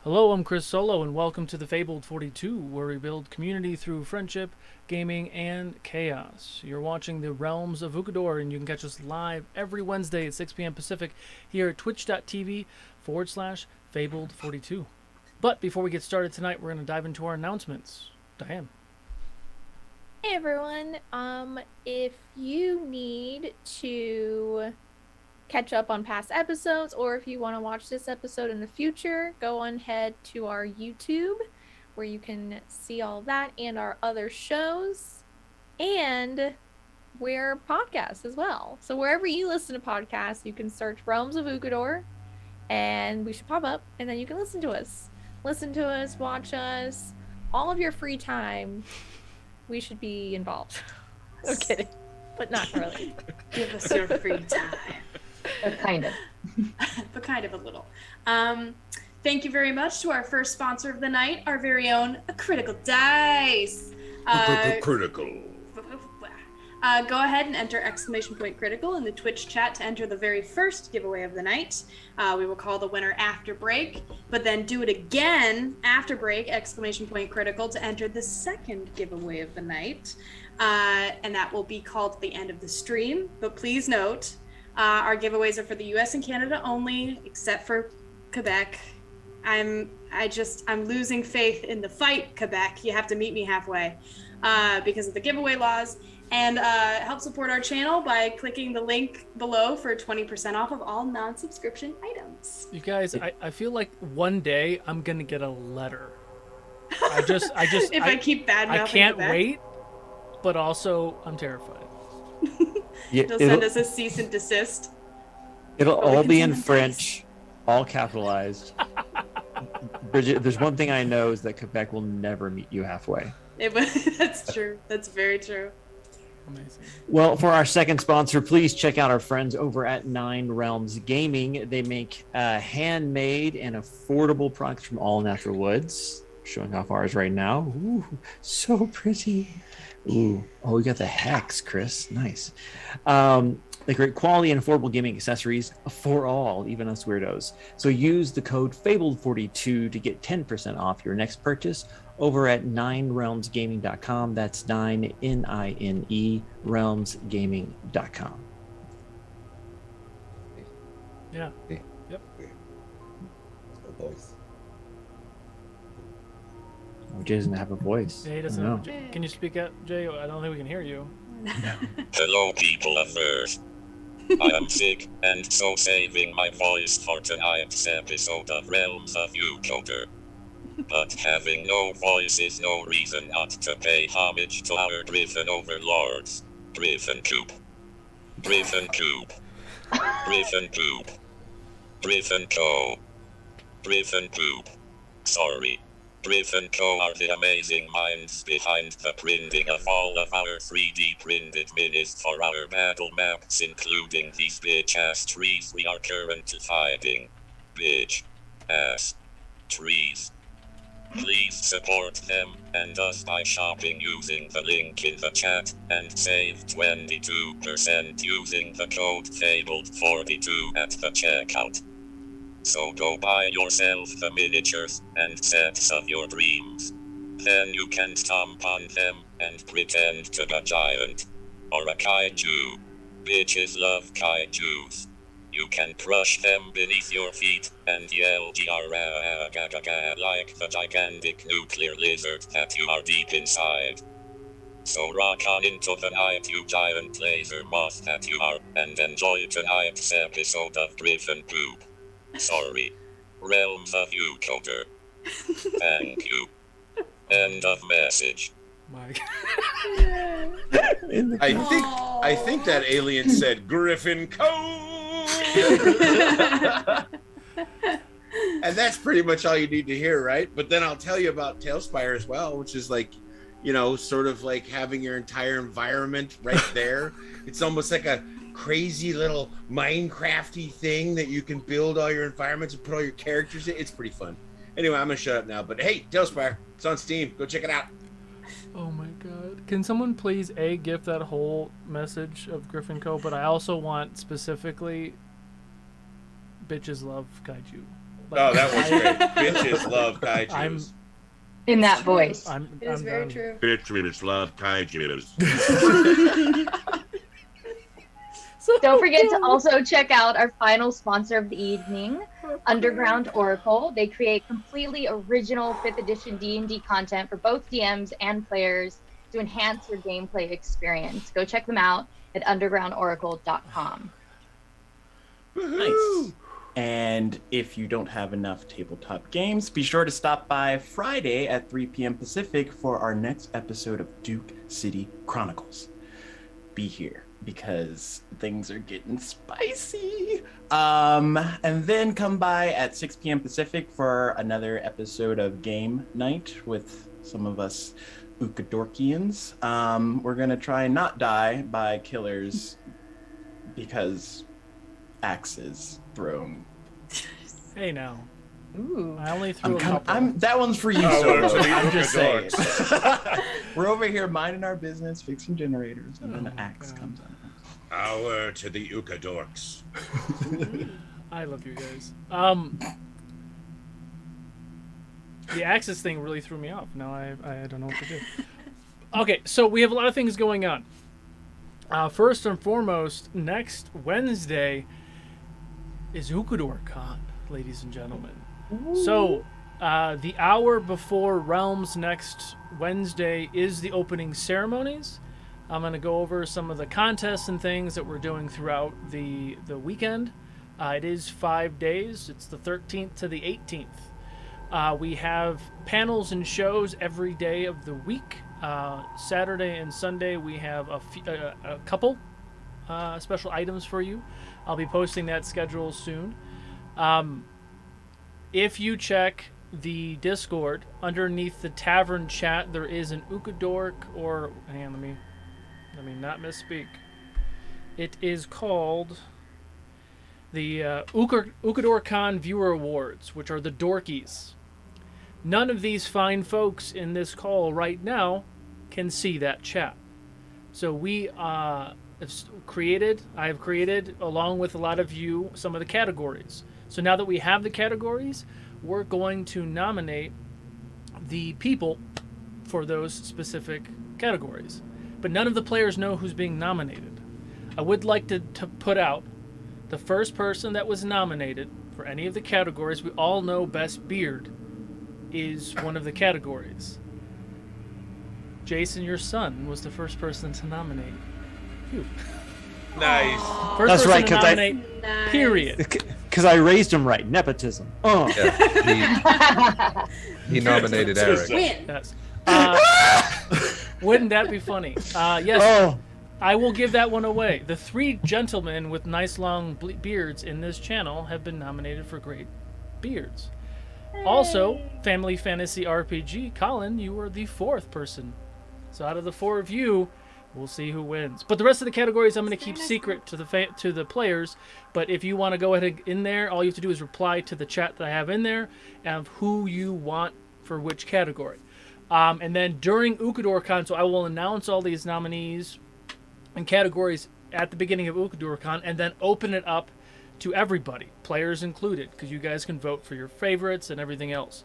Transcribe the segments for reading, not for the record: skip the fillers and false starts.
Hello, I'm Chris Solo, and welcome to the Fabled 42, where we build community through friendship, gaming, and chaos. You're watching the Realms of Ukodor, and you can catch us live every Wednesday at 6 p.m. Pacific here at twitch.tv/Fabled42. But before we get started tonight, we're going to dive into our announcements. Diane. Hey everyone, if you need to catch up on past episodes, or if you want to watch this episode in the future, go on ahead to our YouTube where you can see all that and our other shows, and we're podcasts as well. So wherever you listen to podcasts, you can search Realms of Ukodor and we should pop up, and then you can listen to us, watch us, all of your free time. We should be involved. I'm kidding, but not really. Give us your free time. But kind of. But kind of a little. Thank you very much to our first sponsor of the night, our very own Critical Dice. Critical. Go ahead and enter !critical in the Twitch chat to enter the very first giveaway of the night. We will call the winner after break, but then do it again after break, !critical, to enter the second giveaway of the night. And that will be called at the end of the stream. But please note, our giveaways are for the US and Canada only, except for Quebec. I'm losing faith in the fight, Quebec. You have to meet me halfway because of the giveaway laws. And help support our channel by clicking the link below for 20% off of all non-subscription items. You guys, I feel like one day I'm going to get a letter. I keep bad I can't wait, but also I'm terrified. They'll send us a cease and desist. It'll all be in French, all capitalized. Bridget, there's one thing I know is that Quebec will never meet you halfway. That's true. That's very true. Amazing. Well, for our second sponsor, please check out our friends over at Nine Realms Gaming. They make handmade and affordable products from all natural woods. Showing off ours right now. Ooh, so pretty. Ooh, oh, we got the hex, Chris. Nice. The great quality and affordable gaming accessories for all, even us weirdos. So use the code FABLED42 to get 10% off your next purchase over at 9realmsgaming.com. That's 9, N-I-N-E, realmsgaming.com. Yeah. Hey. Yep. Voice. Oh, Jay doesn't have a voice. Yeah, he doesn't know. Can you speak up, Jay? I don't think we can hear you. Hello, people of Earth. I am sick, and so saving my voice for tonight's episode of Realms of Ukodor. But having no voice is no reason not to pay homage to our Griffin overlords. Griffin Coop. Griffin Coop. Griffin Poop. Griffin Co. Griffin Poop. Sorry. Griffin Co. are the amazing minds behind the printing of all of our 3D printed minis for our battle maps, including these bitch-ass trees we are currently fighting. Bitch-ass trees. Please support them and us by shopping using the link in the chat, and save 22% using the code FABLED42 at the checkout. So go buy yourself the miniatures and sets of your dreams. Then you can stomp on them and pretend to be a giant. Or a kaiju. Bitches love kaijus. You can crush them beneath your feet and yell "G-R-A-G-A-G-A" like the gigantic nuclear lizard that you are deep inside. So rock on into the night, you giant laser moth that you are, and enjoy tonight's episode of Griffin Poop. Sorry. Realms of Ukodor. Thank you. End of message. Mike. I think that alien said Griffin Code. And that's pretty much all you need to hear, right? But then I'll tell you about Tailspire as well, which is like, you know, sort of like having your entire environment right there. It's almost like a crazy little Minecrafty thing that you can build all your environments and put all your characters in. It's pretty fun. Anyway, I'm gonna shut up now. But hey, Tailspire, it's on Steam. Go check it out. Oh my god. Can someone please gift that whole message of Griffin Co? But I also want specifically bitches love kaiju. Oh, that was great. Bitches love kaijus. I'm- In that voice. I'm It is very done. true. Bitches love kaijus. So Don't forget to good. also check out our final sponsor of the evening, Underground Oracle. They create completely original 5th edition D&D content for both DMs and players to enhance your gameplay experience. Go check them out at undergroundoracle.com. Nice. And if you don't have enough tabletop games, be sure to stop by Friday at 3 p.m. Pacific for our next episode of Duke City Chronicles. Be here because things are getting spicy. And then come by at 6 p.m. Pacific for another episode of Game Night with some of us Ukodorkians. We're going to try and not die by killers because axes thrown. Hey now. Ooh. I only threw a couple. That one's for you, Oh, Solo. to the I'm just saying. Ukodorks. We're over here minding our business, fixing generators, and then Oh an my axe God. comes on. Power to the Ukodorks. I love you guys. The Axis thing really threw me off. Now I don't know what to do. Okay, so we have a lot of things going on. First and foremost, next Wednesday is Ukodor Con, ladies and gentlemen. So, the hour before Realms next Wednesday is the opening ceremonies. I'm going to go over some of the contests and things that we're doing throughout the weekend. It is 5 days. It's the 13th to the 18th. We have panels and shows every day of the week. Saturday and Sunday we have a couple special items for you. I'll be posting that schedule soon. If you check the Discord underneath the tavern chat, there is an Ukodor, or hang on, let me not misspeak. It is called the Ukodor Con Viewer Awards, which are the Dorkies. None of these fine folks in this call right now can see that chat. So I have created, along with a lot of you, some of the categories. So now that we have the categories, we're going to nominate the people for those specific categories. But none of the players know who's being nominated. I would like to put out the first person that was nominated for any of the categories. We all know Best Beard is one of the categories. Jason, your son, was the first person to nominate. Phew. Nice. First That's person right, to 'cause I- nominate, Nice. period. Because I raised him right. Nepotism. Oh. Yeah, he nominated Eric. Win. Yes. Wouldn't that be funny? Yes, Oh. I will give that one away. The three gentlemen with nice long beards in this channel have been nominated for great beards. Also, Family Fantasy RPG, Colin, you were the fourth person. So out of the four of you, we'll see who wins. But the rest of the categories I'm going to keep secret to the players. But if you want to go ahead and in there, all you have to do is reply to the chat that I have in there of who you want for which category. And then during Ukodor Con, so I will announce all these nominees and categories at the beginning of Ukodor Con, and then open it up to everybody, players included, because you guys can vote for your favorites and everything else.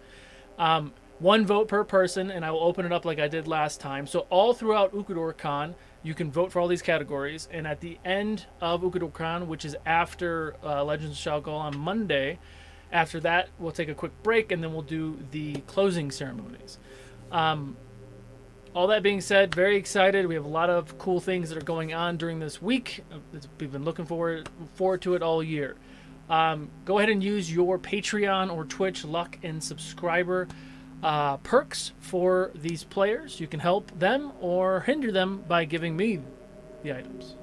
One vote per person, and I will open it up like I did last time. So all throughout Ukodor Con, you can vote for all these categories, and at the end of Ukodor Con, which is after Legends Shall Go on Monday, after that we'll take a quick break, and then we'll do the closing ceremonies. All that being said, very excited. We have a lot of cool things that are going on during this week. We've been looking forward to it all year. Go ahead and use your Patreon or Twitch luck and subscriber perks for these players. You can help them or hinder them by giving me the items.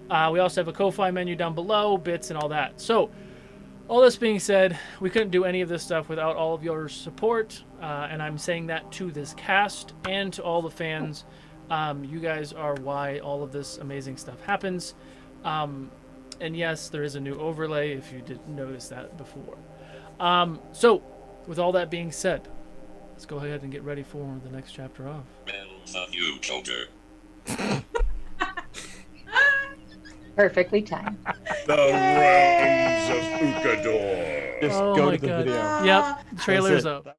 We also have a Ko-Fi menu down below, bits and all that. So, all this being said, we couldn't do any of this stuff without all of your support, and I'm saying that to this cast and to all the fans. You guys are why all of this amazing stuff happens. And yes, there is a new overlay if you didn't notice that before. So, with all that being said, let's go ahead and get ready for the next chapter of Realms of Ukodor. Perfectly timed. The realms of Ukodor. Just Oh go my to the God. video. Yep, trailer's That's it. up.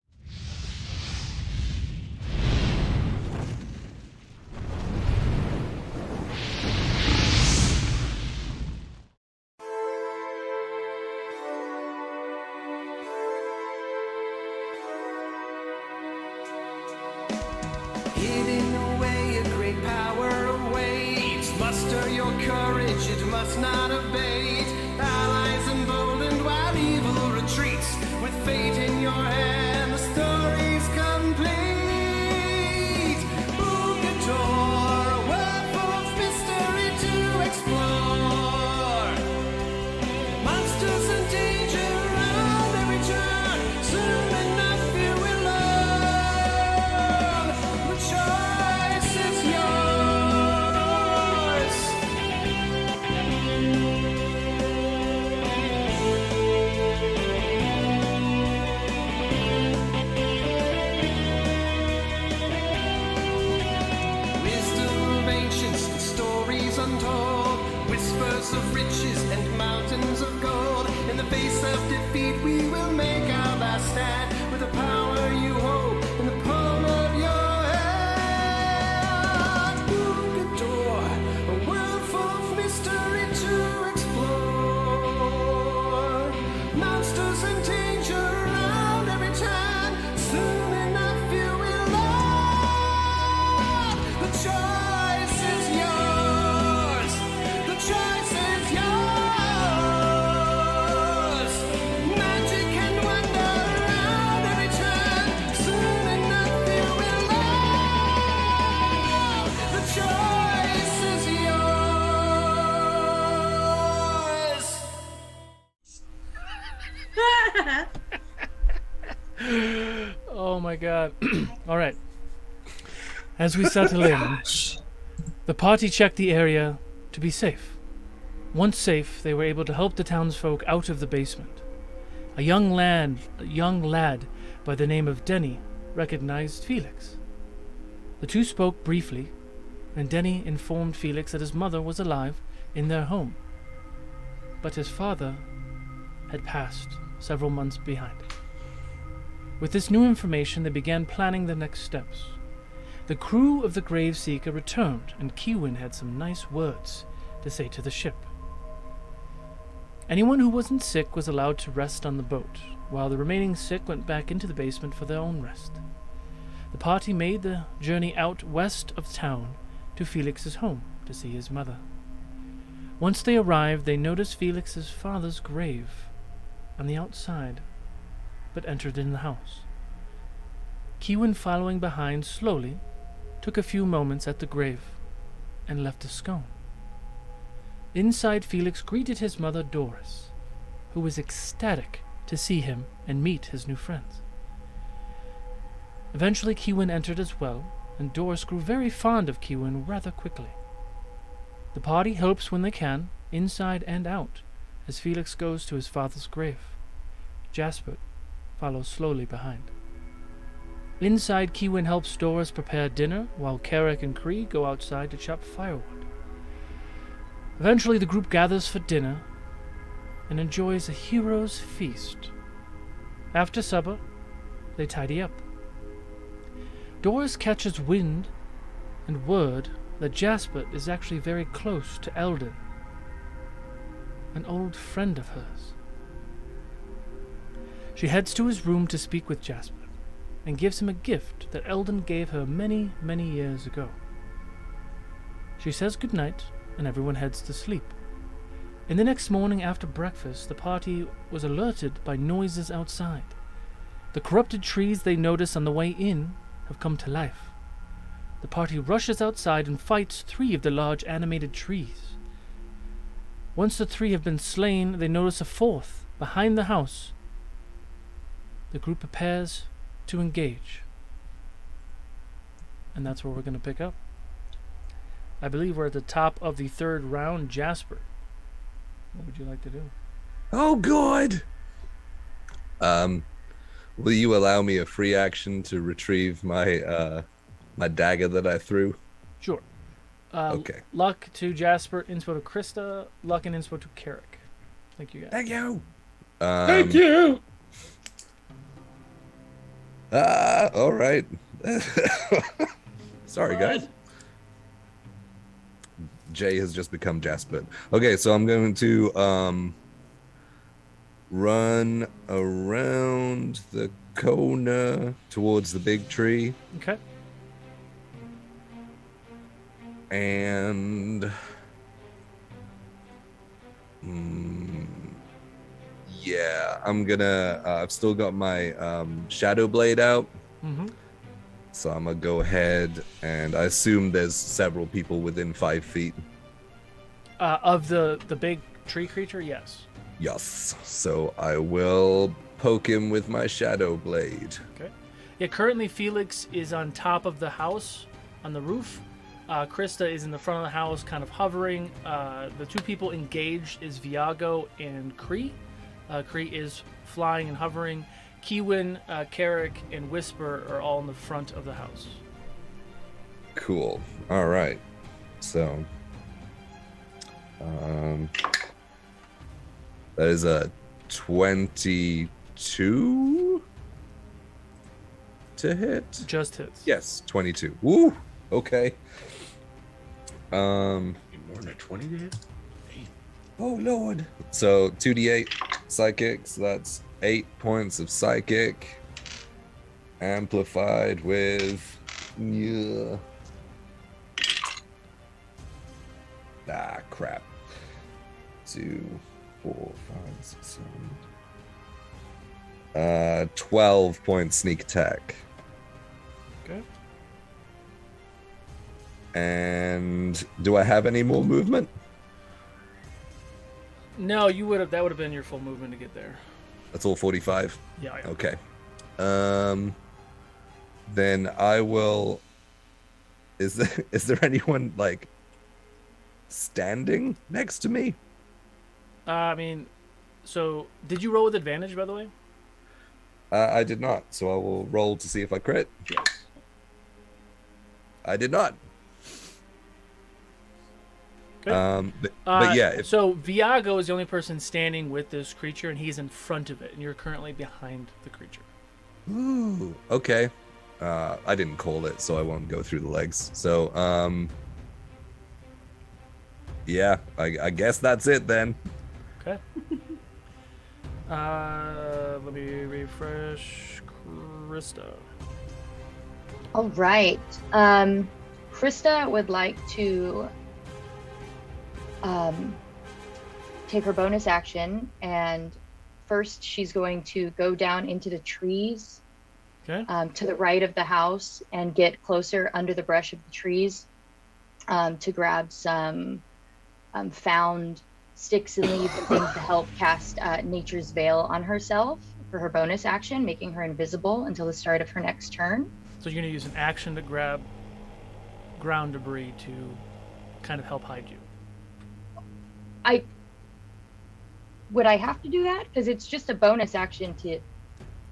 Hidden away, a great power awaits. Muster your courage, it must not abate. Allies emboldened while evil retreats. With fate in your hand, the story's complete. Ukodor, a world full of mystery to explore. Monsters and danger around every turn. Soon enough you will learn. The choice is yours. Wisdom of ancients and stories untold. Whispers of riches and mountains of gold. In the face of defeat, we will make our last stand. With the power you hold in the palm of your hand. Ukodor, a world full of mystery to explore. Monsters and danger around every turn. Soon enough you will learn. The choice is yours. The choice is yours. Magic and wonder around every turn. Soon enough you will learn. The choice is yours. Oh my God. All right. As we settle in, the party checked the area to be safe. Once safe, they were able to help the townsfolk out of the basement. A young lad by the name of Denny recognized Felix. The two spoke briefly, and Denny informed Felix that his mother was alive in their home, but his father had passed several months behind. With this new information, they began planning the next steps. The crew of the Graveseeker returned, and Kiwin had some nice words to say to the ship. Anyone who wasn't sick was allowed to rest on the boat, while the remaining sick went back into the basement for their own rest. The party made the journey out west of town to Felix's home to see his mother. Once they arrived, they noticed Felix's father's grave on the outside, but entered in the house. Kiwin, following behind slowly, took a few moments at the grave and left a scone. Inside, Felix greeted his mother, Doris, who was ecstatic to see him and meet his new friends. Eventually, Kiwin entered as well, and Doris grew very fond of Kiwin rather quickly. The party helps when they can, inside and out, as Felix goes to his father's grave. Jasper follows slowly behind. Inside, Kiwin helps Doris prepare dinner, while Carrick and Cree go outside to chop firewood. Eventually, the group gathers for dinner and enjoys a hero's feast. After supper, they tidy up. Doris catches wind and word that Jasper is actually very close to Eldon, an old friend of hers. She heads to his room to speak with Jasper and gives him a gift that Eldon gave her many, many years ago. She says goodnight, and everyone heads to sleep. In the next morning after breakfast, the party was alerted by noises outside. The corrupted trees they notice on the way in have come to life. The party rushes outside and fights 3 of the large animated trees. Once the 3 have been slain, they notice a 4th behind the house. The group prepares to engage. And that's where we're going to pick up. I believe we're at the top of the 3rd round. Jasper, what would you like to do? Oh, God! Will you allow me a free action to retrieve my my dagger that I threw? Sure. Okay. Luck to Jasper, inspo to Krista, luck and inspo to Carrick. Thank you guys. Thank you. Thank you. All right. Sorry, guys. Jay has just become Jasper. Okay, so I'm going to run around the corner towards the big tree. Okay. And yeah, I'm gonna I've still got my shadow blade out. Mm-hmm. So I'm gonna go ahead, and I assume there's several people within 5 feet. Of the big tree creature, yes. Yes. So I will poke him with my shadow blade. Okay. Yeah, currently Felix is on top of the house, on the roof. Krista is in the front of the house, kind of hovering. The two people engaged is Viago and Kree. Kree is flying and hovering. Kiwin, Carrick, and Whisper are all in the front of the house. Cool. All right. So, that is a 22 to hit. Just hits. Yes, 22. Woo. Okay. More than a 20 to hit? Oh Lord. So 2d8 psychic. So that's 8 points of psychic, amplified with crap. 2, 4, 5, 6, 7. 12 points sneak attack. Okay. And do I have any more movement? No, you would have. That would have been your full movement to get there. That's all 45. Yeah. Okay. Then I will. Is there anyone like standing next to me? I mean, so did you roll with advantage, by the way? I did not, so I will roll to see if I crit. Yes. I did not. Okay. But yeah. So Viago is the only person standing with this creature, and he's in front of it, and you're currently behind the creature. Ooh. Okay. I didn't call it, so I won't go through the legs. So, yeah, I guess that's it then. Okay. Let me refresh. Krista. All right. Krista would like to take her bonus action, and first she's going to go down into the trees to the right of the house and get closer under the brush of the trees to grab some found sticks and leaves and things to help cast Nature's Veil on herself for her bonus action, making her invisible until the start of her next turn. So you're going to use an action to grab ground debris to kind of help hide you. Would I have to do that? Because it's just a bonus action to...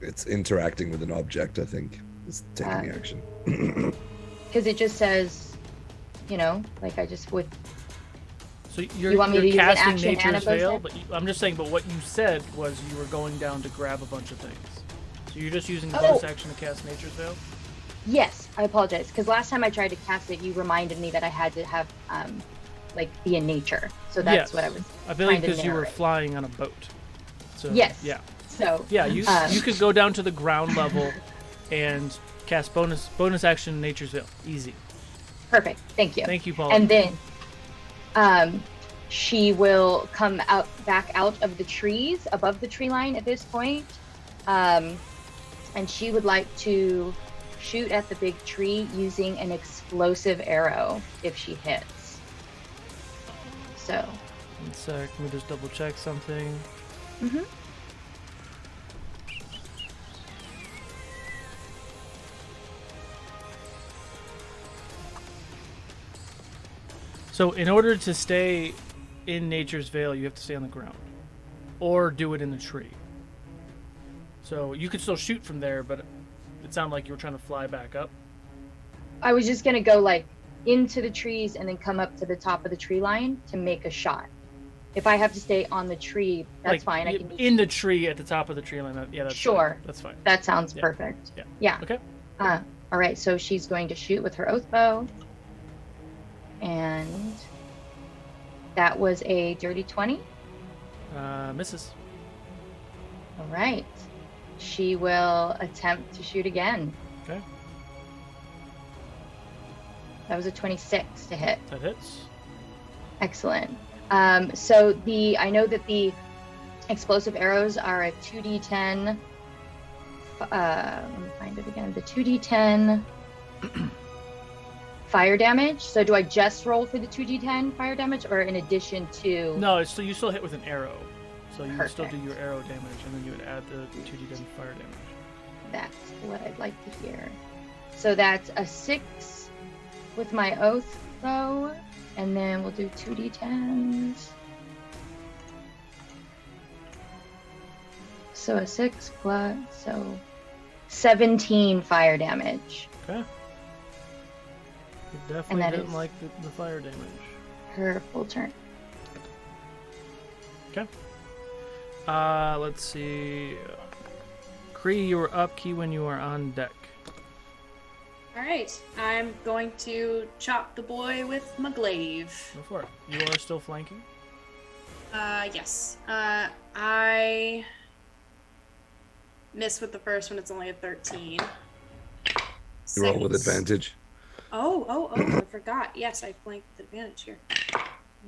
It's interacting with an object, I think. It's taking the action. Because it just says, like I just would... So you want me to use an casting action and Nature's a bonus Veil, action? but I'm just saying, but what you said was you were going down to grab a bunch of things. So you're just using the bonus action to cast Nature's Veil? Yes, I apologize. Because last time I tried to cast it, you reminded me that I had to have, be in nature. So that's what I was I believe because you were flying on a boat. So, yes. Yeah. So yeah, you could go down to the ground level and cast bonus action Nature's Veil. Easy. Perfect. Thank you. Thank you, Paul. And then she will come back out of the trees above the tree line at this point. And she would like to shoot at the big tree using an explosive arrow if she hits. So. 1 sec. Let me just double check something. Mm-hmm. So in order to stay in Nature's Veil, you have to stay on the ground. Or do it in the tree. So you could still shoot from there, but it sounded like you were trying to fly back up. I was just going to go into the trees and then come up to the top of the tree line to make a shot. If I have to stay on the tree, that's Like, fine. I can in the tree, at the top of the tree. Yeah, that's Sure. Fine. That's fine. That sounds Yeah. perfect. Yeah. Yeah. Okay. All right, so she's going to shoot with her oath bow. And that was a dirty 20. Misses. All right. She will attempt to shoot again. Okay. That was a 26 to hit. That hits. Excellent. So I know that the explosive arrows are a 2d10. Let me find it again. The 2d10 fire damage. So do I just roll for the 2d10 fire damage, or in addition to? No, you still hit with an arrow. So you would still do Perfect. your arrow damage, and then you would add the 2d10 fire damage. That's what I'd like to hear. So that's a 6 with my oath bow, and then we'll do 2d10s. So a 6 plus, so 17 fire damage. Okay. You definitely And that didn't is- like the fire damage. Her full turn. Okay. Let's see. Kree, you are up. Keywin, you are on deck. All right, I'm going to chop the boy with my glaive. Go for it. You are still flanking? Yes. I miss with the first one. It's only a 13. You roll with Six. advantage. Oh, I forgot. Yes, I flanked with advantage here.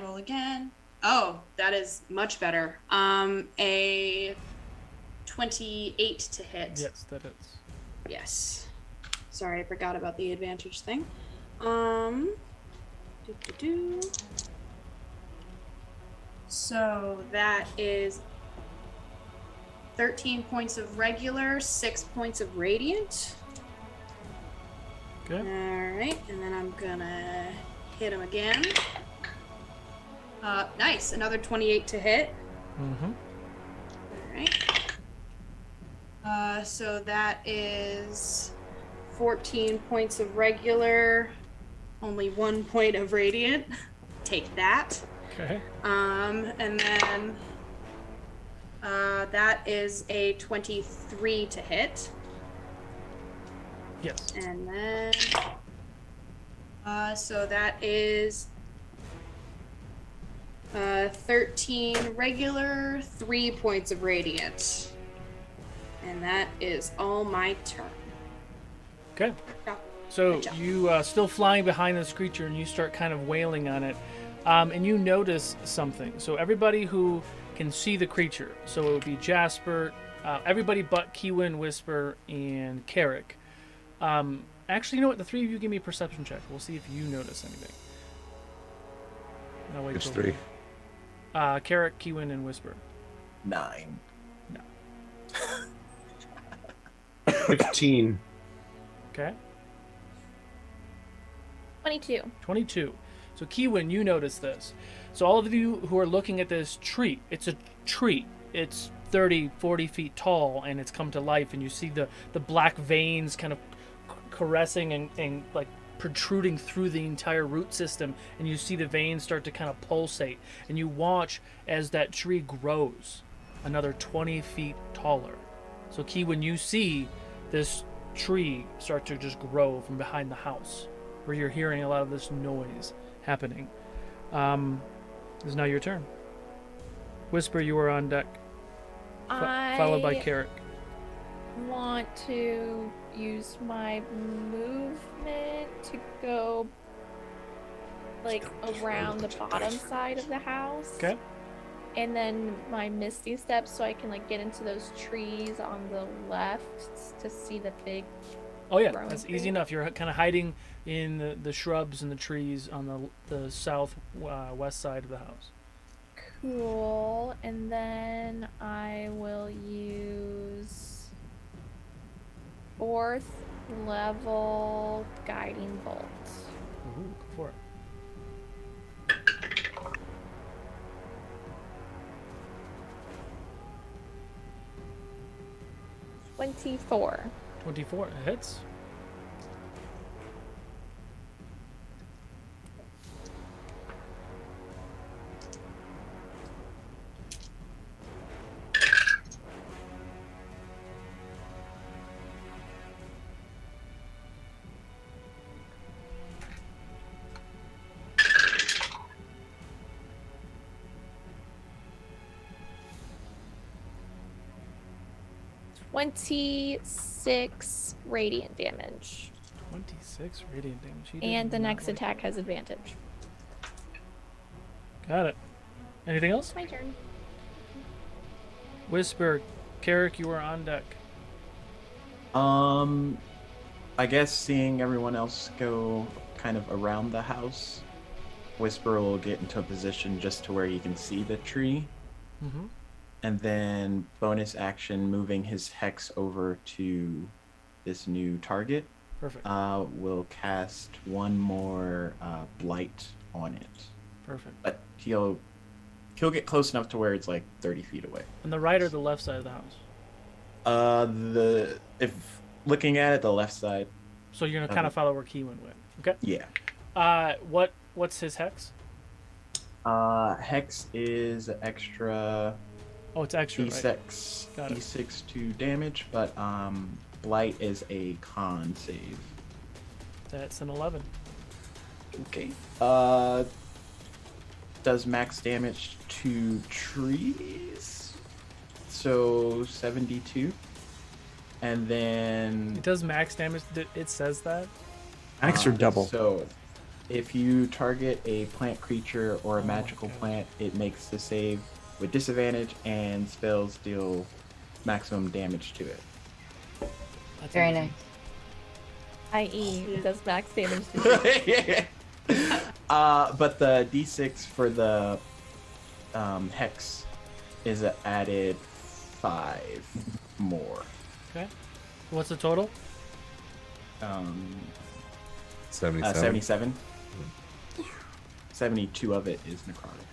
Roll again. Oh, that is much better. A 28 to hit. Yes, that hits. Yes. Sorry, I forgot about the advantage thing. So that is 13 points of regular, 6 points of radiant. Okay. Alright, and then I'm gonna hit him again. Nice, another 28 to hit. Mm-hmm. Alright. So that is 14 points of regular, only 1 point of radiant. Take that. Okay. And then that is a 23 to hit. Yes. And then so that is 13 regular, 3 points of radiant. And that is all my turn. Okay. Chop. So Good job. you still flying behind this creature, and you start kind of wailing on it, and you notice something. So everybody who can see the creature, so it would be Jasper, everybody but Keywin, Whisper, and Carrick. Actually, you know what? The three of you give me a perception check. We'll see if you notice anything. No, wait Which till- three? Carrick, Keywin, and Whisper. 9. 15. Okay. 22. 22. So Keywin, you notice this. So all of you who are looking at this tree, it's a tree. It's 30, 40 feet tall, and it's come to life, and you see the black veins kind of caressing and like protruding through the entire root system, and you see the veins start to kind of pulsate, and you watch as that tree grows another 20 feet taller. So Keywin, you see this tree start to just grow from behind the house, where you're hearing a lot of this noise happening. It's now your turn. Whisper, you are on deck. Followed by Carrick. Want to use my movement to go like around the bottom side of the house. Okay. And then my misty steps so I can like get into those trees on the left to see the big. Oh yeah, Growing that's tree. easy enough. You're kind of hiding in the shrubs and the trees on the south west side of the house. Cool. And then I will use 4th level guiding bolt. Ooh, go for it. 24. 24 hits. 26 radiant damage. 26 radiant damage. He And did the not next like attack has advantage. Got it. Anything else? My turn. Whisper, Carrick, you are on deck. I guess seeing everyone else go kind of around the house, Whisper will get into a position just to where he can see the tree. Mm-hmm. And then bonus action, moving his hex over to this new target. Perfect. Will cast one more blight on it. Perfect. But he'll get close enough to where it's like 30 feet away. On the right or the left side of the house? If looking at it, the left side. So you're gonna kind of follow where Keywin went. Okay. Yeah. What's his hex? Hex is extra. Oh, it's extra. D6. Right? Got it. D6 to damage, but blight is a con save. That's an 11. Okay. Does max damage to trees. So 72. And then It does max damage. It says that. Max or double? So if you target a plant creature or a magical plant, it makes the save with disadvantage, and spells deal maximum damage to it. That's Very amazing. nice. I.e., it does max damage. But the d6 for the hex is added 5 more. Okay. What's the total? 77. 77. 72 of it is necrotic.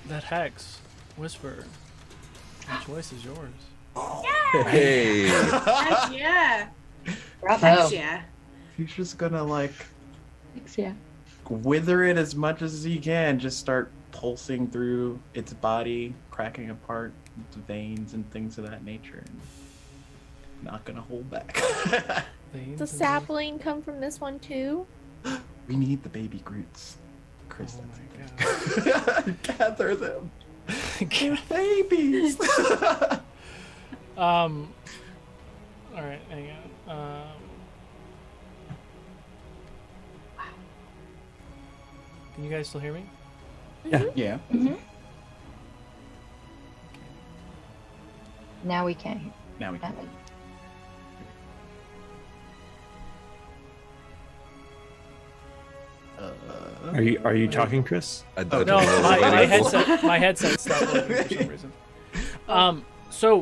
That hex, Whisper. The choice is yours. Hey. Heck yeah. Bravo. Heck yeah. He's just gonna like Thanks, yeah. wither it as much as he can, just start pulsing through its body, cracking apart its veins and things of that nature, and not gonna hold back. Veins Does and- sapling come from this one too? We need the baby Groots. Chris, Oh that's my god. gather them. They're babies. All right, hang on. Can you guys still hear me? Yeah. Now we can hear. Now we can. Are you talking, Chris? I No, don't know. my headset stopped working for some reason. So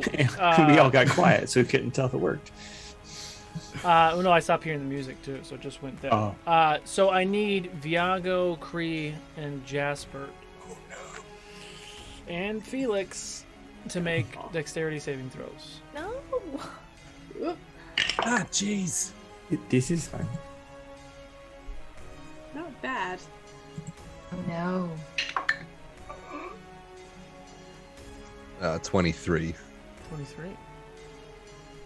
We all got quiet, so we couldn't tell if it worked. no, I stopped hearing the music too, so it just went there. Oh. So I need Viago, Cree, and Jasper, and Felix to make dexterity saving throws. No. Ah, jeez. This is fine. Not bad. Oh no. 23. 23.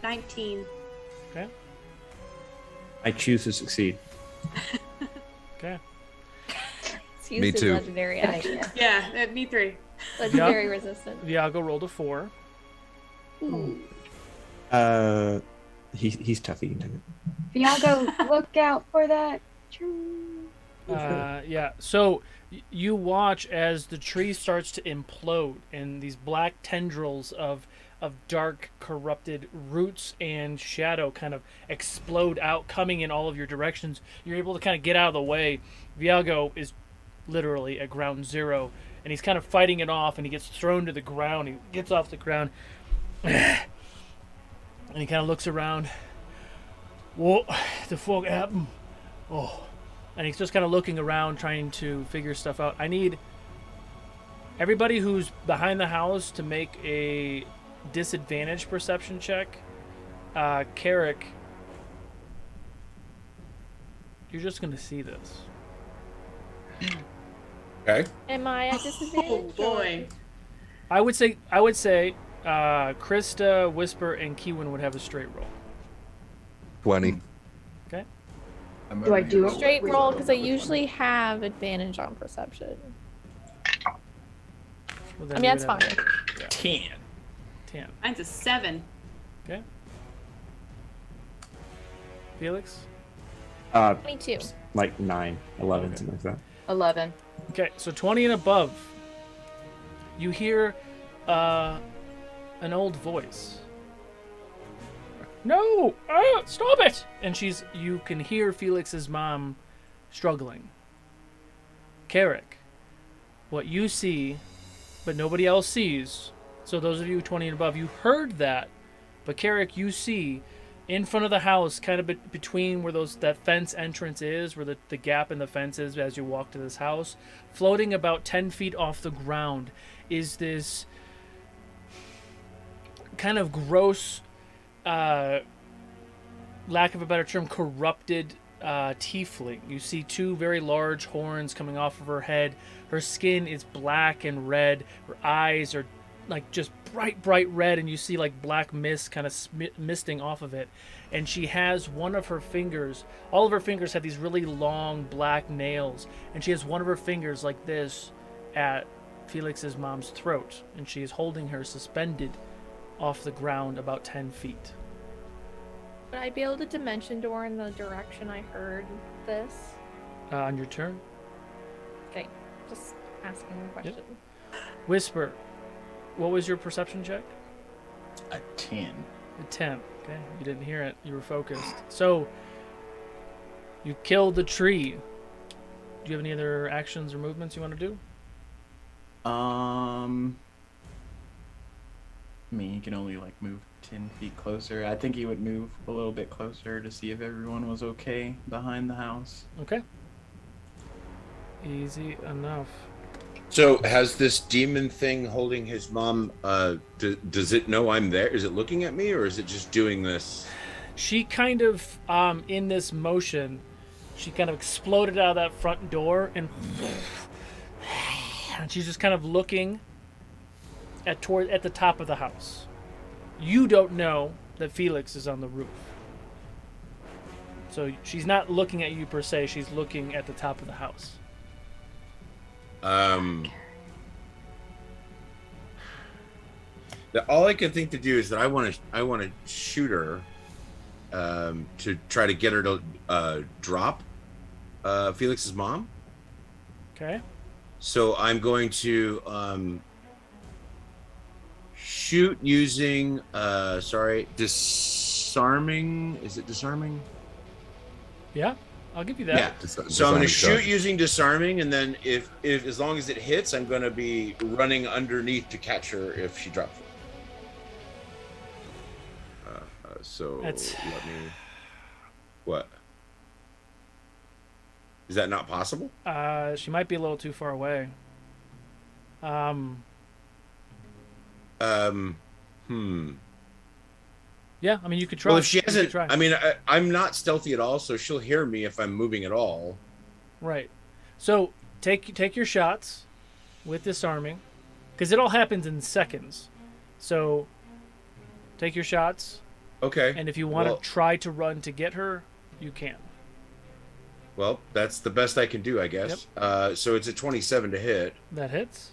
19. Okay. I choose to succeed. Okay. It's used Me as too. legendary Good action. idea. Yeah, me 3. Legendary resistant. Viago rolled a 4. He's tough. He can take it. Viago, look out for that tree. Yeah. So you watch as the tree starts to implode, and these black tendrils of dark, corrupted roots and shadow kind of explode out, coming in all of your directions. You're able to kind of get out of the way. Viago is literally at ground zero, and he's kind of fighting it off, and he gets thrown to the ground. He gets off the ground, and he kind of looks around. What the fuck happened? Oh. And he's just kind of looking around, trying to figure stuff out. I need everybody who's behind the house to make a disadvantage perception check. Carrick, you're just going to see this. Okay. Am I at Oh disadvantage? boy. I would say Krista, Whisper, and Keywin would have a straight roll. 20. Okay? Do I do it? Straight roll because I usually have advantage on perception. Well, I then mean, you that's would fine. have 10. 10. Mine's a 7. Okay. Felix? 22. Like 9, 11, Okay. something like that. 11. Okay, so 20 and above. You hear an old voice. No! Stop it! And you can hear Felix's mom struggling. Carrick, what you see, but nobody else sees. So those of you 20 and above, you heard that. But Carrick, you see in front of the house, kind of between where that fence entrance is, where the gap in the fence is as you walk to this house, floating about 10 feet off the ground is this kind of gross, lack of a better term, corrupted tiefling. You see two very large horns coming off of her head. Her skin is black and red. Her eyes are like just bright red, and you see like black mist kind of misting off of it. And she has one of her fingers, all of her fingers have these really long black nails, and she has one of her fingers like this at Felix's mom's throat, and she is holding her suspended off the ground about 10 feet. Would I be able to dimension door in the direction I heard this? On your turn. Okay, just asking a question. Whisper, what was your perception check? A 10. A 10. Okay, you didn't hear it. You were focused. So, you killed the tree. Do you have any other actions or movements you want to do? I mean, he can only like move 10 feet closer. I think he would move a little bit closer to see if everyone was okay behind the house. Okay. Easy enough. So has this demon thing holding his mom, does it know I'm there? Is it looking at me, or is it just doing this? She kind of, in this motion, she kind of exploded out of that front door, and she's just kind of looking at the top of the house. You don't know that Felix is on the roof. So she's not looking at you per se, she's looking at the top of the house. All I can think to do is that I want to shoot her, to try to get her to drop Felix's mom. Okay. So I'm going to shoot using disarming. Is it disarming? Yeah, I'll give you that. Yeah. So I'm going to shoot using disarming, and then if as long as it hits, I'm going to be running underneath to catch her if she drops it. So let me. What? Is that not possible? She might be a little too far away. Yeah, I mean, you could try. Well, if she hasn't, I mean, I'm not stealthy at all, so she'll hear me if I'm moving at all. Right. So take your shots with disarming, because it all happens in seconds. So take your shots. Okay. And if you want to try to run to get her, you can. Well, that's the best I can do, I guess. Yep. So it's a 27 to hit. That hits.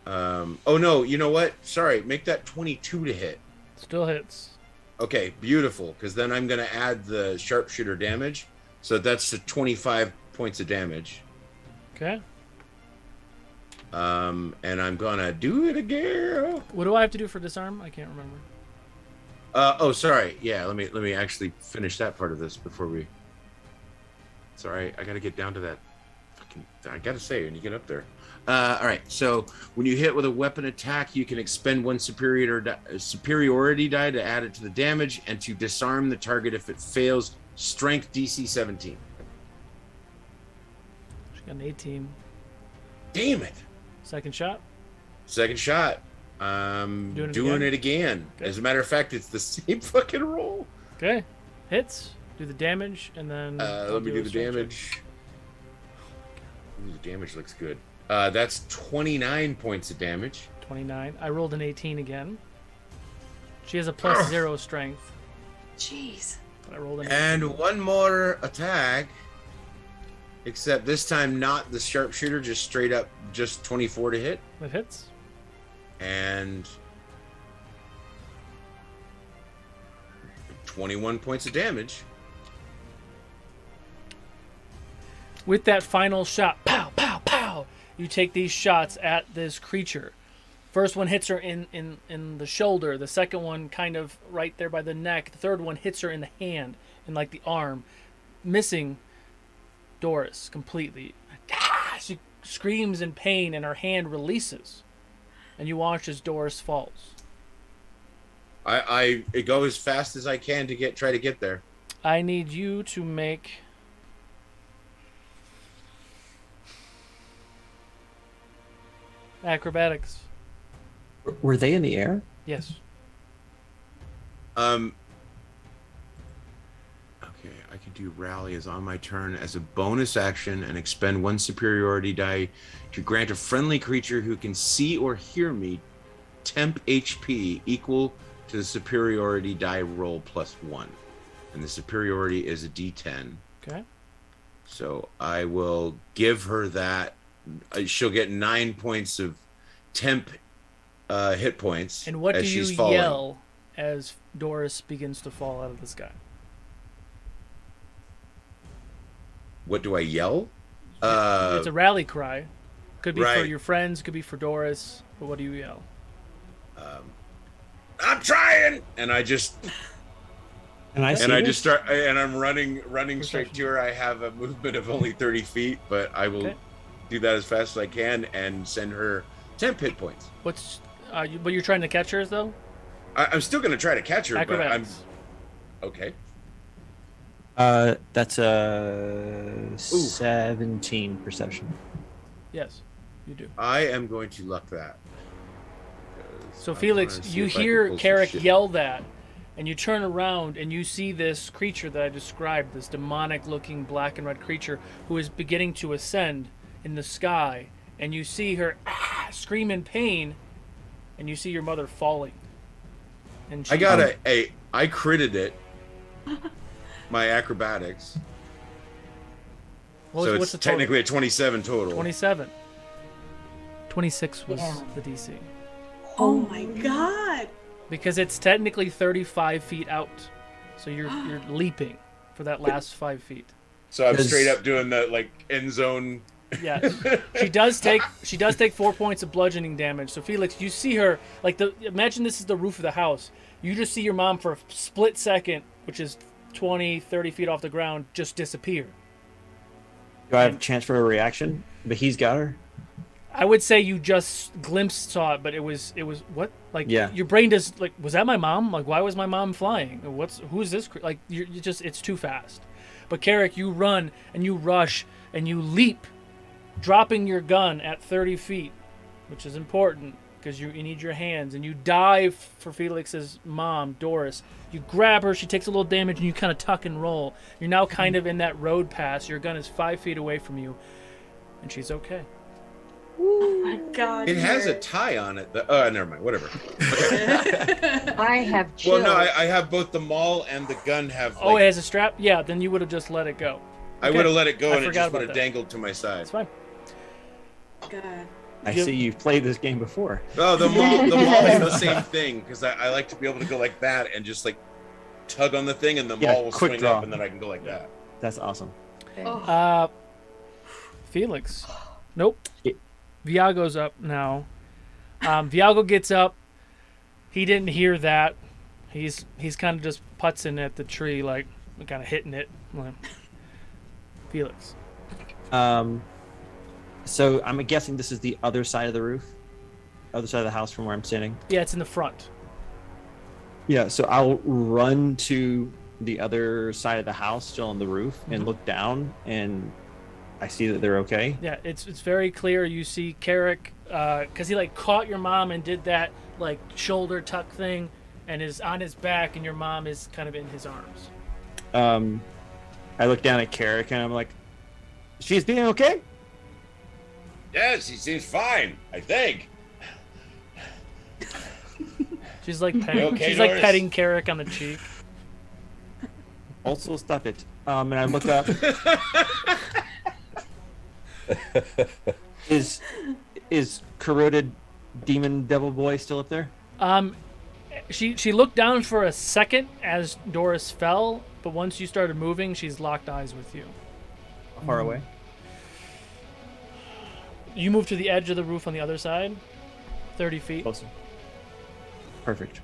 Oh no, you know what? Sorry, make that 22 to hit. Still hits. Okay, beautiful. Because then I'm going to add the sharpshooter damage. So that's the 25 points of damage. Okay. And I'm gonna do it again. What do I have to do for disarm? I can't remember. Oh, sorry. Yeah, let me actually finish that part of this before we. Sorry, I gotta get down to that. I gotta say, when you get up there. All right. So when you hit with a weapon attack, you can expend one superiority die to add it to the damage, and to disarm the target if it fails. Strength DC 17. She got an 18. Damn it! Second shot. Second shot. Doing it again. Okay. As a matter of fact, it's the same fucking roll. Okay. Hits. Do the damage, and then let me do the damage. Ooh, the damage looks good. That's 29 points of damage. 29. I rolled an 18 again. She has a +0 strength. Jeez. But I rolled an 18. And one more attack. Except this time not the sharpshooter, just straight up, just 24 to hit. That hits. And 21 points of damage. With that final shot, pow, pow, pow, you take these shots at this creature. First one hits her in the shoulder. The second one kind of right there by the neck. The third one hits her in the hand, in like the arm, missing Doris completely. She screams in pain and her hand releases. And you watch as Doris falls. I go as fast as I can to try to get there. I need you to make acrobatics. Were they in the air? Yes. Okay, I can do rally as on my turn as a bonus action and expend 1 superiority die to grant a friendly creature who can see or hear me temp HP equal to the superiority die roll +1. And the superiority is a D10. Okay. So I will give her that. She'll get 9 points of temp hit points. And what as do you she's falling. yell as Doris begins to fall out of the sky? What do I yell? It's a rally cry. Could be for right. your friends, could be for Doris, but what do you yell? I'm trying, and I just And I just start, and I'm running straight to her. I have a movement of only 30 feet, but I will do that as fast as I can and send her 10 hit points. But you're trying to catch her though? I'm still going to try to catch her, Acrobatics. but I'm okay. That's a 17 perception. Yes, you do. I am going to luck that. So I Felix, wanna see you if I can hear pull some Carrick shit. yell that, and you turn around and you see this creature that I described, this demonic-looking black and red creature who is beginning to ascend in the sky, and you see her scream in pain, and you see your mother falling. And she, I got I critted it. My acrobatics. What's So the it's total? technically a 27 total. 27. 26 was Yeah. the DC. Oh my god. Because it's technically 35 feet out. So you're leaping for that last 5 feet. So I'm Does- straight up doing the like end zone. Yeah. She does take 4 points of bludgeoning damage. So Felix, you see her imagine this is the roof of the house. You just see your mom for a split second, which is 20, 30 feet off the ground, just disappear. Do I have a chance for a reaction? But he's got her. I would say you just saw it, but it was what? Like Yeah. your brain does like, was that my mom? Like, why was my mom flying? Who's this? Like you just, it's too fast. But Carrick, you run and you rush and you leap, dropping your gun at 30 feet, which is important because you need your hands, and you dive for Felix's mom, Doris. You grab her, she takes a little damage, and you kind of tuck and roll. You're now kind of in that road pass. Your gun is 5 feet away from you, and she's okay. Oh my god. It has a Jared. tie on it. Never mind. Whatever. I have chills. Well, no, I have both the maul and the gun have. Oh, Like, it has a strap? Yeah, then you would have just let it go. I would have let it go, I and it forgot just about would have that. dangled to my side. It's fine. God. I see you've played this game before. Oh, the maul is the same thing because I like to be able to go like that and just like tug on the thing, and the Yeah, maul will quick swing draw. up, and then I can go like that. That's awesome. Felix. Nope. Yeah. Viago's up now. Viago gets up. He didn't hear that. He's kind of just putzing at the tree, like kind of hitting it. Like, Felix. So I'm guessing this is the other side of the roof, other side of the house from where I'm standing. Yeah, it's in the front. Yeah, so I'll run to the other side of the house, still on the roof, and look down, and I see that they're okay. Yeah, it's very clear. You see Carrick, because he like caught your mom and did that like shoulder tuck thing, and is on his back, and your mom is kind of in his arms. I look down at Carrick, and I'm like, "She's being okay." Yes, he seems fine. I think. She's like petting, okay, she's like Doris? petting Carrick on the cheek. Also, stop it. And I look up. Is corroded demon devil boy still up there? She looked down for a second as Doris fell, but once you started moving, she's locked eyes with you. How far away? You move to the edge of the roof on the other side, 30 feet. Closer. Perfect.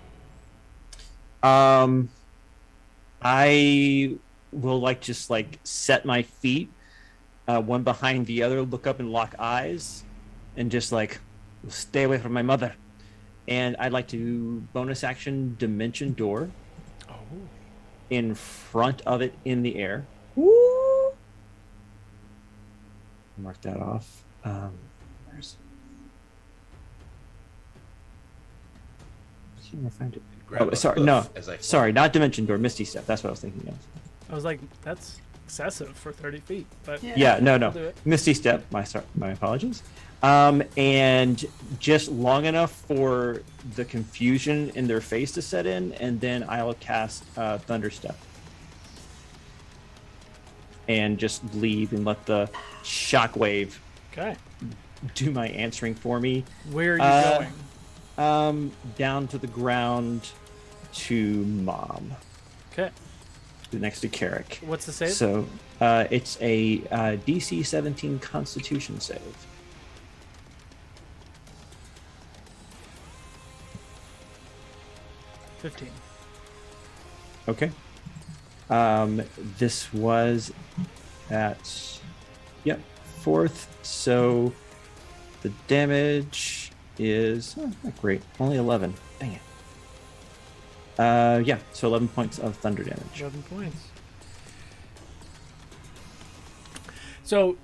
I will just set my feet one behind the other, look up and lock eyes, and just stay away from my mother. And I'd like to bonus action dimension door in front of it in the air. Woo! Mark that off. Where's... Can't find it. Grab a sorry, hoof no. as I Sorry, not dimension door, Misty Step. That's what I was thinking of. I was like, that's excessive for 30 feet. But Yeah, no. I'll do it. Misty Step. My apologies. And just long enough for the confusion in their face to set in, and then I'll cast Thunder Step. And just leave and let the shockwave Okay. do my answering for me. Where are you going? Down to the ground to Mom. Okay. Next to Carrick. What's the save? So it's a DC 17 Constitution save. Okay. This was at fourth, so the damage is not great. Only 11. Dang it. So 11 points of thunder damage. 11 points. So,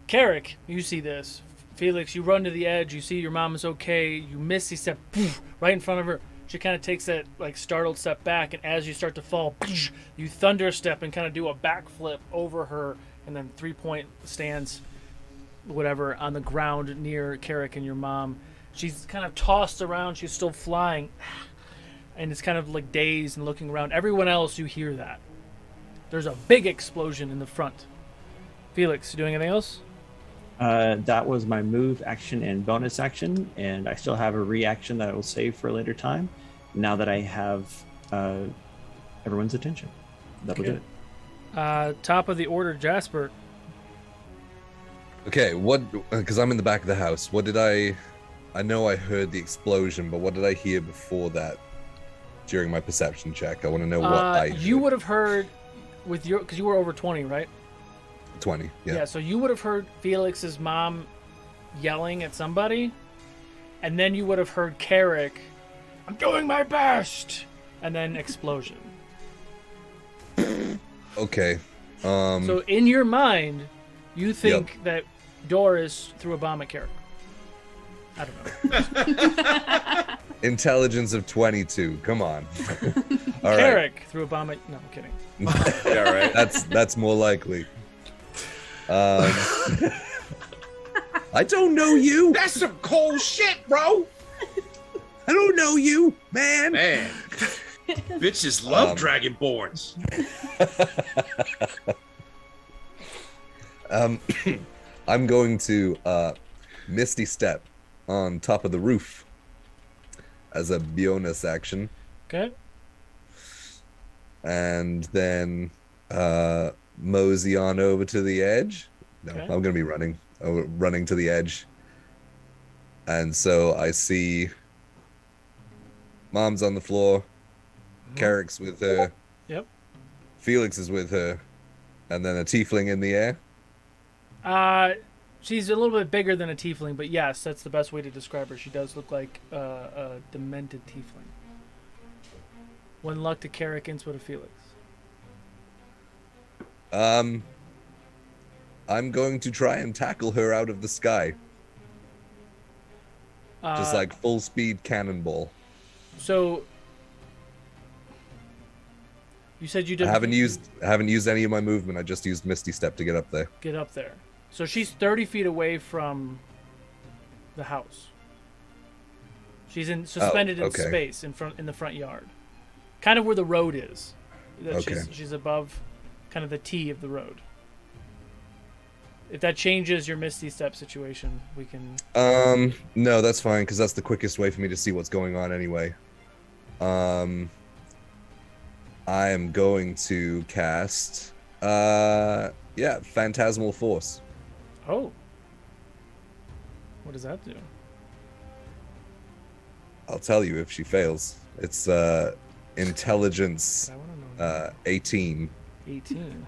Carrick, you see this. Felix, you run to the edge. You see your mom is okay. You misty step right in front of her. She kind of takes that startled step back, and as you start to fall, you thunder step and kind of do a backflip over her, and then 3-point stands, whatever, on the ground near Carrick and your mom. She's kind of tossed around. She's still flying, and it's kind of dazed and looking around. Everyone else, you hear that. There's a big explosion in the front. Felix, you doing anything else? That was my move, action, and bonus action, and I still have a reaction that I will save for a later time. Now that I have everyone's attention, that'll do it. Top of the order, Jasper. Okay, because I'm in the back of the house. What did I know I heard the explosion, but what did I hear before that during my perception check? I want to know what I heard. You would have heard because you were over 20, right? 20, yeah. So you would have heard Felix's mom yelling at somebody, and then you would have heard Carrick, "I'm doing my best," and then explosion. Okay. So in your mind, you think that Doris threw a bomb at Carrick. I don't know. Intelligence of 22. Come on. All right. Carrick threw a bomb at... No, I'm kidding. Yeah, right. That's more likely. I don't know you. That's some cold shit, bro. I don't know you, man. Man, bitches love dragonborns. I'm going to Misty Step on top of the roof as a bonus action. Okay. And then mosey on over to the edge. No, Okay. I'm going to be running to the edge. And so I see Mom's on the floor. Carrick's with her. Yep. Felix is with her. And then a tiefling in the air. She's a little bit bigger than a tiefling, but yes, that's the best way to describe her. She does look like a demented tiefling. 1 luck to Carrick, input to Felix. I'm going to try and tackle her out of the sky. Just like full speed cannonball. So you said you didn't I haven't used any of my movement. I just used Misty Step to get up there. get up there. So she's 30 feet away from the house. She's suspended in space in the front yard, kind of where the road is. Okay. She's above, kind of the T of the road. If that changes your Misty Step situation, we can. No, that's fine because that's the quickest way for me to see what's going on anyway. I am going to cast Phantasmal Force. Oh. What does that do? I'll tell you if she fails. It's intelligence I want to know. 18. 18.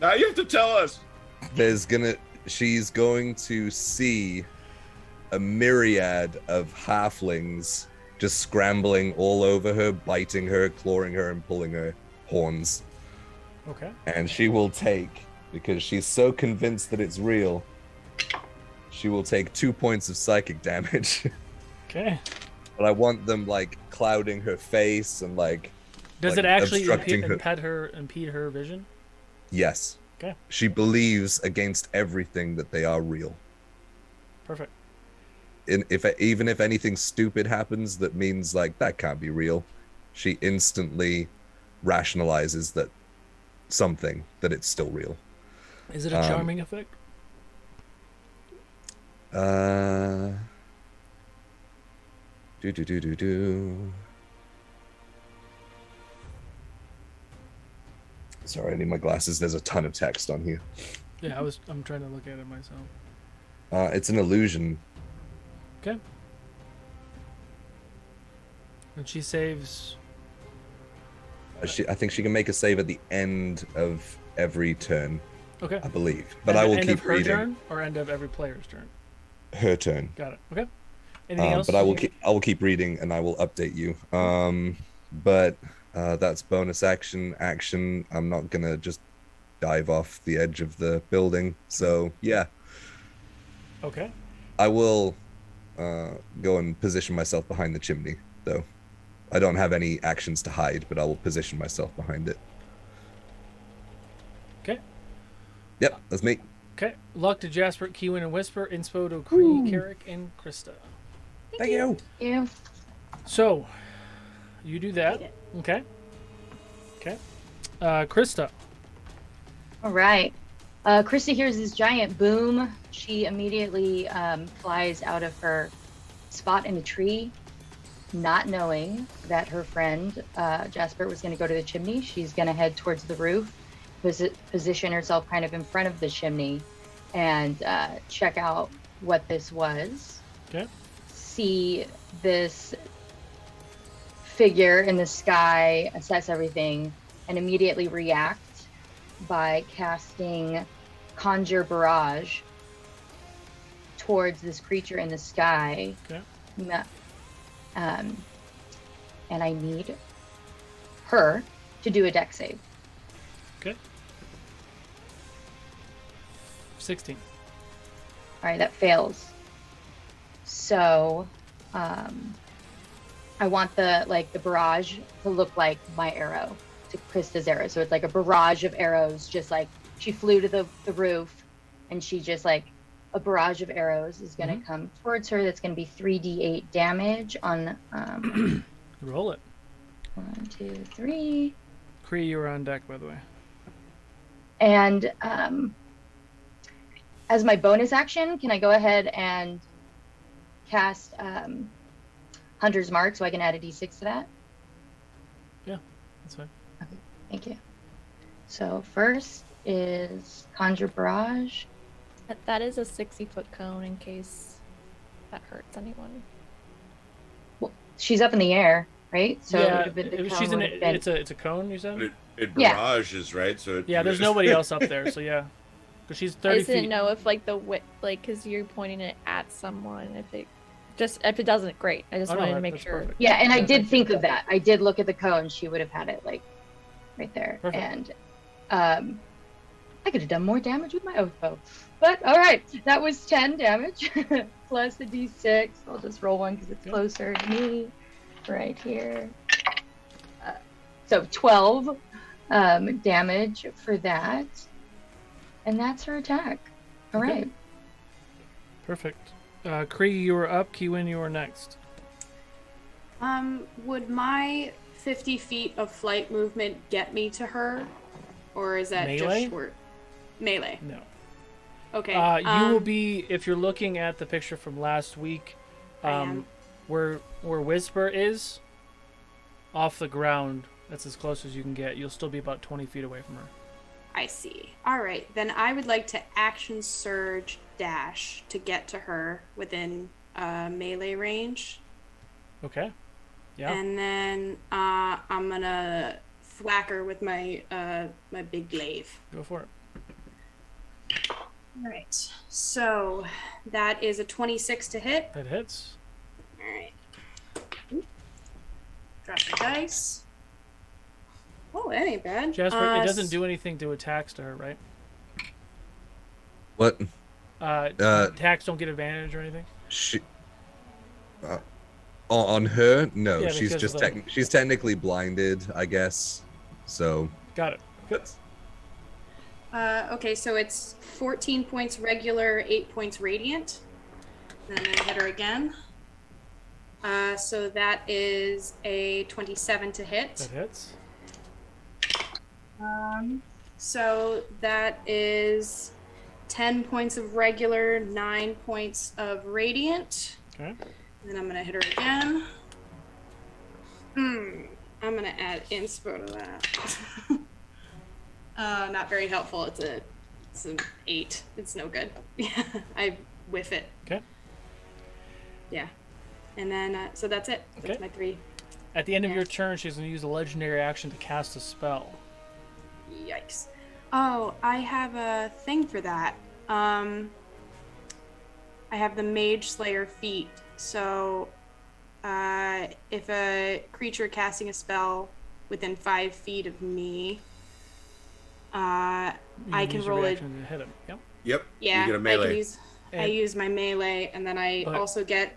Now you have to tell us. She's going to see a myriad of halflings just scrambling all over her, biting her, clawing her, and pulling her horns. Okay. And she will take, because she's so convinced that it's real, she will take 2 points of psychic damage. Okay. But I want them like clouding her face and like. Does like, it actually obstructing impede her vision? Yes. Okay. She believes against everything that they are real. Perfect. Even if anything stupid happens that means like that can't be real, she instantly rationalizes that it's still real. Is it a charming effect? Sorry, I need my glasses. There's a ton of text on here. Yeah, I'm trying to look at it myself. It's an illusion. Okay. And she saves. I think she can make a save at the end of every turn. Okay. I believe, but End- I will end keep of her reading. turn or end of every player's turn. Her turn. Got it. Okay. Anything else? But I will keep reading and I will update you. But that's bonus action. I'm not gonna just dive off the edge of the building. So yeah. Okay. I will go and position myself behind the chimney, though. I don't have any actions to hide, but I will position myself behind it. Okay. Yep, that's me. Okay. Luck to Jasper, Kiwin, and Whisper. Inspo to Cree, Carrick, and Krista. Thank you. Yeah. So, you do that. Okay. Okay. Krista. All right. Krista hears this giant boom. She immediately flies out of her spot in the tree, not knowing that her friend Jasper was going to go to the chimney. She's going to head towards the roof, position herself kind of in front of the chimney, and check out what this was. Okay. See this figure in the sky, assess everything, and immediately react by casting Conjure Barrage towards this creature in the sky. Okay. And I need her to do a dex save. Okay. 16. All right, that fails. So, I want the barrage to look like my arrow, to Krista's arrow. So it's like a barrage of arrows, just like she flew to the roof, and she just like a barrage of arrows is going to come towards her. That's going to be 3d8 damage on. Roll it. 1, 2, 3. Cree, you were on deck, by the way. And as my bonus action, can I go ahead and cast Hunter's Mark so I can add a d6 to that? Yeah, that's fine. Okay, thank you. So first is Conjure Barrage. That is a 60-foot cone in case that hurts anyone. Well, she's up in the air, right? So yeah, it would have been, she's in it. It's a cone. You said. It Yeah. barrages, right? So Yeah, there's nobody else up there, so yeah, because she's 30 I just feet. didn't know if like the width, like, because you're pointing it at someone. If it doesn't, great. I just Oh, no, wanted to make that's sure. perfect. yeah, and I Yeah, did thank think you. of that. I did look at the cone. She would have had it like right there. Perfect. And I could have done more damage with my oath bow. But all right, that was 10 damage plus the d6. I'll just roll one because it's Yeah. closer to me right here. So 12 damage for that. And that's her attack. All Okay. right. Perfect. Kree, you were up. Kiwin, you were next. Would my 50 feet of flight movement get me to her? Or is that Melee? just short? Melee. No. Okay. You will be, if you're looking at the picture from last week, I am. where Whisper is, off the ground, that's as close as you can get. You'll still be about 20 feet away from her. I see. All right. Then I would like to action surge dash to get to her within melee range. Okay. Yeah. And then I'm going to thwack her with my my big glaive. Go for it. All right. So that is a 26 to hit. That hits. All right. Drop the dice. Oh, that ain't bad. Jasper, it doesn't do anything to attacks to her, right? What? Attacks don't get advantage or anything? She. On her? No, Yeah, she's because just of the- she's technically blinded, I guess. So. Got it. Good. Okay, so it's 14 points regular, 8 points radiant. Then I'm gonna hit her again. So that is a 27 to hit. That hits. So that is 10 points of regular, 9 points of radiant. Okay. Then I'm gonna hit her again. I'm gonna add inspo to that. Not very helpful. It's an 8. It's no good. Yeah, I whiff it. Okay. Yeah. And then, so that's it. That's Okay. my 3. At the end of your turn, she's going to use a legendary action to cast a spell. Yikes. Oh, I have a thing for that. I have the Mage Slayer feat. So, if a creature casting a spell within 5 feet of me, I can use your roll it. reaction to hit him. Yep. Yep. Yeah, You get a I melee. can use. I And- use my melee, and then I But- also get.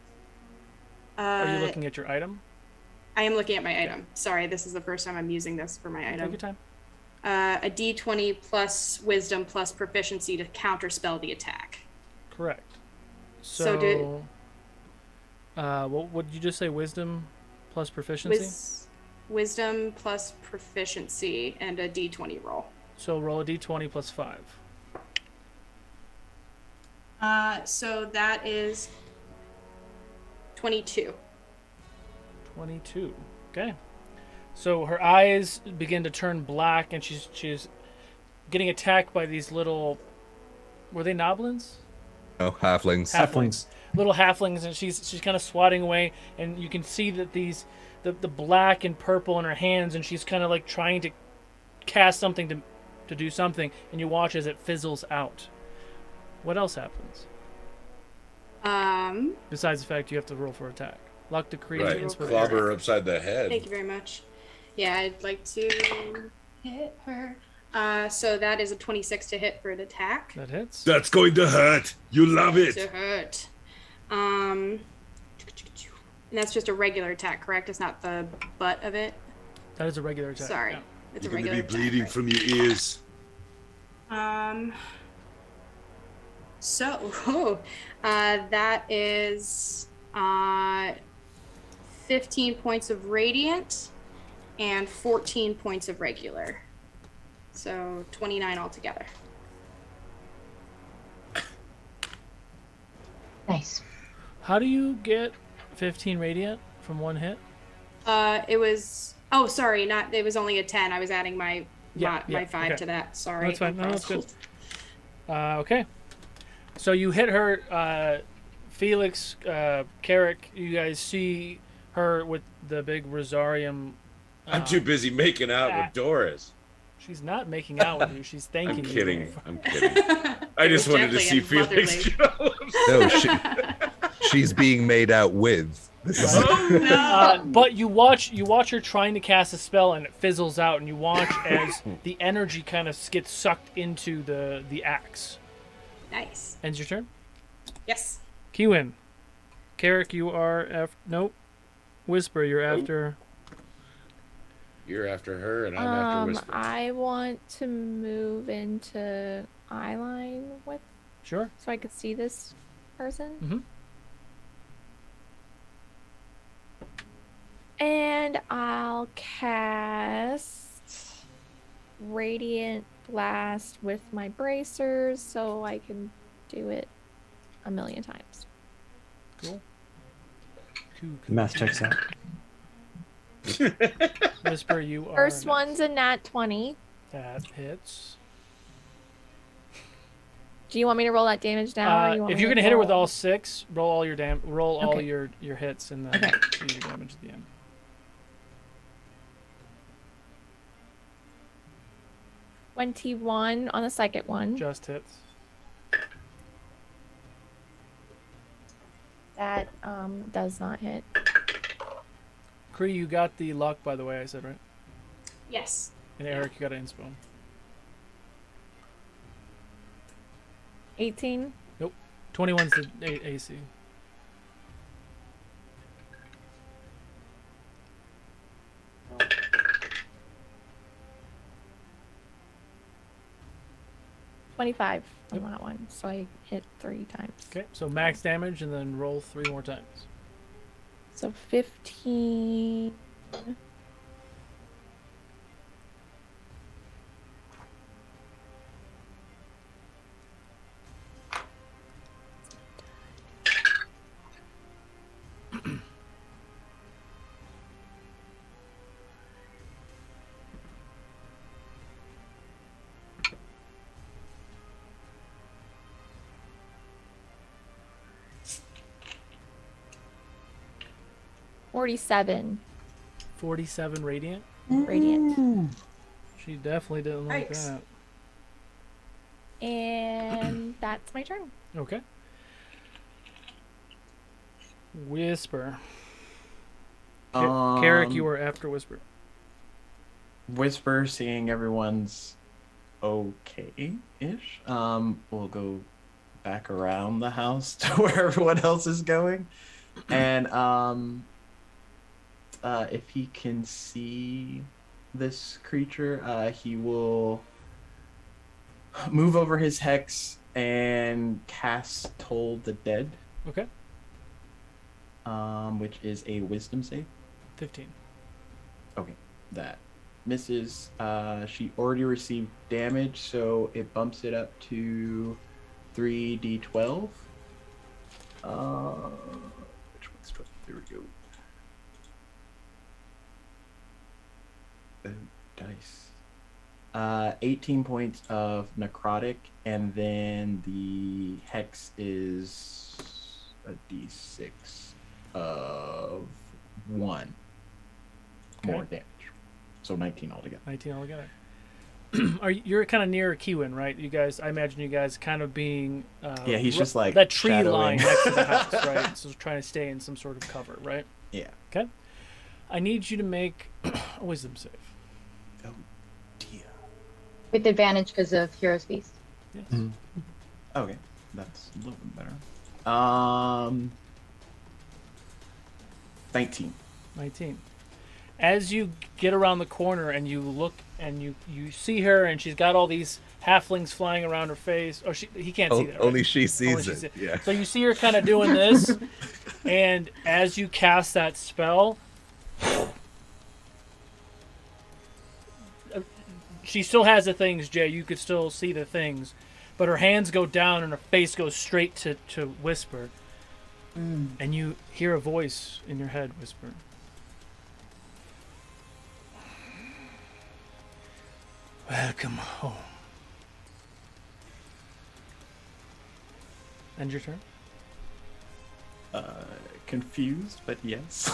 Are you looking at your item? I am looking at my item. Sorry, this is the first time I'm using this for my Take item. your time. A D20 plus Wisdom plus Proficiency to counterspell the attack. Correct. So did- what did you just say? Wisdom plus proficiency? Wisdom plus Proficiency and a D20 roll. So roll a d20 plus 5. So that is 22. 22. Okay. So her eyes begin to turn black, and she's getting attacked by these little. Were they noblins? Oh, halflings. Halflings. Little halflings, and she's kind of swatting away, and you can see that the black and purple in her hands, and she's kind of like trying to cast something to do something, and you watch as it fizzles out. What else happens besides the fact you have to roll for attack? Luck, decree, Right. inspiration. Clobber her upside the head. Thank you very much. Yeah, I'd like to hit her. So that is a 26 to hit for an attack. That hits. That's going to hurt. You love To it. hurt. And that's just a regular attack, correct? It's not the butt of it. That is a regular attack. Sorry. yeah. It's You're a going to regular be bleeding attack, from your ears. right? So, that is 15 points of radiant and 14 points of regular. So 29 altogether. Nice. How do you get 15 radiant from one hit? It was. Oh, sorry. Not. It was only a 10. I was adding my Yeah, my yeah, 5 okay. to that. Sorry. That's fine. No, that's good. Okay. So you hit her, Felix, Carrick. You guys see her with the big rosarium. I'm too busy making out with Doris. She's not making out with you. She's thanking I'm you. kidding. I'm kidding. I just wanted to see Gently and Felix go. No, she's being made out with. This is- Oh no! But you watch her trying to cast a spell, and it fizzles out, and you watch as the energy kind of gets sucked into the axe. Nice. Ends your turn. Yes. Kiwin. Carrick, you are after. Nope. Whisper, you're after. You're after her, and I'm after Whisper. I want to move into eyeline with, Sure. so I could see this person. Mhm. And I'll cast Radiant Blast with my bracers so I can do it a million times. Cool. Math checks out. Whisper, you are. First one's a nat 20. That hits. Do you want me to roll that damage now? Or you want If me you're to gonna hit her with roll? all 6, roll all your all Okay. your hits, and then Okay. do your damage at the end. 21 on the second one. Just hits. That does not hit. Cree, you got the luck, by the way. I said right. Yes. And Eric, you got an inspo. 18. 21's the AC. $25 on that one. So I hit 3 times. Okay, so max damage, and then roll 3 more times. So 15. $47 47 radiant. radiant. She definitely didn't like Nice. that. And that's my turn. Okay. Whisper. Carrick, you are after Whisper. Whisper, seeing everyone's okay-ish, we'll go back around the house to where everyone else is going, and if he can see this creature, he will move over his hex and cast Toll the Dead, Okay. which is a Wisdom save. 15. Okay, that misses. She already received damage, so it bumps it up to 3d12. Which one's 12? There we go. Dice. 18 points of necrotic, and then the hex is a d6 of 1 more damage. So 19 altogether. 19 altogether. You're kind of near Kiwin, right? You guys, I imagine you guys kind of being. Yeah, he's just like that tree shadowing. line next to the house, right? So trying to stay in some sort of cover, right? Yeah. Okay. I need you to make a wisdom save. Oh dear. With advantage because of Hero's Feast. Yes. Okay, that's a little bit better. 19. 19. As you get around the corner and you look and you see her and she's got all these halflings flying around her face. Or he can't see that. Right? Only she Only sees she it. sees Yeah. So you see her kind of doing this, and as you cast that spell, she still has the things, Jay. You could still see the things, but her hands go down and her face goes straight to Whisper. And you hear a voice in your head whisper, "Welcome home." End your turn. Confused, but yes.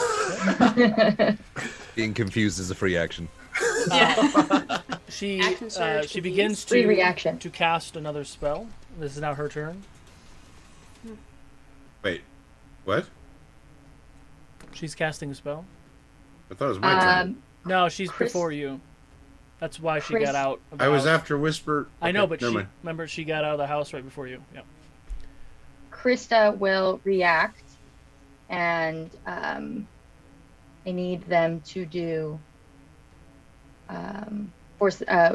Being confused is a free action. She Action surge, she begins Free to reaction. cast another spell. This is now her turn. Wait, what? She's casting a spell. I thought it was my turn. No, she's Chris- before you. That's why she Chris- got out. Of the I was house. after Whisper. I know, Okay, but never she mind. remember she got out of the house right before you. Yeah. Krista will react, and I need them to do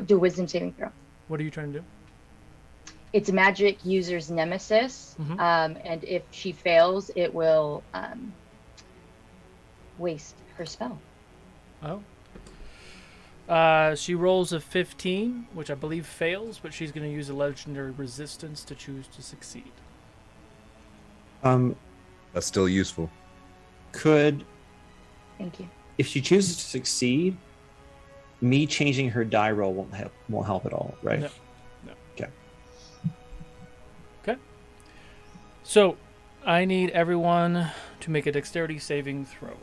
do a wisdom saving throw. What are you trying to do? It's a magic user's nemesis, Mhm. and if she fails, it will waste her spell. Oh. She rolls a 15, which I believe fails, but she's going to use a legendary resistance to choose to succeed. That's still useful. Could, Thank you. if she chooses to succeed, me changing her die roll won't help at all, right? No. Okay. Okay. So, I need everyone to make a dexterity saving throw.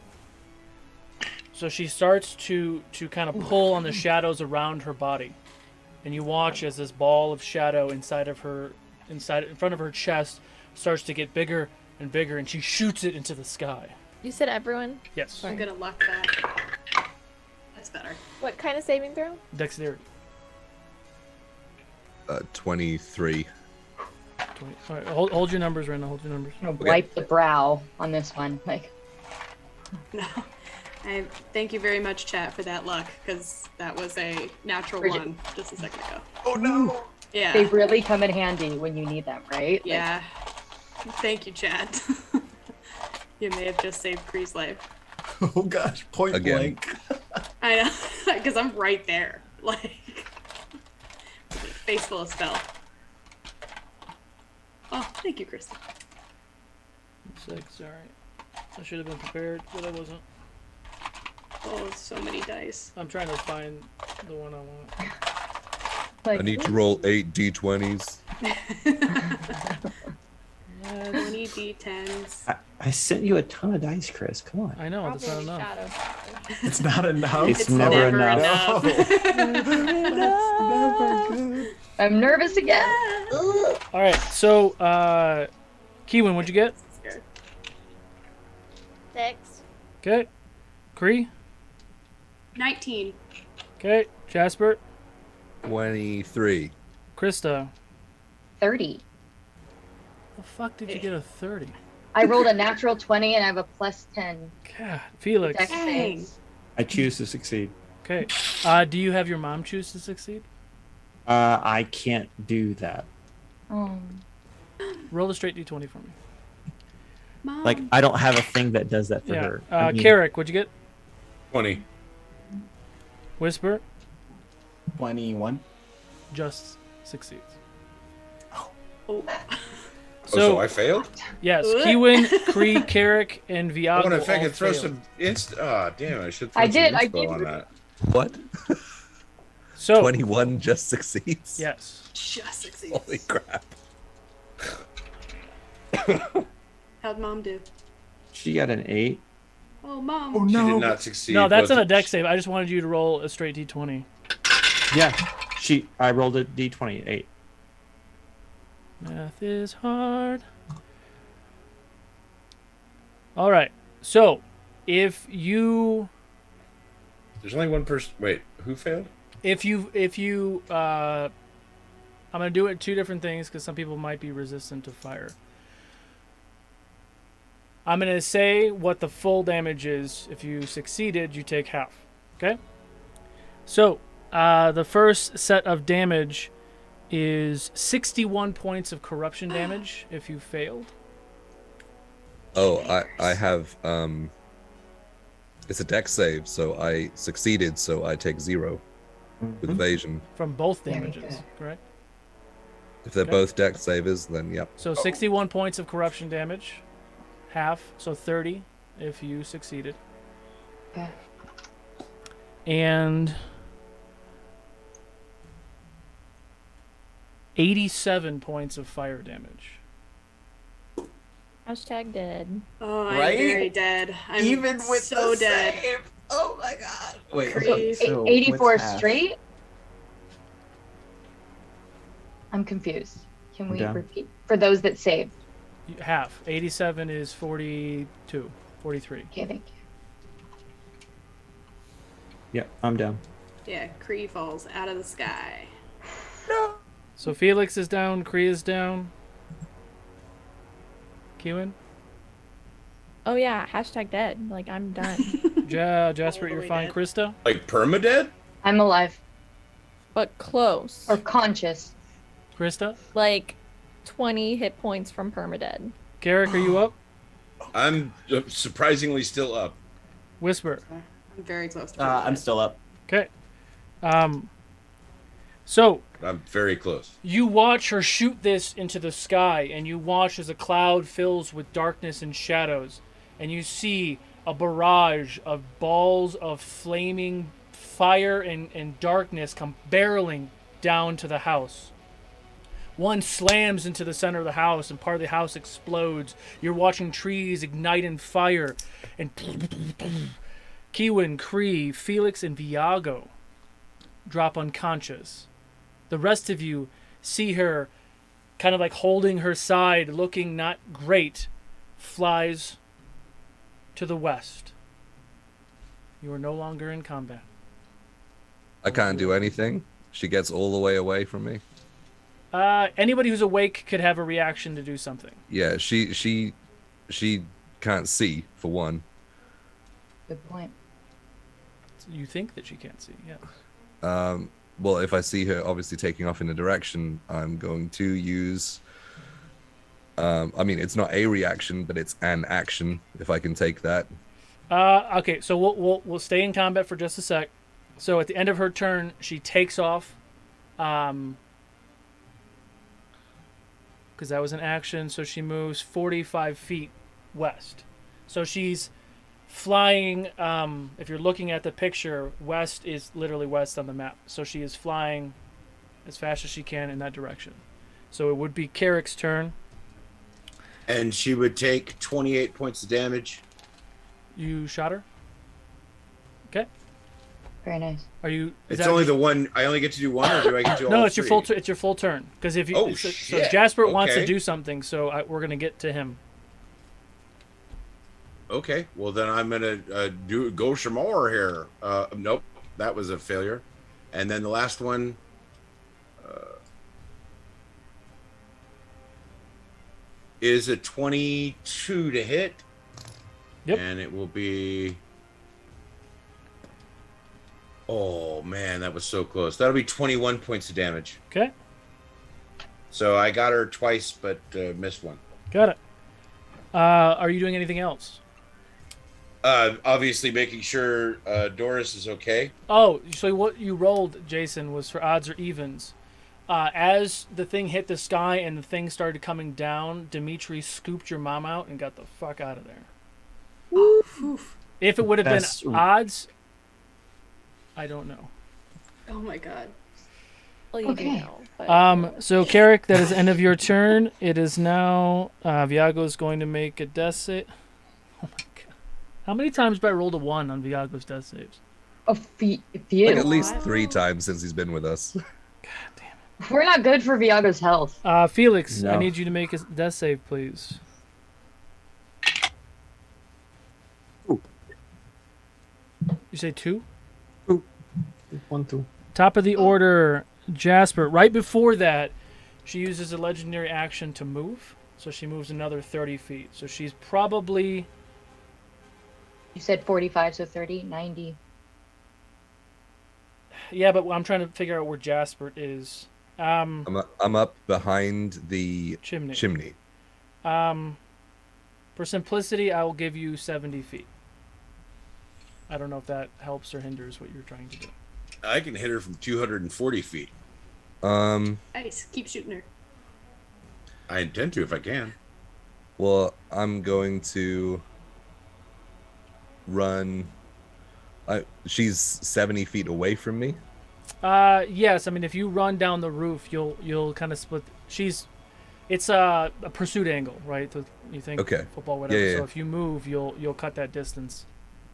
So she starts to kind of pull on the shadows around her body, and you watch as this ball of shadow in front of her chest starts to get bigger and bigger, and she shoots it into the sky. You said everyone? Yes. I'm gonna luck that. That's better. What kind of saving throw? Dexterity. 23. 20. All right, hold your numbers, Rena. Hold your numbers. I'm gonna wipe the brow on this one. Like, No. I thank you very much, chat, for that luck, because that was a natural Bridget. one just a second ago. Oh no! Yeah. they really come in handy when you need them, right? Like, Yeah. Thank you, chat. You may have just saved Kree's life. Oh gosh, point Again. blank. I know, because I'm right there. Like, face full of spell. Oh, thank you, Kristen. 6, all right. I should have been prepared, but I wasn't. Oh, so many dice. I'm trying to find the one I want. like I need to roll 8 d20s. 20 d10s. I sent you a ton of dice, Chris. Come on. I know, that's not Probably enough. shadow. It's not enough. It's never enough. Never good. I'm nervous again. All right, so, Kiwin, what'd you get? 6. Okay. Kree? 19. Okay. Jasper? 23. Krista? 30. The fuck did you get a 30? I rolled a natural 20 and I have a plus 10. God. Felix? Dex Dang. saves. I choose to succeed. Okay. Do you have your mom choose to succeed? I can't do that. Oh. Roll a straight d20 for me. Mom. Like, I don't have a thing that does that for Yeah. her. I mean, Carrick, what'd you get? 20. Whisper? 21. Just succeeds. Oh. So I failed? Yes, Kiwin, Kree, Carrick, and I Viago wonder if I all could throw failed. some Oh, damn, I should I throw did, some I inspo did. on that. What? So, 21 just succeeds? yes. Just succeeds. Holy crap. How'd mom do? She got an 8. Oh, mom. Oh She no! did not succeed. No, that's was on a it? deck save. I just wanted you to roll a straight d20. Yeah. I rolled a d20, 8. Math is hard. All right. So, if you There's only one person. Wait, who failed? I'm going to do it 2 different things because some people might be resistant to fire. I'm going to say what the full damage is. If you succeeded, you take half. Okay? So, the first set of damage is 61 points of corruption damage if you failed. Oh, I have, it's a dex save, so I succeeded, so I take 0 with evasion. From both Very damages, good. correct? If they're Okay. both dex savers, then yep. So 61 points of corruption damage, half, so 30 if you succeeded. Okay. And 87 points of fire damage. Hashtag dead. Oh, I'm Right? very dead. I'm Even with so the dead. save. Oh my god! Wait, Kree. so 84 what's half? straight? I'm confused. Can we Yeah. repeat? For those that saved. Half. 87 is 42, 43. Okay, thank you. Yeah, I'm down. Yeah, Kree falls out of the sky. So Felix is down, Kree is down. Kiwin? Oh yeah, hashtag dead. Like I'm done. Jasper, you're Totally fine. dead. Krista? Like permadead? I'm alive. But close. Or conscious. Krista? Like 20 hit points from permadead. Garrick, are you up? I'm surprisingly still up. Whisper. I'm very close to I'm still up. Okay. So I'm very close. you watch her shoot this into the sky, and you watch as a cloud fills with darkness and shadows, and you see a barrage of balls of flaming fire and darkness come barreling down to the house. One slams into the center of the house, and part of the house explodes. You're watching trees ignite in fire, and Kiwin, Kree, Felix, and Viago drop unconscious. The rest of you see her kind of like holding her side, looking not great, flies to the west. You are no longer in combat. I can't do anything. She gets all the way away from me. Anybody who's awake could have a reaction to do something. Yeah, she can't see, for one. Good point. You think that she can't see, yeah. Well, if I see her obviously taking off in a direction, I'm going to use... I mean, it's not a reaction, but it's an action, if I can take that. Okay, so we'll stay in combat for just a sec. So at the end of her turn, she takes off. Because that was an action, so she moves 45 feet west. So she's flying, if you're looking at the picture, west is literally west on the map. So she is flying as fast as she can in that direction. So it would be Carrick's turn. And she would take 28 points of damage. You shot her? Okay. Very nice. Are you? It's only the one. I only get to do one, or do I get to do all No, it's three? your full. It's your full turn. Because if you, Oh, so shit. Jasper wants to Okay. do something, so we're gonna get to him. Okay, well then I'm gonna go some more here. Nope, that was a failure. And then the last one. Is a 22 to hit. Yep. And it will be. Oh man, that was so close. That'll be 21 points of damage. Okay. So I got her twice, but missed one. Got it. Are you doing anything else? Obviously making sure Doris is okay. Oh, so what you rolled, Jason, was for odds or evens. As the thing hit the sky and the thing started coming down, Dimitri scooped your mom out and got the fuck out of there. If it would have been odds, I don't know. Oh my god. Well, you do know. But... So Carrick, that is the end of your turn. It is now Viago is going to make a death save. Oh my god! How many times have I rolled a 1 on Viago's death saves? A few. Like at least 3 times since he's been with us. We're not good for Viago's health. Felix, I No. need you to make a death save, please. Ooh. You say 2? 1, 2. Top of the order, Jasper. Right before that, she uses a legendary action to move. So she moves another 30 feet. So she's probably... You said 45, so 30, 90. Yeah, but I'm trying to figure out where Jasper is. I'm up behind the Chimney. For simplicity, I will give you 70 feet. I don't know if that helps or hinders what you're trying to do. I can hit her from 240 feet. Nice. Keep shooting her. I intend to if I can. Well, I'm going to run. She's 70 feet away from me. Yes. I mean, if you run down the roof, you'll kind of split. It's a pursuit angle, right? So you think Okay. football, whatever. Yeah. So if you move, you'll cut that distance.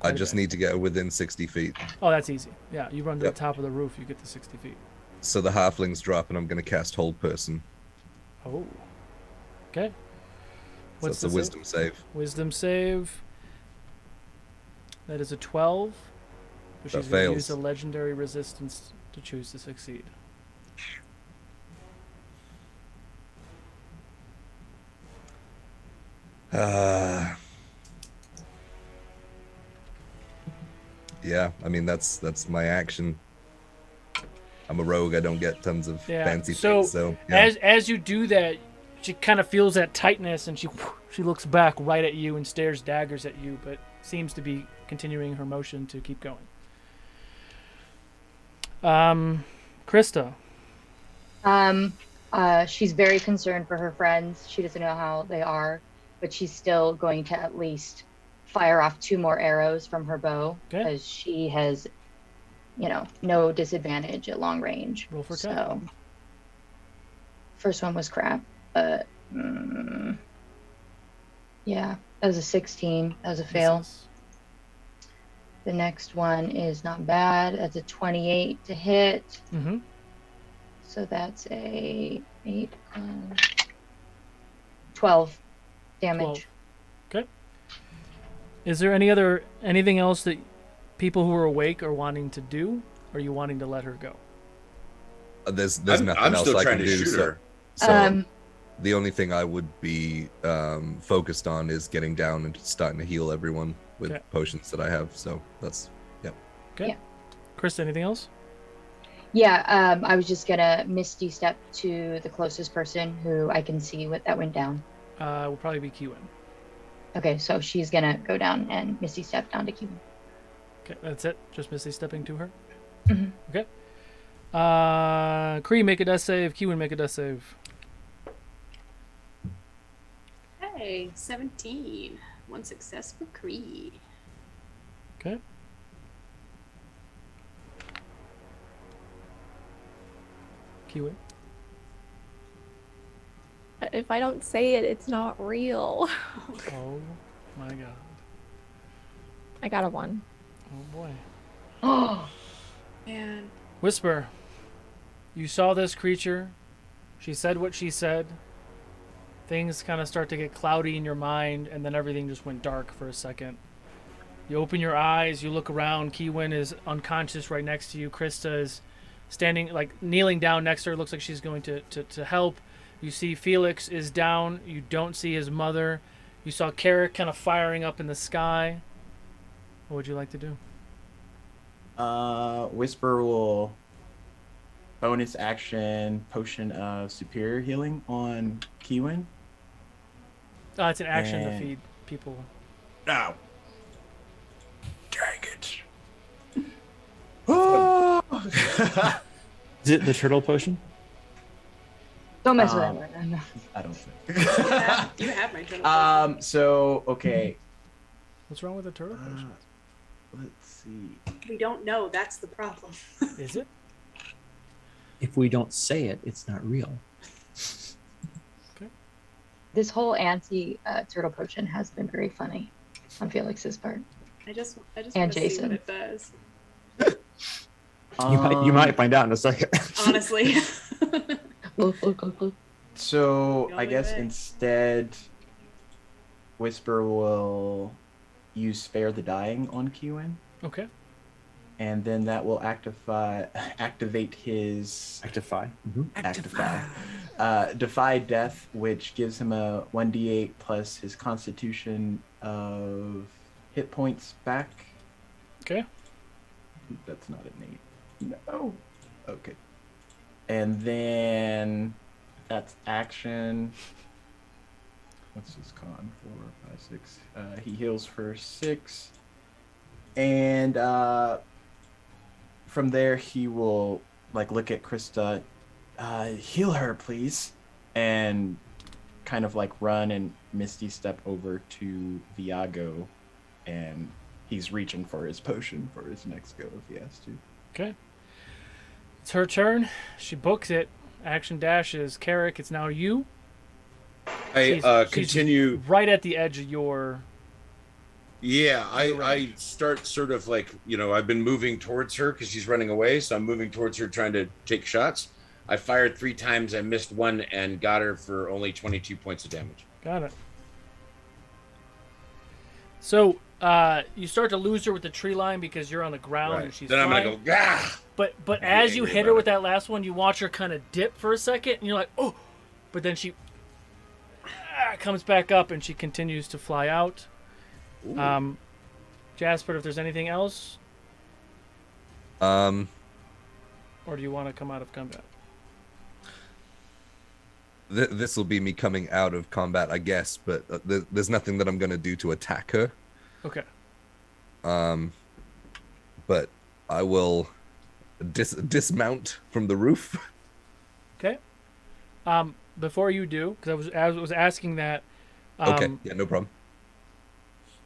I just need to get within 60 feet. Oh, that's easy. Yeah, you run to Yep. the top of the roof, you get to 60 feet. So the halflings drop, and I'm going to cast Hold Person. Oh. Okay. So What's that's a the wisdom save. Wisdom save. That is a 12. But That she's going to fails. use a legendary resistance to choose to succeed. Yeah, I mean that's my action. I'm a rogue. I don't get tons of fancy things. So yeah. as you do that, she kind of feels that tightness, and she looks back right at you and stares daggers at you. But seems to be continuing her motion to keep going. Krista. She's very concerned for her friends. She doesn't know how they are, but she's still going to at least fire off 2 more arrows from her bow because she has, no disadvantage at long range. Roll for so, first one was crap, but yeah, that was a 16. That was a fail. Misses. The next one is not bad. That's a 28 to hit. Mm-hmm. So that's a 12 damage. 12. Okay. Is there anything else that people who are awake are wanting to do? Or are you wanting to let her go? There's nothing else still I trying can to do. shoot her. So the only thing I would be focused on is getting down and starting to heal everyone with potions that I have. So that's Okay. Yeah. Krista, anything else? Yeah, I was just gonna Misty Step to the closest person who I can see that went down. Will probably be Kiwin. Okay, so she's gonna go down and Misty Step down to Kiwin. Okay, that's it. Just Misty stepping to her. Mm-hmm. Okay. Kree, make a death save. Kiwin, make a death save. Hey, 17. 1 success for Cree. Okay. Kiwin. If I don't say it, it's not real. Oh my god. I got a 1. Oh boy. Oh, Man. Whisper. You saw this creature. She said what she said. Things kind of start to get cloudy in your mind, and then everything just went dark for a second. You open your eyes, you look around. Kiwin is unconscious right next to you. Krista is standing, kneeling down next to her. Looks like she's going to help. You see Felix is down. You don't see his mother. You saw Carrick kind of firing up in the sky. What would you like to do? Whisper will bonus action potion of superior healing on Kiwin. It's an action to And- feed people. No. Dang it. Oh! Is it the turtle potion? don't mess with that one. I don't think. You have my turtle. So, okay. What's wrong with the turtle potion? Let's see. We don't know. That's the problem. Is it? If we don't say it, it's not real. This whole anti-turtle potion has been very funny on Felix's part. I just And want to see Jason. what it does. You might find out in a second. Honestly. So The I only guess way. instead, Whisper will use Spare the Dying on Kiwin, Okay. and then that will activate his Actify. Defy Death, which gives him a 1d8 plus his Constitution of hit points back. Okay. That's not innate. No. Okay. And then that's action. What's his con? 4, 5, 6. He heals for 6. And from there he will look at Krista, heal her, please. And kind of run and Misty step over to Viago, and he's reaching for his potion for his next go if he has to. Okay. It's her turn. She books it. Action dashes. Carrick, it's now you. She's Continue. right at the edge of your... Yeah, I start sort of I've been moving towards her because she's running away, so I'm moving towards her trying to take shots. I fired 3 times, I missed 1 and got her for only 22 points of damage. Got it. So, you start to lose her with the tree line because you're on the ground and she's Then flying. I'm gonna go, ah! But as you angry hit her about with that last one, you watch her kind of dip for a second, and you're like, oh! But then she comes back up, and she continues to fly out. Jasper, if there's anything else, or do you want to come out of combat? This will be me coming out of combat, I guess, but there's nothing that I'm going to do to attack her. Okay. But I will dismount from the roof. Okay. Before you do, because I was asking that. Okay, yeah, no problem.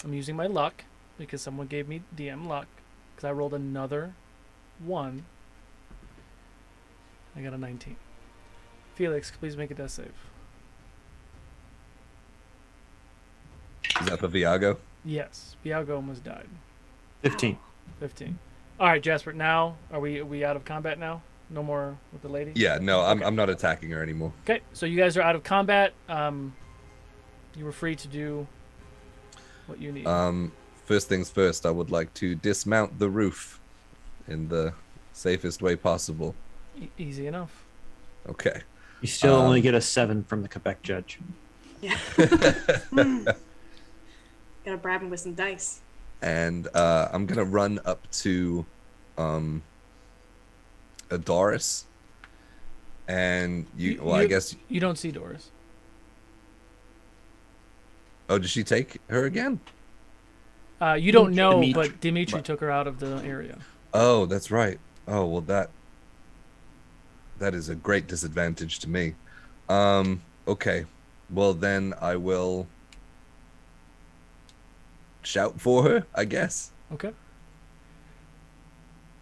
I'm using my luck because someone gave me DM luck because I rolled another 1. I got a 19. Felix, please make a death save. Is that for Viago? Yes, Viago almost died. 15. 15. All right, Jasper. Now, are we out of combat now? No more with the lady? Yeah, no, Okay. I'm not attacking her anymore. Okay, so you guys are out of combat. You were free to do what you need. First things first, I would like to dismount the roof in the safest way possible. Easy enough. Okay. You still only get a 7 from the Quebec judge. Yeah. Gotta bribe him with some dice. And I'm gonna run up to a Doris. And I guess you don't see Doris. Oh, did she take her again? You don't know, Dimitri. but Dimitri took her out of the area. Oh, that's right. Oh, well, that is a great disadvantage to me. Okay. Well, then I will shout for her, I guess. Okay.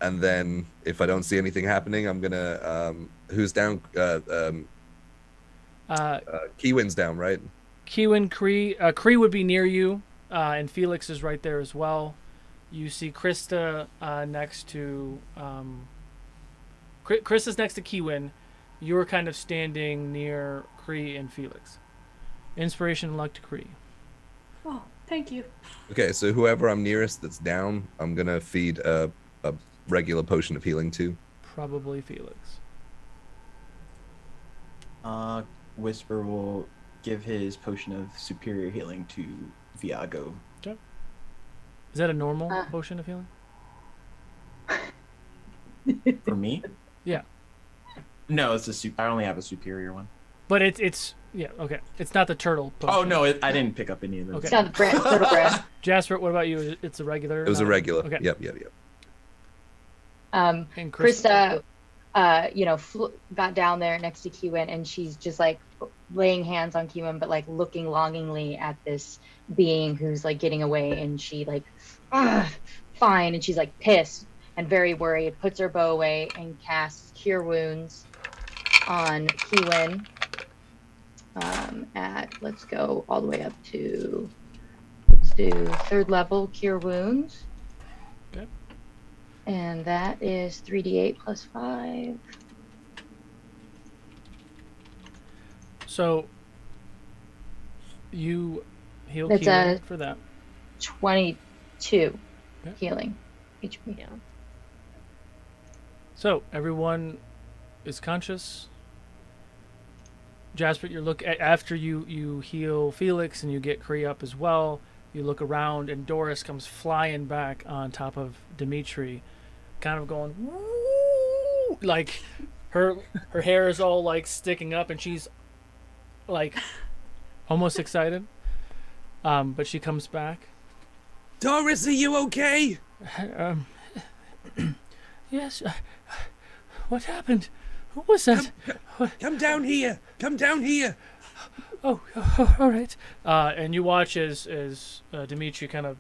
And then if I don't see anything happening, I'm gonna who's down? Keewin's down, right? Keewin, Cree. Cree would be near you, and Felix is right there as well. You see Krista next to... Krista's next to Keewin. You're kind of standing near Cree and Felix. Inspiration and luck to Cree. Oh, thank you. Okay, so whoever I'm nearest that's down, I'm gonna feed a regular potion of healing to. Probably Felix. Whisper will give his potion of superior healing to Viago. Okay. Is that a normal potion of healing? For me? Yeah. No, it's I only have a superior one. But it's yeah, okay. It's not the turtle potion. Oh no, I didn't pick up any of those. Okay. It's not the turtle brand. Jasper, what about you? It's a regular? It was a regular. Okay. Yep. And Krista, got down there next to Keewin, and she's just like laying hands on Keewin, but like looking longingly at this being who's like getting away, and she like, fine, and she's like pissed and very worried. Puts her bow away and casts Cure Wounds on Keewin. Let's go all the way up to, let's do 3rd level Cure Wounds. Okay. And that is 3d8 plus 5. So you heal That's Keewin for that. 22 Okay. healing HP. Yeah. So everyone is conscious. Jasper, you look after you heal Felix and you get Cree up as well. You look around and Doris comes flying back on top of Dimitri, kind of going woo! Like her hair is all like sticking up and she's like almost excited. But she comes back. Doris, are you okay? Yes. What happened? What was that? Come down here. Come down here. Oh, all right. And you watch as Dimitri kind of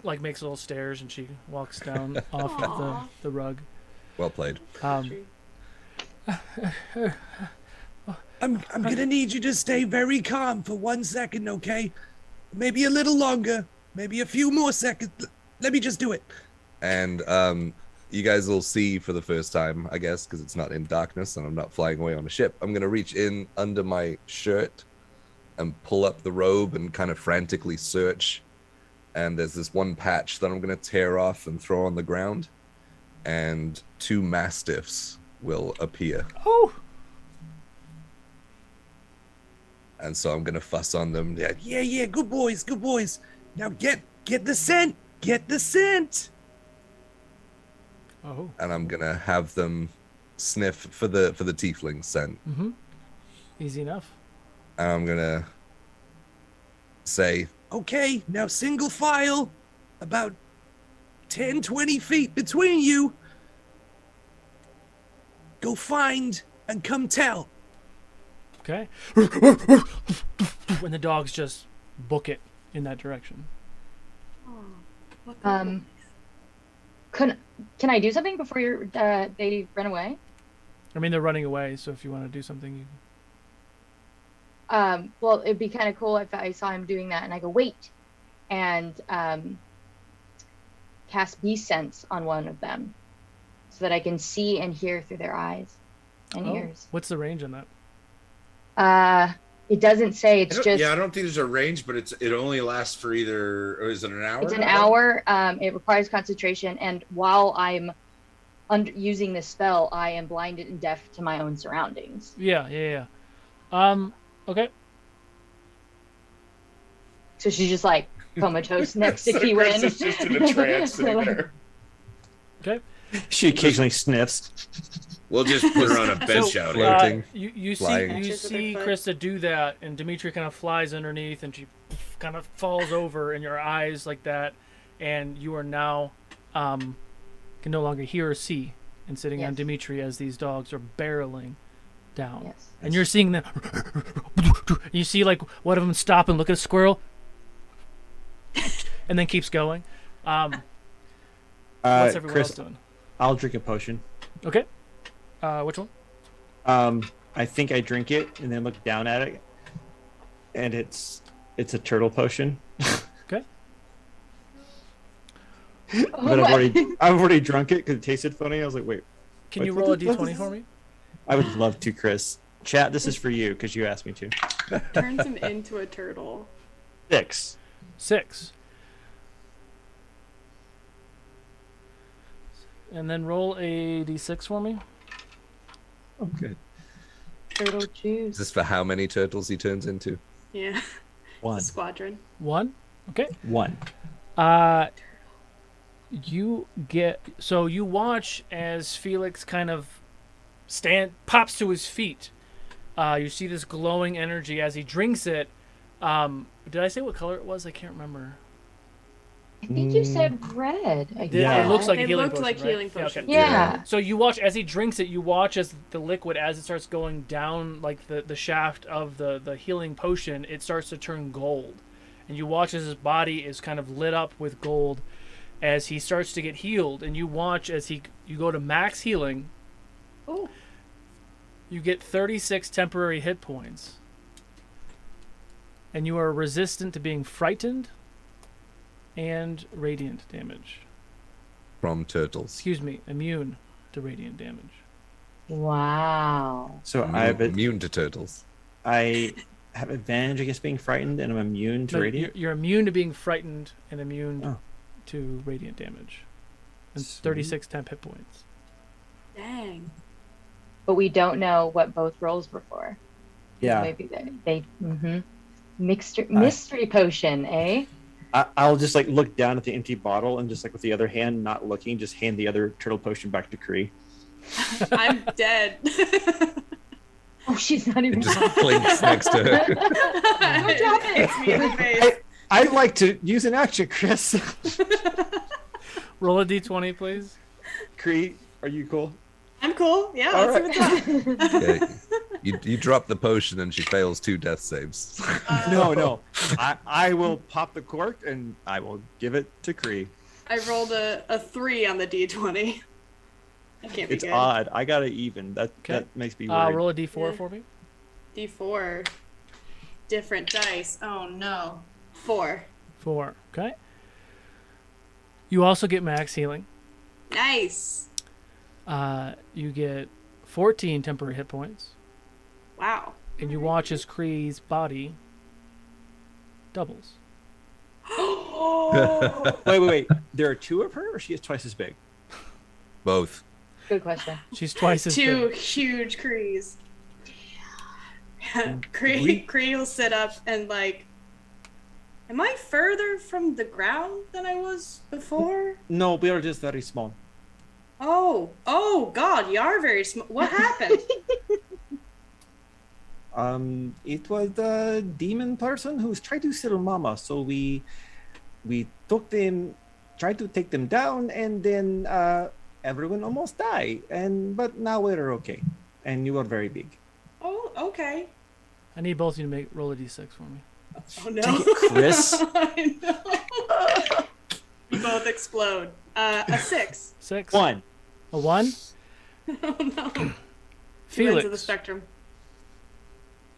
like makes little stairs, and she walks down off of the rug. Well played. Um, I'm gonna need you to stay very calm for 1 second, okay? Maybe a little longer. Maybe a few more seconds. Let me just do it. And you guys will see for the first time, I guess, because it's not in darkness and I'm not flying away on a ship. I'm gonna reach in under my shirt and pull up the robe and kind of frantically search. And there's this one patch that I'm gonna tear off and throw on the ground, and 2 mastiffs will appear. Oh. And so I'm gonna fuss on them. Yeah, good boys. Now get the scent. Get the scent. Oh. And I'm gonna have them sniff for the tiefling scent. Mm-hmm. Easy enough. And I'm gonna say, okay, now single file. about 10, 20 feet between you. Go find and come tell. Okay. And the dogs just book it in that direction. Can I do something before they run away? I mean, they're running away, so if you want to do something, you... Well, it'd be kind of cool if I saw him doing that and I go, wait, and cast Beast Sense on one of them so that I can see and hear through their eyes and ears. What's the range on that? It doesn't say. It's just... Yeah, I don't think there's a range, but it only lasts for either... Or is it an hour? It's an hour. It requires concentration, and while I'm using this spell, I am blinded and deaf to my own surroundings. Yeah. Okay. So she's just like comatose next to Keywin. It's just in a trance sitting there. Okay. She occasionally sniffs. We'll just put her on a bed shouting. Floating, You flying. see Krista do that, and Dimitri kind of flies underneath, and she kind of falls over in your eyes like that, and you are now can no longer hear or see, and sitting on Dimitri as these dogs are barreling down. Yes. And you're seeing them. You see like one of them stop and look at a squirrel, and then keeps going. What's everyone Chris, else doing? I'll drink a potion. Okay. Which one? I think I drink it and then look down at it, and it's a turtle potion. Okay. But I've already drunk it because it tasted funny. I was like, wait. Can you roll a d20 for me? I would love to, Chris. Chat, this is for you because you asked me to. Turns him into a turtle. 6. 6. And then roll a d6 for me. Oh, good. Turtle juice. Is this for how many turtles he turns into? Yeah. 1. Squadron. 1. Okay. 1. You watch as Felix kind of pops to his feet. You see this glowing energy as he drinks it. Did I say what color it was? I can't remember. I think you said red. It looks like a healing potion, like right? healing potion. Yeah. So you watch as he drinks it. You watch as the liquid, as it starts going down, like the shaft of the healing potion, it starts to turn gold, and you watch as his body is kind of lit up with gold, as he starts to get healed. And you watch as you go to max healing. Oh. You get 36 temporary hit points, and you are resistant to being frightened and radiant damage. From turtles. Excuse me, immune to radiant damage. Wow. So Immune to turtles. I have advantage against being frightened, and I'm immune to No, radiant. you're immune to being frightened and immune to radiant damage. And 36 temp hit points. Dang. But we don't know what both rolls were for. Yeah. Maybe they mystery potion, eh? I'll just like look down at the empty bottle and just like with the other hand, not looking, just hand the other turtle potion back to Kree. I'm dead. Oh, she's not even. It just clinks next to her. Don't drop it. Hits me in the face. I'd like to use an action, Chris. Roll a d20, please. Kree, are you cool? I'm cool. Yeah, All let's see what's up. Yeah, you drop the potion and she fails 2 death saves. No. I will pop the cork and I will give it to Kree. I rolled a 3 on the d20. That can't be It's good. odd. I got it even. That makes me worried. Roll a d4 Yeah. for me. D4. Different dice. Oh no. 4. 4. Okay. You also get max healing. Nice. You get 14 temporary hit points. Wow. And you watch as Kree's body doubles. Wait. There are 2 of her, or she is twice as big? Both. Good question. She's twice as 2 big. huge Krees. Kree will sit up and like, am I further from the ground than I was before? No, we are just very small. Oh God, you are very small. What happened? It was the demon person who's trying to steal Mama, so we took them tried to take them down, and then everyone almost died. But now we're okay, and you are very big. Oh, okay. I need both of you to roll a d6 for me. Oh no, Take it, Chris. I know. You both explode. A 6. 6. 1. A 1. Oh no. Two ends Felix, of the spectrum.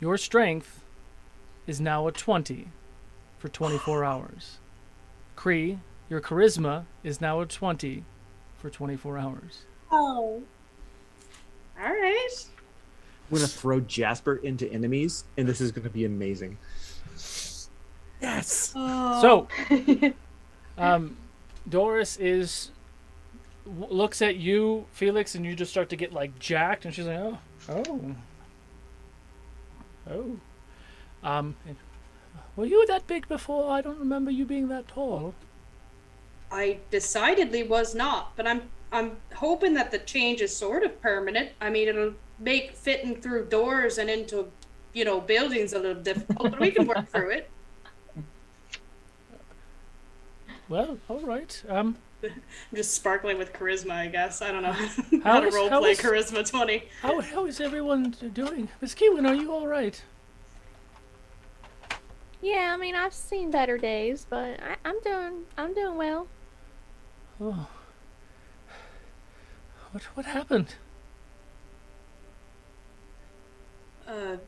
your strength is now a 20 for 24 hours. Cree, your charisma is now a 20 for 24 hours. Oh. All right. I'm gonna throw Jasper into enemies, and this is gonna be amazing. Yes. Oh. So, Doris looks at you, Felix, and you just start to get like jacked, and she's like, oh. Were you that big before? I don't remember you being that tall. I decidedly was not, but I'm hoping that the change is sort of permanent. I mean, it'll make fitting through doors and into, buildings a little difficult, but we can work through it. Well, all right. I'm just sparkling with charisma, I guess. I don't know How how to is- roleplay charisma 20. How is everyone doing? Miss Keelan, are you all right? Yeah, I mean, I've seen better days, but I'm doing well. Oh. What happened? Very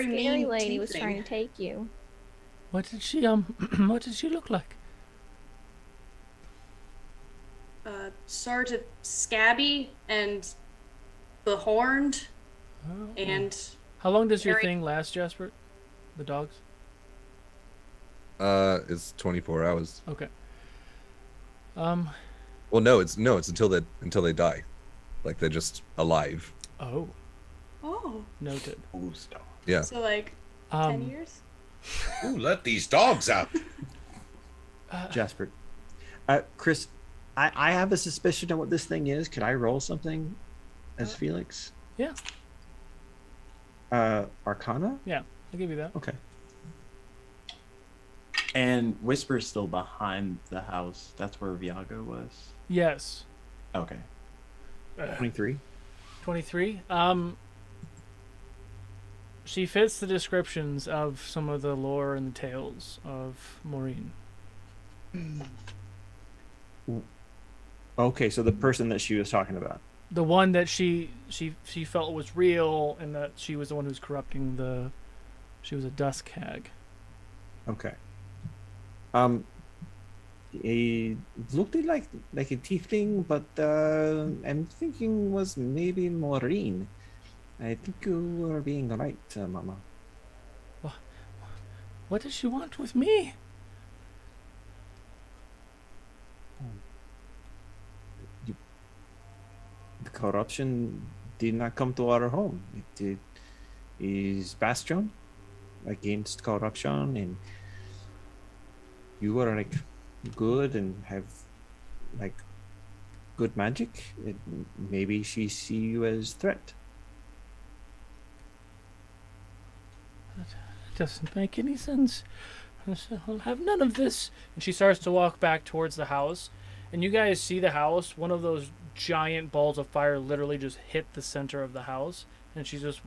Scary mean lady was teething. trying to take you. What did she what did she look like? Sort of scabby and horned Oh. and How long does your very- thing last, Jasper? The dogs? It's 24 hours. Okay. Well, no, it's until they die, like they're just alive. Oh, oh, noted. Ooh, stop. Yeah. so like 10 years. Ooh, let these dogs out. Jasper. Chris, I have a suspicion of what this thing is. Could I roll something as Felix? Yeah. Arcana? Yeah, I'll give you that. Okay. And Whisper's still behind the house. That's where Viago was. Yes. Okay. 23. 23. She fits the descriptions of some of the lore and the tales of Maureen. Okay, so the person that she was talking about. The one that she felt was real, and that she was the one who's corrupting she was a dusk hag. Okay. It looked like a tiefling, but I'm thinking was maybe Maureen. I think you were being right, Mama. What does she want with me? The corruption did not come to our home. It is bastion against corruption, and you were like good and have like good magic. Maybe she see you as threat. It doesn't make any sense. I'll have none of this. And she starts to walk back towards the house. And you guys see the house. One of those giant balls of fire literally just hit the center of the house. And she's just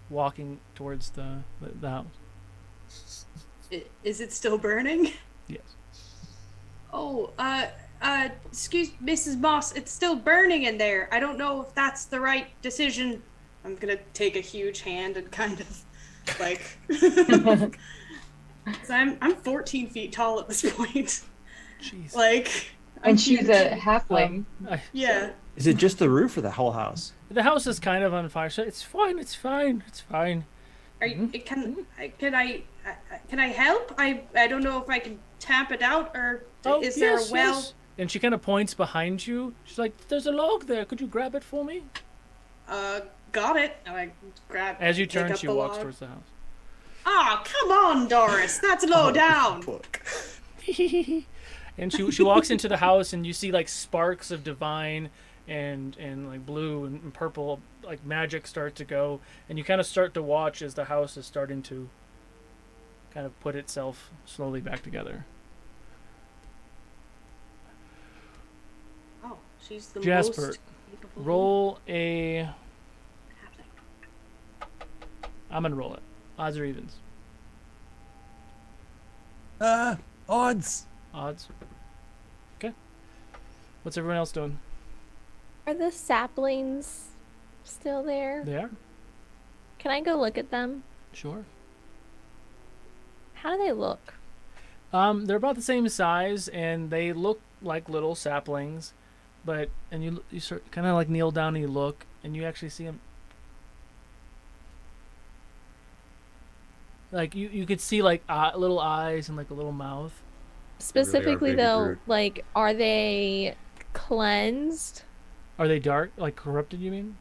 walking towards the house. Is it still burning? Yes. Oh, excuse Mrs. Moss, it's still burning in there. I don't know if that's the right decision. I'm gonna take a huge hand and kind of like so I'm 14 feet tall at this point. Jeez. Like I'm And she's huge. a halfling. Yeah. Is it just the roof or the whole house? The house is kind of on fire. So it's fine. It's fine. It's fine. Are you, can I help? I don't know if I can tap it out or is there yes, a well? yes. And she kind of points behind you. She's like, "There's a log there. Could you grab it for me?" Got it. And I grab. As you pick turn, up she the walks log. towards the house. Ah, come on, Doris. That's low down. And she walks into the house, and you see like sparks of divine and like blue and purple like magic start to go, and you kind of start to watch as the house is starting to kind of put itself slowly back together. She's the Jasper, most capable roll a. halfling. I'm gonna roll it. Odds or evens? Odds. Odds. Okay. What's everyone else doing? Are the saplings still there? They are. Can I go look at them? Sure. How do they look? They're about the same size, and they look like little saplings, but you sort kind of like kneel down and you look, and you actually see them. Like you could see like little eyes and like a little mouth. Specifically, baby though, Groot. like, are they cleansed? Are they dark, like corrupted? You mean?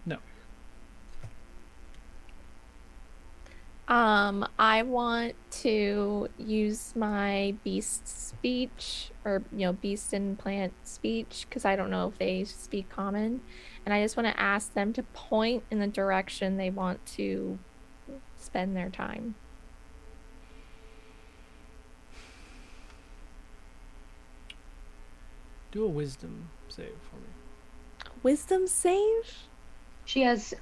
No. I want to use my beast speech, or beast and plant speech, because I don't know if they speak common, and I just want to ask them to point in the direction they want to spend their time. Do a wisdom save for me. Wisdom save?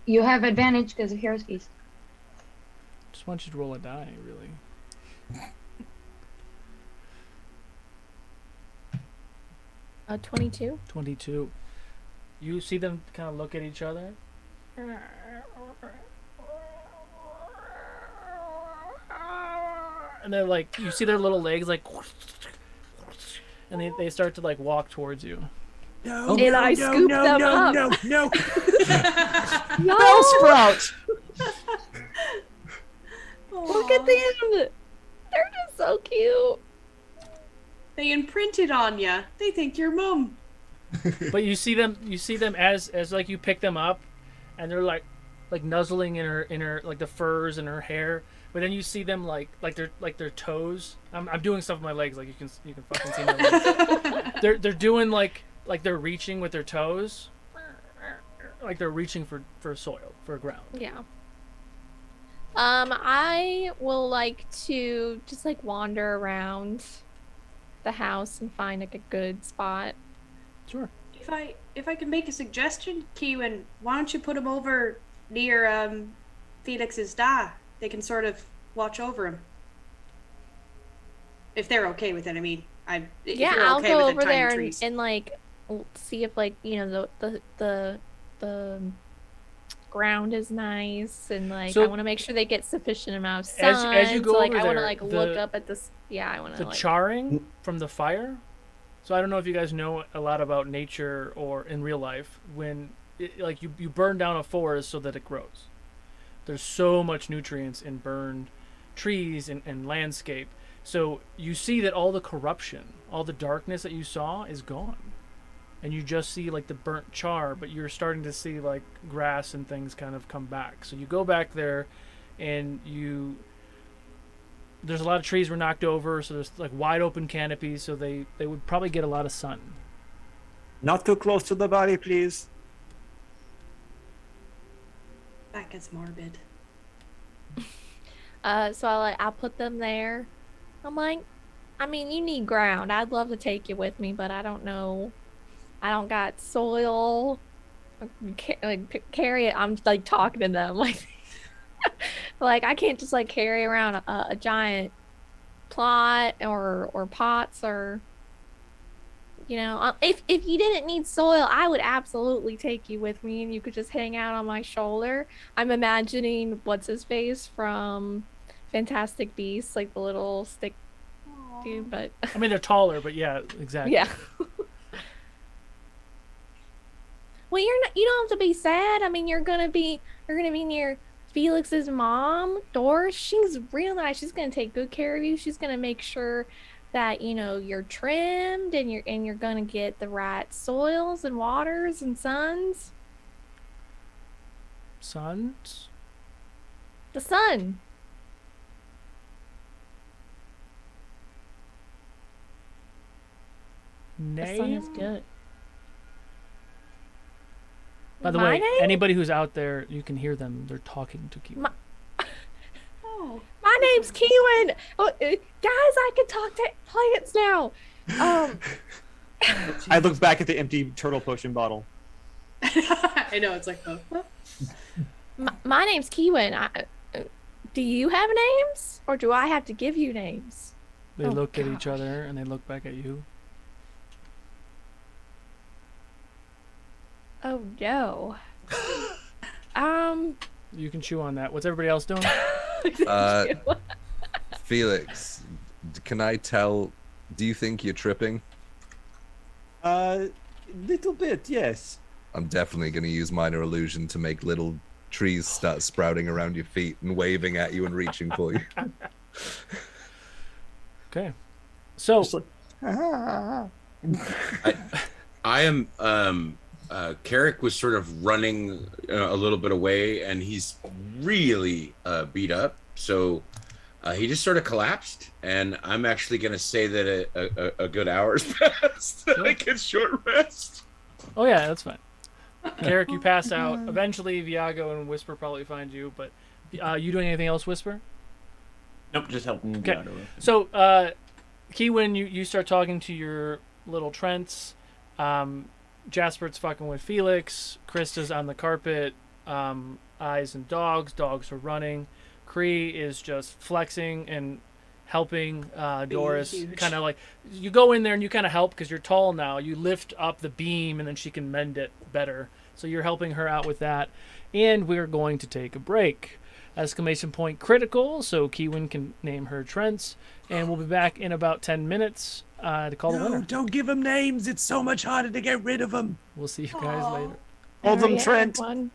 You have advantage because of Hero's Feast. Just want you to roll a die, really. 22. 22. You see them kind of look at each other. And they're like, you see their little legs like, and they start to like walk towards you. No, And I scoop them up. no. Bellsprout! Look at them. They're just so cute. They imprinted on ya. They think you're mum. But you see them as like you pick them up, and they're like nuzzling in her like the furs and her hair. But then you see them like their toes. I'm doing stuff with my legs, like you can fucking see my legs. They're doing like they're reaching with their toes, like they're reaching for soil, for ground. Yeah. I will like to just like wander around the house and find like a good spot. Sure. If I could make a suggestion, Kiwin, why don't you put them over near Felix's da? They can sort of watch over him. If they're okay with it, I mean, if Yeah, you're I'll okay go with over the tiny there trees. and like see if like the ground is nice, and like So- I want to make sure they get sufficient amount of sun. As you go so, like over I want to there, like look up at this. Yeah, I want to The like. charring from the fire. So I don't know if you guys know a lot about nature or in real life. When you burn down a forest so that it grows. There's so much nutrients in burned trees and landscape. So you see that all the corruption, all the darkness that you saw is gone. And you just see like the burnt char, but you're starting to see like grass and things kind of come back. So you go back there and there's a lot of trees were knocked over, so there's like wide open canopies, so they would probably get a lot of sun. Not too close to the body, please. That gets morbid. So I'll put them there. I'm like, I mean, you need ground. I'd love to take you with me, but I don't know. I don't got soil. Carry it. I'm like talking to them like, like I can't just like carry around a giant plot or pots or. If you didn't need soil, I would absolutely take you with me, and you could just hang out on my shoulder. I'm imagining what's his face from Fantastic Beasts, like the little stick dude. But I mean, they're taller, but yeah, exactly. yeah. Well, you don't have to be sad. I mean, you're gonna be near Felix's mom, Doris. She's real nice. She's gonna take good care of you. She's gonna make sure that you're trimmed and you're gonna get the right soils and waters and suns. Sons? The sun. The sun is Name? good. By the My way, name? anybody who's out there, you can hear them. They're talking to Keith. Oh. My name's Keelan. Oh, guys, I can talk to plants now. I look back at the empty turtle potion bottle. I know, it's like, oh. My name's Kiwin. Do you have names, or do I have to give you names? They Oh, look at God. each other and they look back at you. Oh no. You can chew on that. What's everybody else doing? Felix, can I tell? Do you think you're tripping? Little bit, yes. I'm definitely going to use minor illusion to make little trees start sprouting around your feet and waving at you and reaching for you. Okay. So I am Carrick was sort of running a little bit away, and he's really beat up. So he just sort of collapsed, and I'm actually going to say that a good hour's passed. I get short rest. Oh yeah, that's fine. Carrick, you passed out. Eventually, Viago and Whisper probably find you. But you doing anything else, Whisper? Nope, just helping you Okay. out. So, Kiwin, you start talking to your little Trents. Jasper's fucking with Felix. Krista's on the carpet. Eyes and dogs. Dogs are running. Kree is just flexing and helping Doris. huge. Kind of like, you go in there and you kind of help because you're tall now. You lift up the beam and then she can mend it better. So you're helping her out with that. And we're going to take a break. Exclamation point critical, so Kiwin can name her Trents. And we'll be back in about 10 minutes to call the winner. Don't give them names. It's so much harder to get rid of them. We'll see you guys later. Call them Alright, Trent. everyone.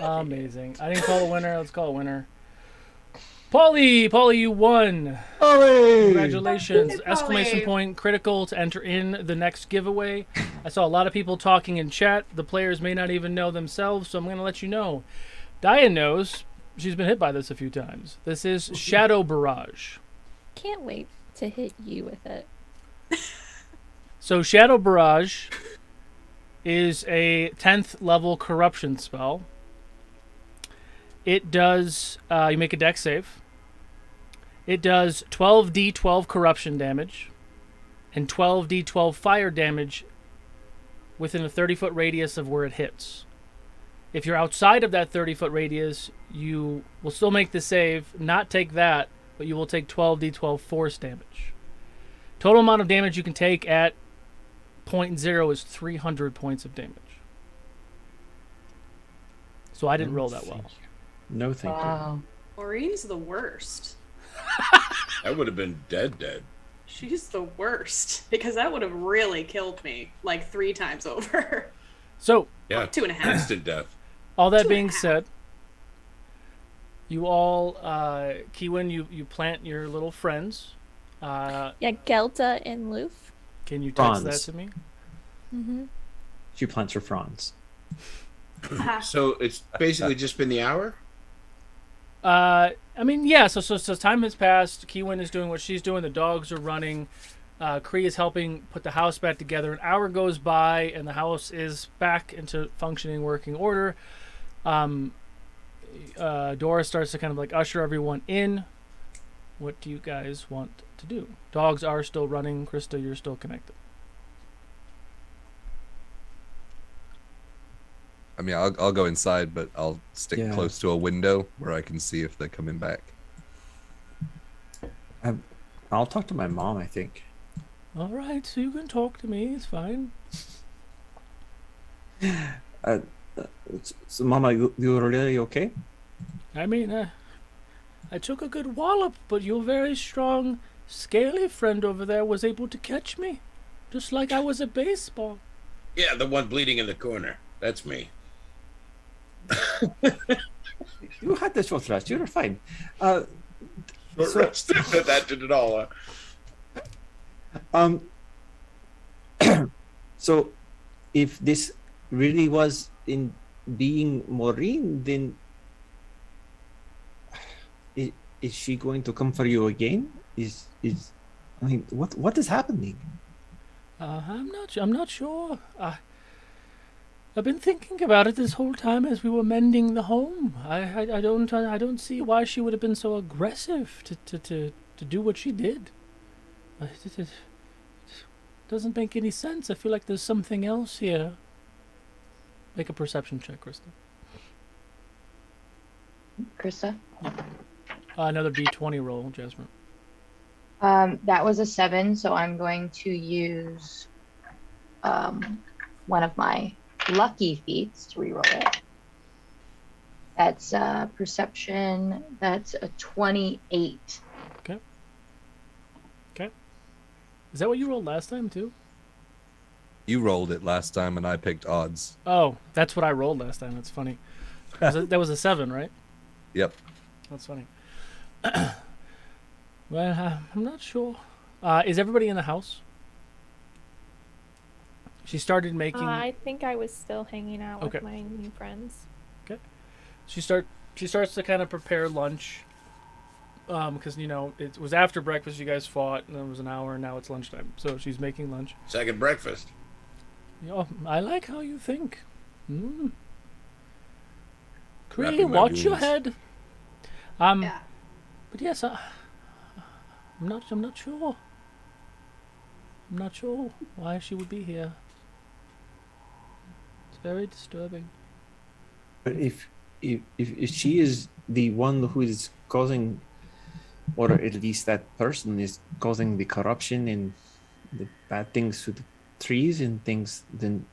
Amazing. I didn't call a winner. Let's call a winner. Polly, you won. Ollie! Congratulations. Yay, Polly. Exclamation point critical to enter in the next giveaway. I saw a lot of people talking in chat. The players may not even know themselves, so I'm going to let you know. Diane knows. She's been hit by this a few times. This is Shadow Barrage. Can't wait to hit you with it. So Shadow Barrage is a 10th level corruption spell. It does, you make a dex save. It does 12d12 corruption damage and 12d12 fire damage within a 30-foot radius of where it hits. If you're outside of that 30-foot radius, you will still make the save, not take that, but you will take 12d12 force damage. Total amount of damage you can take at 0.0 is 300 points of damage. So I didn't roll that well. No, thank you. Maureen's the worst. I would have been dead. She's the worst because that would have really killed me like 3 times over. So, Yeah, 2.5. instant death. all that being said, you all, Kiwin, you plant your little friends. Yeah, Gelta and Loof. Can you text Franz. that to me? Mm-hmm. She plants her fronds. So it's basically just been the hour? I mean, yeah, so time has passed. Kiwin is doing what she's doing. The dogs are running. Kree is helping put the house back together. An hour goes by, and the house is back into functioning, working order. Dora starts to kind of like usher everyone in. What do you guys want to do? Dogs are still running. Krista, you're still connected. I mean, I'll go inside, but I'll stick Yeah. close to a window where I can see if they're coming back. I'll talk to my mom, I think. All right, so you can talk to me. It's fine. So, Mama, you're really okay? I mean, I took a good wallop, but your very strong, scaly friend over there was able to catch me, just like I was a baseball. Yeah, the one bleeding in the corner. That's me. You had the short rest. You're fine. Short rest. That did it all. So, if this really was in being Maureen, then is she going to come for you again? I mean, what is happening? I'm not sure. I've been thinking about it this whole time as we were mending the home. I don't see why she would have been so aggressive to do what she did. It doesn't make any sense. I feel like there's something else here. Make a perception check, Krista. Krista? Another D20 roll, Jasmine. That was a 7, so I'm going to use one of my lucky feats to reroll it. That's perception. That's a 28. Okay. Is that what you rolled last time too? You rolled it last time, and I picked odds. Oh, that's what I rolled last time. That's funny. That was a 7, right? Yep. That's funny. Well, I'm not sure. Is everybody in the house? She started making. I think I was still hanging out with Okay. my new friends. Okay. She starts to kind of prepare lunch. Because it was after breakfast. You guys fought, and it was an hour, and now it's lunchtime. So she's making lunch. Second breakfast. I like how you think. Mm. Kree, Wrapping my watch your wounds. head. Yeah. But yes, I'm not sure. I'm not sure why she would be here. It's very disturbing. But if she is the one who is causing, or at least that person is causing the corruption and the bad things to the trees and things, then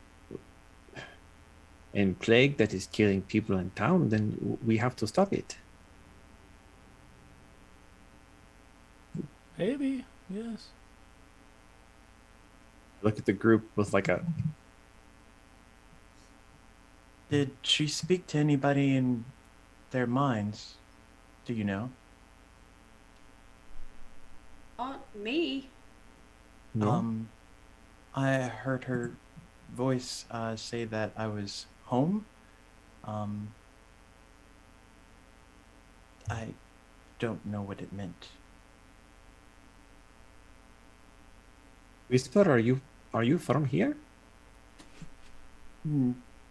and plague that is killing people in town, then we have to stop it. Maybe, yes. Look at the group with like a Did she speak to anybody in their minds? Do you know? Me? No. I heard her voice say that I was home. I don't know what it meant. Whisper, are you from here?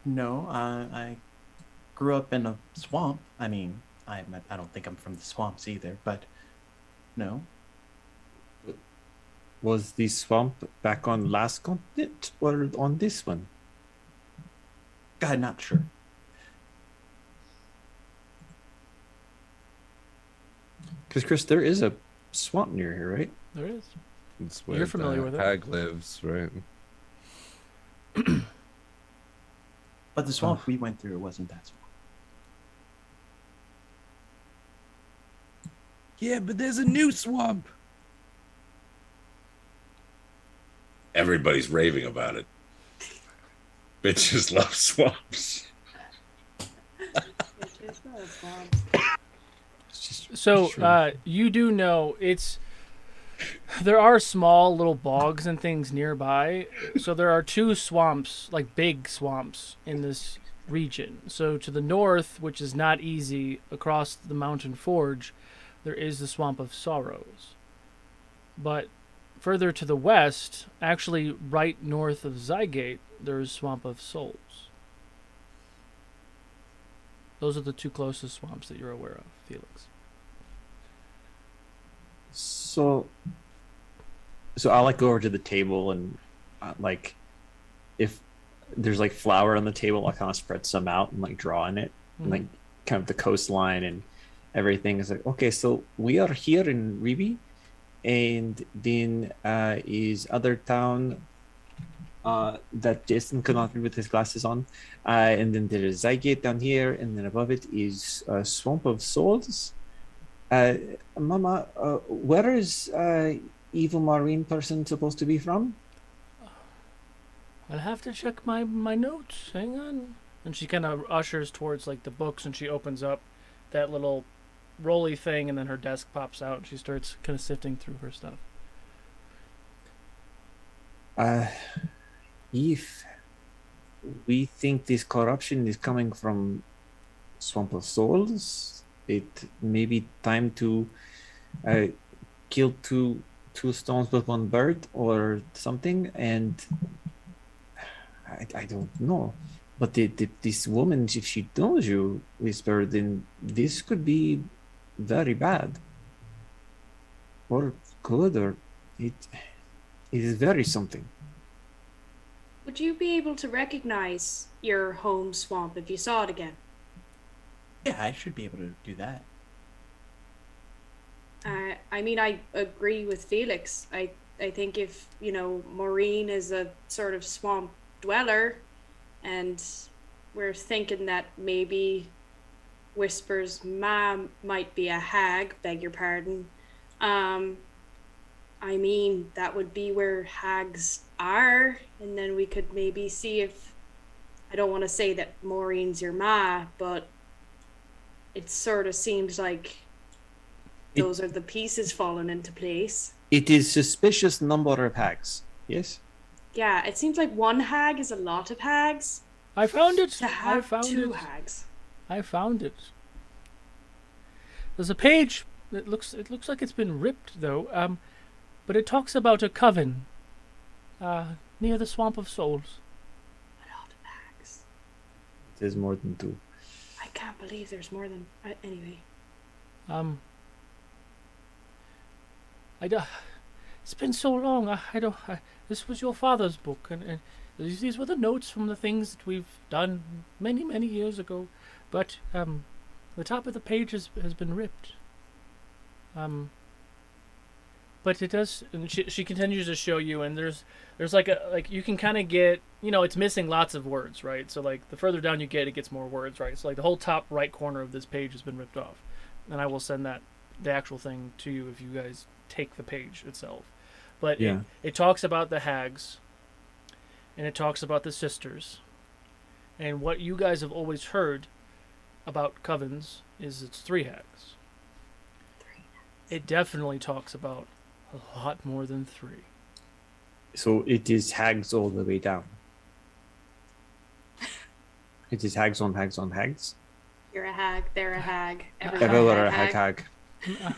No, I grew up in a swamp. I mean, I don't think I'm from the swamps either, but no. Was the swamp back on last continent or on this one? God, not sure. Because Chris, there is a swamp near here, right? There is. It's where You're familiar with it. Hag lives, right? But the swamp we went through, it wasn't that swamp. Yeah, but there's a new swamp. Everybody's raving about it. Bitches love swamps. So you do know there are small little bogs and things nearby. So there are two swamps, like big swamps in this region. So to the north, which is not easy, across the mountain forge, there is the Swamp of Sorrows. But further to the west, actually right north of Zygate, there is Swamp of Souls. Those are the two closest swamps that you're aware of, Felix. So I'll like go over to the table and like if there's like flour on the table, I'll kind of spread some out and like draw in it, and like kind of the coastline and everything is like, okay, so we are here in Ribi, and then is other town that Jason could not read with his glasses on, and then there is Zygate down here, and then above it is Swamp of Souls. Mama, where is evil Maureen person supposed to be from? I'll have to check my notes. Hang on. And she kind of ushers towards like the books, and she opens up that little rolly thing, and then her desk pops out, and she starts kind of sifting through her stuff. If we think this corruption is coming from Swamp of Souls, it may be time to kill two stones with one bird or something. And I don't know, but this woman, if she knows you, Whisper, then this could be very bad or good, or it is very something. Would you be able to recognize your home swamp if you saw it again? Yeah, I should be able to do that. I mean, I agree with Felix. I think if, Maureen is a sort of swamp dweller, and we're thinking that maybe Whisper's mom might be a hag, beg your pardon. I mean, that would be where hags are, and then we could maybe see if, I don't want to say that Maureen's your ma, but it sort of seems like those are the pieces falling into place. It is suspicious number of hags, yes? Yeah, it seems like one hag is a lot of hags. I found it. To have I found two it. hags. I found it. There's a page. It looks like it's been ripped though. But it talks about a coven. Near the Swamp of Souls. A lot of hags. There's more than two. I can't believe there's more than. Anyway. It's been so long. This was your father's book, and these were the notes from the things that we've done many, many years ago. But the top of the page has been ripped. But it does. And she continues to show you, and there's like you can kind of get, it's missing lots of words, right? So like the further down you get, it gets more words, right? So like the whole top right corner of this page has been ripped off, and I will send the actual thing to you if you guys take the page itself. But it talks about the hags, and it talks about the sisters, And what you guys have always heard about covens is it's 3 hags. It definitely talks about a lot more than 3. So it is hags all the way down. It is hags on hags on hags. You're a hag. They're a hag. Everywhere a hag.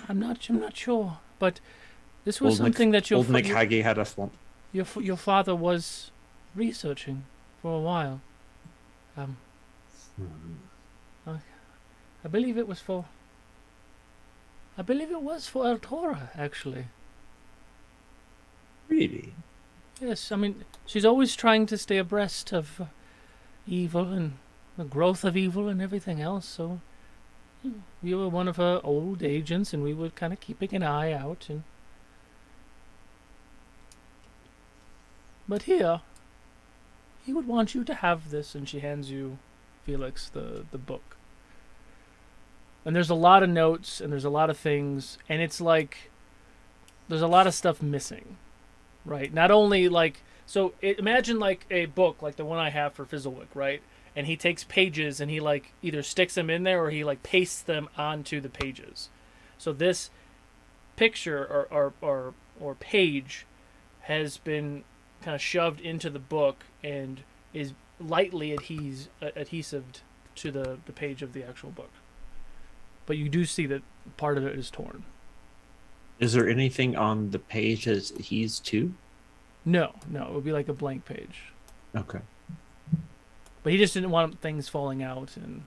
I'm not sure, but this was Old something that Old Nick Haggy had a swamp. your father was researching for a while. I believe it was for El Tora, actually. Really? Yes, I mean, she's always trying to stay abreast of evil and the growth of evil and everything else, so we were one of her old agents, and we were kind of keeping an eye out. But here, he would want you to have this, and she hands you, Felix, the book. And there's a lot of notes, and there's a lot of things, and it's like there's a lot of stuff missing, right? Not only like, so imagine like a book like the one I have for Fizzlewick, right? And he takes pages and he like either sticks them in there or he like pastes them onto the pages. So this picture or page has been kind of shoved into the book and is lightly adhesive to the page of the actual book. But you do see that part of it is torn. Is there anything on the page that he's to? No, it would be like a blank page. Okay. But he just didn't want things falling out, and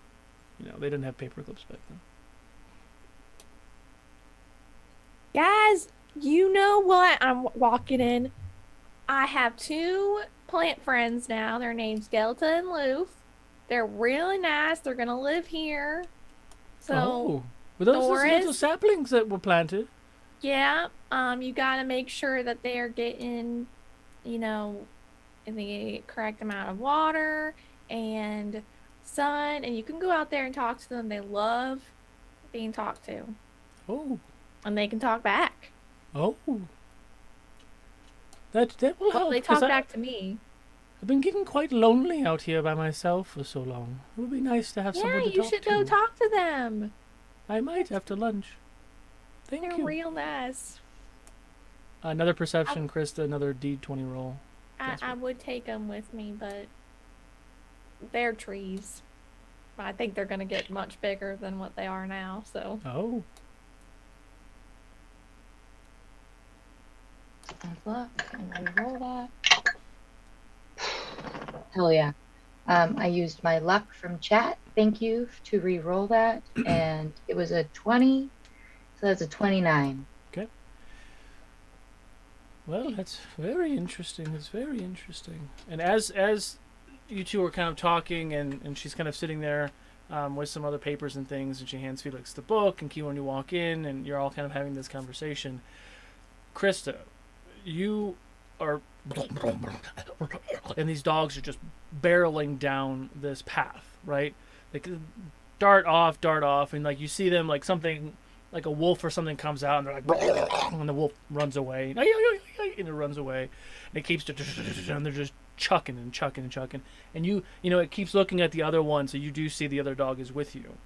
they didn't have paper clips back then. Guys, you know what? I'm walking in. I have 2 plant friends now. Their names Skeleton and Loof. They're really nice. They're gonna live here. So, were those little saplings that were planted? Yeah. You gotta make sure that they are getting, the correct amount of water and sun, and you can go out there and talk to them. They love being talked to. Oh. And they can talk back. Oh. That will help. They talk back to me. I've been getting quite lonely out here by myself for so long. It would be nice to have someone to talk to. Yeah, you should go talk to them. I might after lunch. Thank you. They're real nice. Another perception, Krista. Another D20 roll. I would take them with me, but they're trees. I think they're going to get much bigger than what they are now, so. Oh. Look, and I roll that. Hell yeah. I used my luck from chat. Thank you to re-roll that. And it was a 20. So that's a 29. Okay. Well, that's very interesting. It's very interesting. And as you two are kind of talking, and she's kind of sitting there with some other papers and things, and she hands Felix the book, and Key, when you walk in, and you're all kind of having this conversation. Krista, you are... and these dogs are just barreling down this path, right? They dart off, and like you see them, like something, like a wolf or something comes out, and they're like, and the wolf runs away, and it runs away, and it keeps, and they're just chucking, and you know it keeps looking at the other one, so you do see the other dog is with you.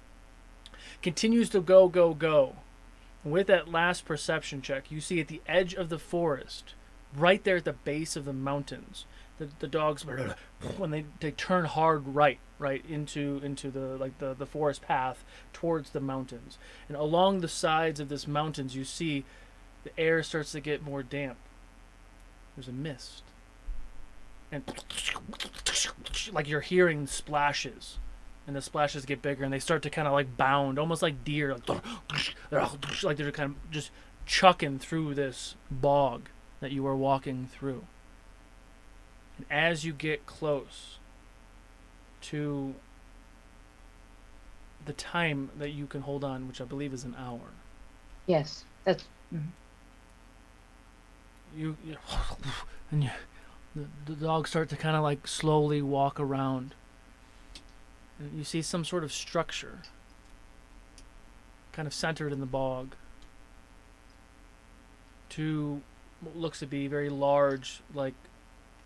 Continues to go. With that last perception check, you see at the edge of the forest, right there at the base of the mountains, the dogs, when they turn hard right into the forest path towards the mountains. And along the sides of this mountains, you see the air starts to get more damp. There's a mist. And like you're hearing splashes. And the splashes get bigger, and they start to kind of like bound, almost like deer. Like they're kind of just chucking through this bog that you are walking through. And as you get close to the time that you can hold on, which I believe is an hour. Yes, that's... The dogs start to kind of like slowly walk around. And you see some sort of structure kind of centered in the bog. 2 what looks to be very large, like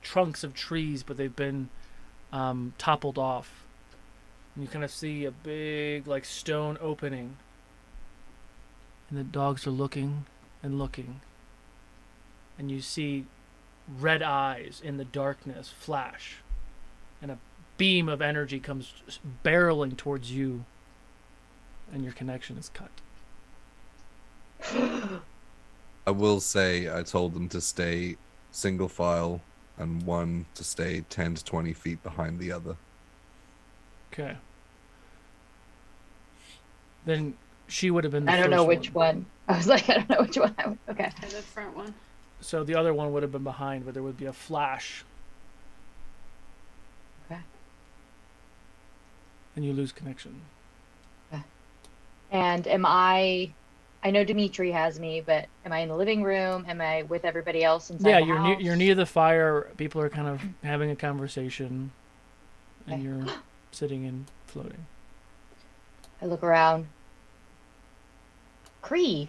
trunks of trees, but they've been toppled off. And you kind of see a big, like, stone opening. And the dogs are looking and looking. And you see red eyes in the darkness flash. And a beam of energy comes barreling towards you. And your connection is cut. I will say I told them to stay single file and one to stay 10 to 20 feet behind the other. Okay. Then she would have been the I don't first know which one. I was like, I don't know which one. Okay. The front one. So the other one would have been behind, but there would be a flash. Okay. And you lose connection. And I know Dimitri has me, but am I in the living room? Am I with everybody else inside Yeah, the house? you're near the fire. People are kind of having a conversation. And Okay. you're sitting and floating. I look around. Cree.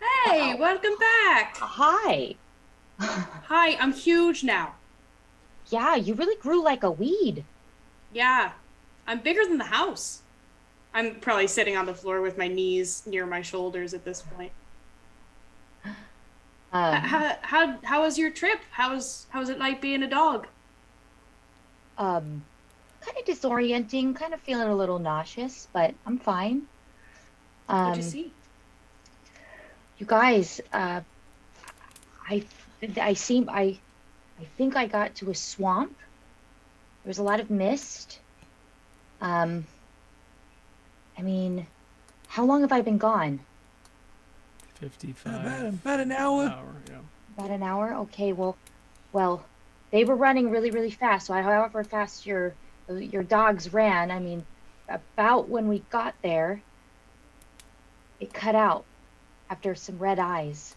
Hey, welcome back. Hi. Hi, I'm huge now. Yeah, you really grew like a weed. Yeah, I'm bigger than the house. I'm probably sitting on the floor with my knees near my shoulders at this point. How was your trip? How was it like being a dog? Kind of disorienting, kind of feeling a little nauseous, but I'm fine. What'd you see? You guys, I think I got to a swamp. There was a lot of mist. I mean, how long have I been gone? 55. About an hour. Yeah. About an hour? Okay, well, they were running really, really fast. So however fast your dogs ran, I mean, about when we got there, it cut out after some red eyes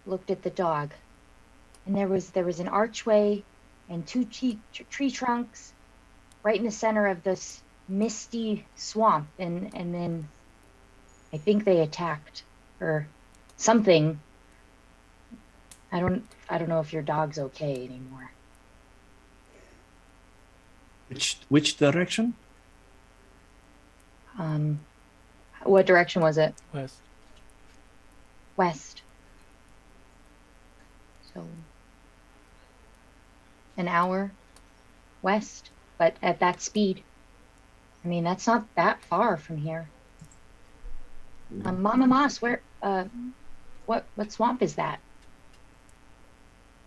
looked at the dog. And there was an archway and two tree trunks right in the center of this misty swamp, and then I think they attacked or something. I don't know if your dog's okay anymore. Which direction? What direction was it? West. West. So an hour west, but at that speed. I mean, that's not that far from here. Mama Moss, where, what swamp is that?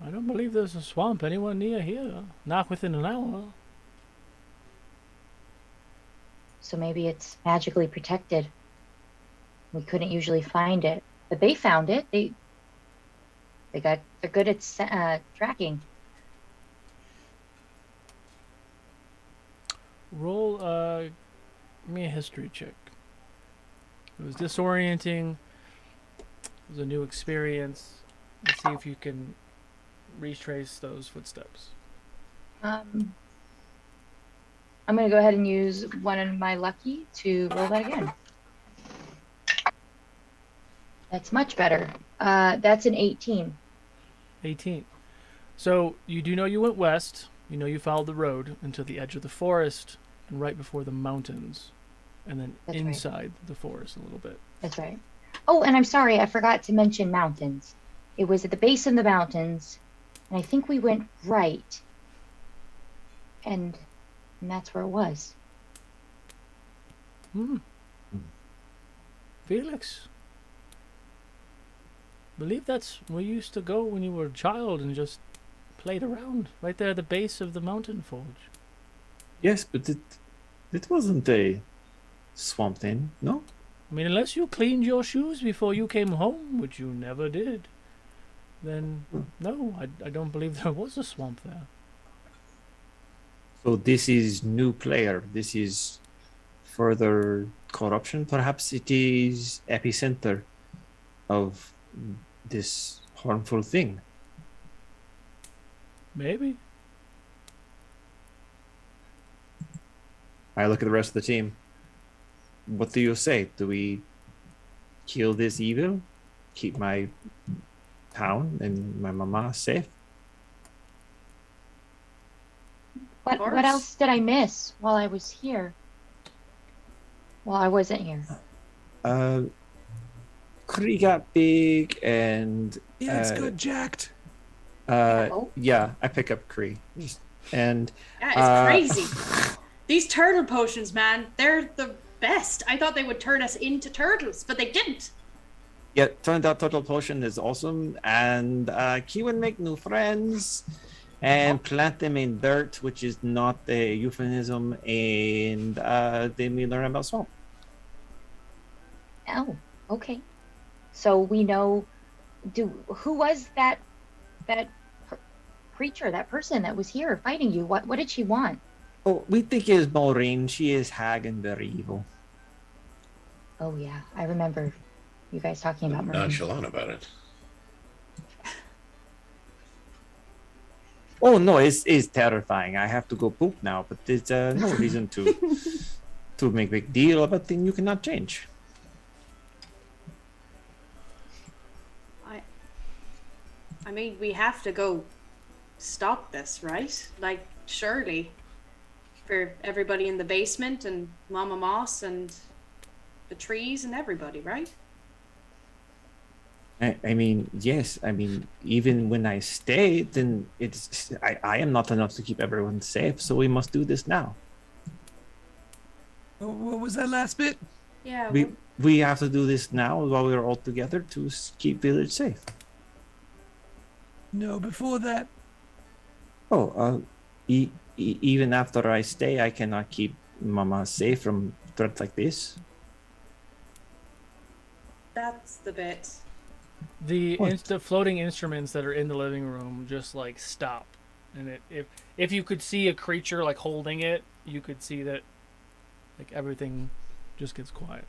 I don't believe there's a swamp anywhere near here. Not within an hour. So maybe it's magically protected. We couldn't usually find it, but they found it. They're good at tracking. Roll, give me a history check. It was disorienting. It was a new experience. Let's see if you can retrace those footsteps. I'm going to go ahead and use one of my lucky to roll that again. That's much better. That's an 18. 18. So you do know you went west. You know you followed the road until the edge of the forest and right before the mountains. And then That's right. inside the forest a little bit. That's right. Oh, and I'm sorry, I forgot to mention mountains. It was at the base of the mountains, and I think we went right. And that's where it was. Felix. Believe that's where you used to go when you were a child and just played around right there at the base of the mountain forge. Yes, but it wasn't a swamp then, no? I mean, unless you cleaned your shoes before you came home, which you never did, then no, I don't believe there was a swamp there. So this is new player. This is further corruption. Perhaps it is epicenter of this harmful thing. Maybe. I look at the rest of the team. What do you say? Do we kill this evil? Keep my town and my mama safe? What course. else did I miss while I was here? While I wasn't here. Kree got big and Yeah, it's got jacked. yeah, I pick up Kree. And Yeah, it's crazy. These turtle potions, man, they're the best. I thought they would turn us into turtles, but they didn't. yeah, turned out Turtle Potion is awesome, and Kiwan make new friends and plant them in dirt, which is not a euphemism, and then we learn about swamp. Oh, okay. So we know. Who was that creature, that person that was here fighting you? What did she want? Oh, we think it's Maureen. She is hag and very evil. Oh yeah, I remember you guys talking about Maureen. Nonchalant about it. Oh no, it's terrifying. I have to go poop now, but there's no reason to make big deal about things you cannot change. I mean, we have to go stop this, right? Like, surely. For everybody in the basement and Mama Moss and the trees and everybody, right? I mean, yes. I mean, even when I stay, then I am not enough to keep everyone safe. So we must do this now. What was that last bit? Yeah. We have to do this now while we're all together to keep village safe. No, before that. Oh, even after I stay, I cannot keep Mama safe from threats like this. That's the bit. The floating instruments that are in the living room just like stop, and if you could see a creature like holding it, you could see that like everything just gets quiet.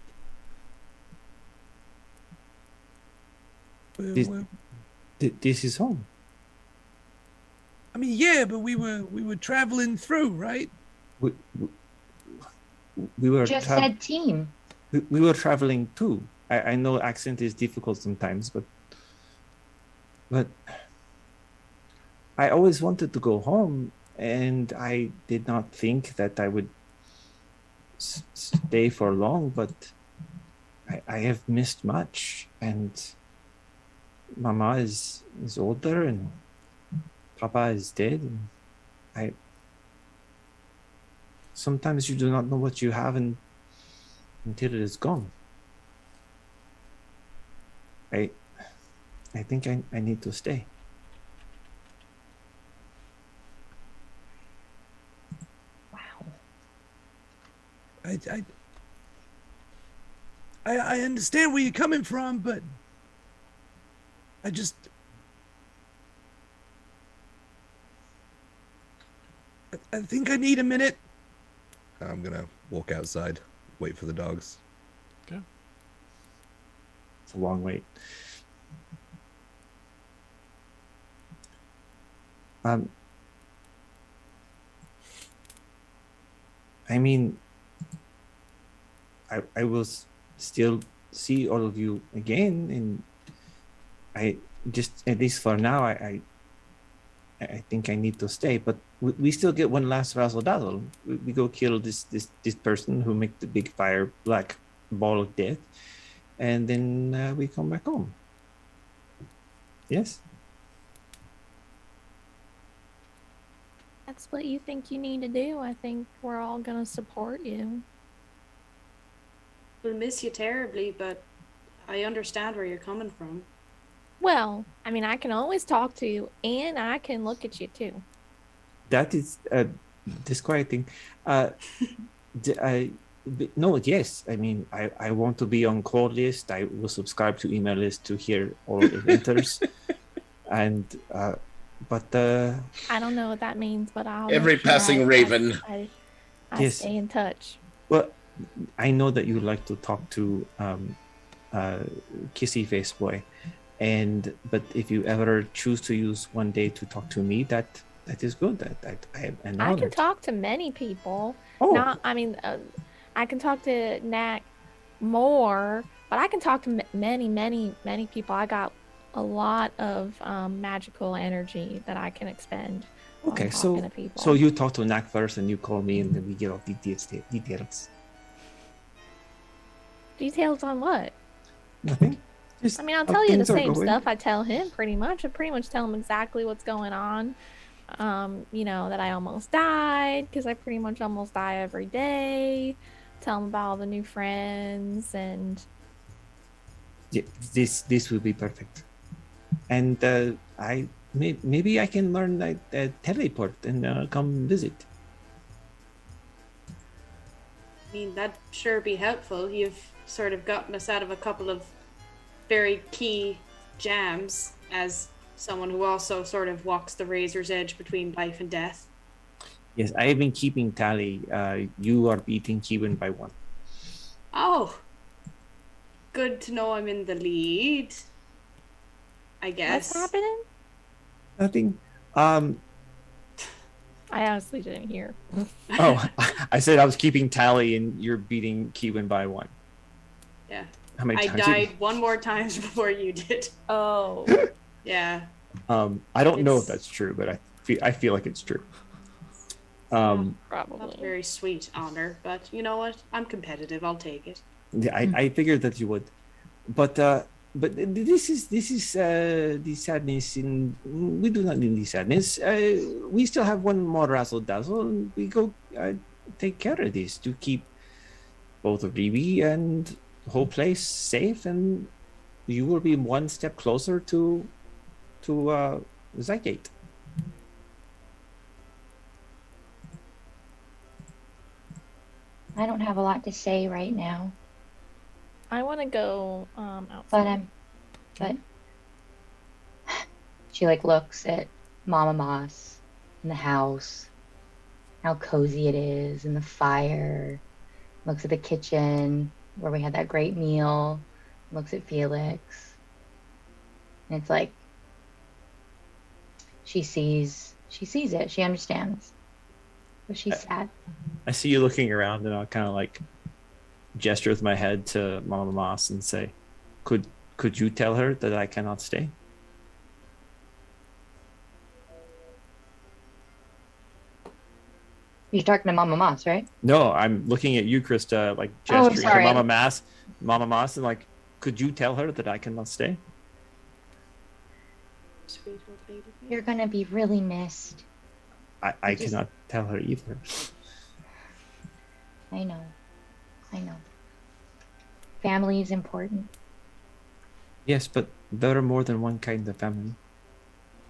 This is home. I mean, yeah, but we were traveling through, right? We were just said team. We were traveling too. I know accent is difficult sometimes, but I always wanted to go home, and I did not think that I would stay for long. But I have missed much, and Mama is older, and Papa is dead, and sometimes you do not know what you have until it is gone. I think I need to stay. Wow. I understand where you're coming from, but I think I need a minute. I'm gonna walk outside, wait for the dogs. Okay. It's a long wait. I mean, I will still see all of you again, and I just, at least for now, I think I need to stay. But we still get one last razzle dazzle. We go kill this person who make the big fire black ball of death, and then we come back home. Yes. That's what you think you need to do. I think we're all gonna support you. We'll miss you terribly, but I understand where you're coming from. Well, I mean, I can always talk to you, and I can look at you too. That is disquieting. No, yes. I mean, I want to be on call list. I will subscribe to email list to hear all eventers. And but I don't know what that means, but I'll Every make sure passing raven. I Yes. stay in touch. well, I know that you like to talk to Kissy Face Boy, but if you ever choose to use one day to talk to me, that is good. I can talk to many people. Oh. I can talk to Knack more, but I can talk to many people. I got a lot of magical energy that I can expend. while I'm Okay, talking to so people. you talk to Knack first, and you call me, and then we get all details. Details on what? Nothing. Just I mean, I'll how tell you the things are same going. stuff I tell him pretty much. I pretty much tell him exactly what's going on. That I almost died because I pretty much almost die every day. Tell him about all the new friends and Yeah, this will be perfect. And maybe I can learn teleport and come visit. I mean, that'd sure be helpful. You've sort of gotten us out of a couple of very key jams as someone who also sort of walks the razor's edge between life and death. Yes, I have been keeping tally. You are beating Kevin by 1. Oh, good to know I'm in the lead, I guess. what's happening? Nothing. I honestly didn't hear. Oh, I said I was keeping tally, and you're beating Kevin by 1. Yeah. How many I times? died one more times before you did. Oh. Yeah. I don't know if It's- that's true, but I feel like it's true. Not Probably. very sweet honor, but you know what? I'm competitive. I'll take it. Yeah, I figured that you would, but this is the sadness. We do not need the sadness. We still have one more razzle dazzle, and we go take care of this to keep both Ribi and the whole place safe, and you will be one step closer to Zygate. I don't have a lot to say right now, I want to go outside. but she like looks at Mama Moss in the house, how cozy it is, and the fire. Looks at the kitchen where we had that great meal. Looks at Felix, and it's like she sees it. She understands, but she's sad. I see you looking around, and I'll kind of like gesture with my head to Mama Moss and say, "Could you tell her that I cannot stay?" You're talking to Mama Moss, right? No, I'm looking at you, Krista, like Oh, gesturing to sorry. Mama Moss, and like, could you tell her that I cannot stay? Sweet old lady. You're gonna be really missed. I Just- cannot tell her either. I know. Family is important. Yes, but there are more than one kind of family.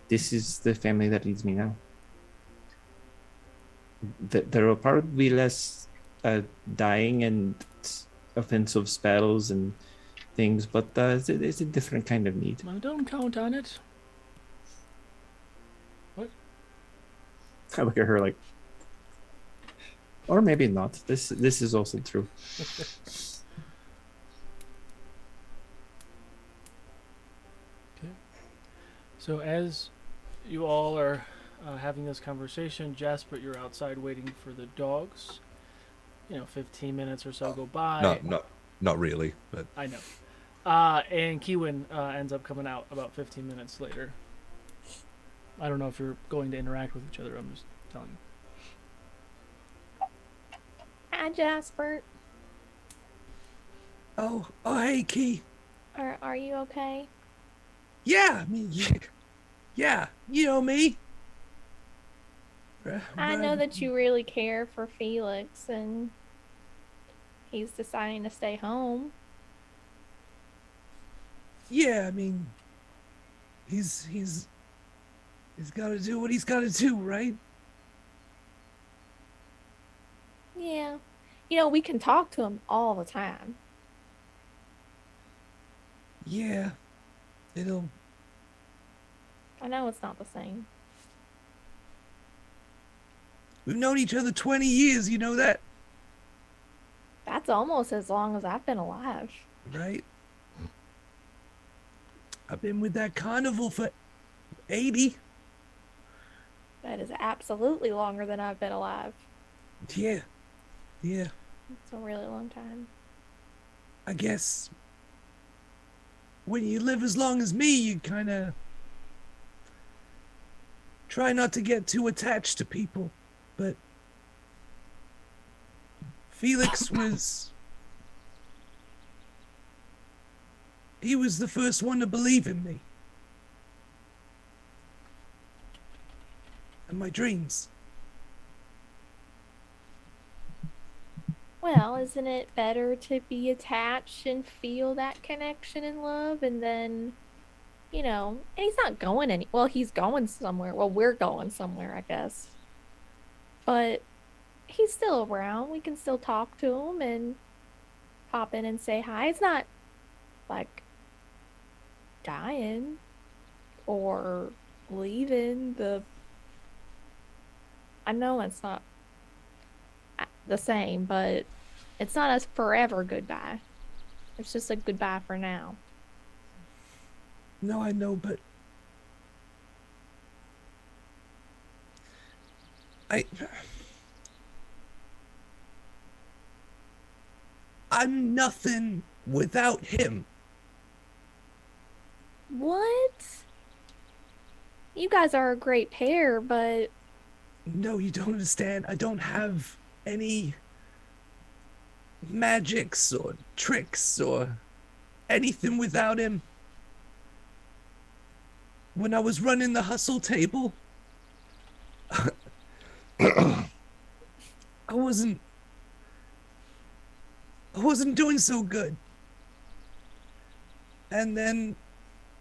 This is the family that leads me now. There are probably less dying and offensive spells and things, but it's a different kind of need. I don't count on it. What? I look at her like, or maybe not. This is also true. So as you all are having this conversation, Jasper, you're outside waiting for the dogs. 15 minutes or so go by. Not really, but I know. And Kiwin ends up coming out about 15 minutes later. I don't know if you're going to interact with each other. I'm just telling you. Hi, Jasper. Oh, hey, Key. Are you okay? Yeah, I mean, yeah, you know me. I know that you really care for Felix, and he's deciding to stay home. Yeah, I mean, he's got to do what he's got to do, right? Yeah. We can talk to him all the time. Yeah, I know it's not the same. we've known each other 20 years, you know that, That's almost as long as I've been alive. right? I've been with that carnival for 80. That is absolutely longer than I've been alive. Yeah. It's a really long time. I guess when you live as long as me, you kind of try not to get too attached to people, but Felix was... He was the first one to believe in me. And my dreams. Well, isn't it better to be attached and feel that connection and love, and then, you know, and he's not going any, well, he's going somewhere. Well, we're going somewhere, I guess. But he's still around. We can still talk to him and pop in and say hi. It's not like dying or leaving the... I know that's not the same, but it's not a forever goodbye. It's just a goodbye for now. No, I know, but I'm nothing without him. What? You guys are a great pair, but... No, you don't understand. I don't have any magics or tricks or anything without him. When I was running the hustle table, I wasn't doing so good. And then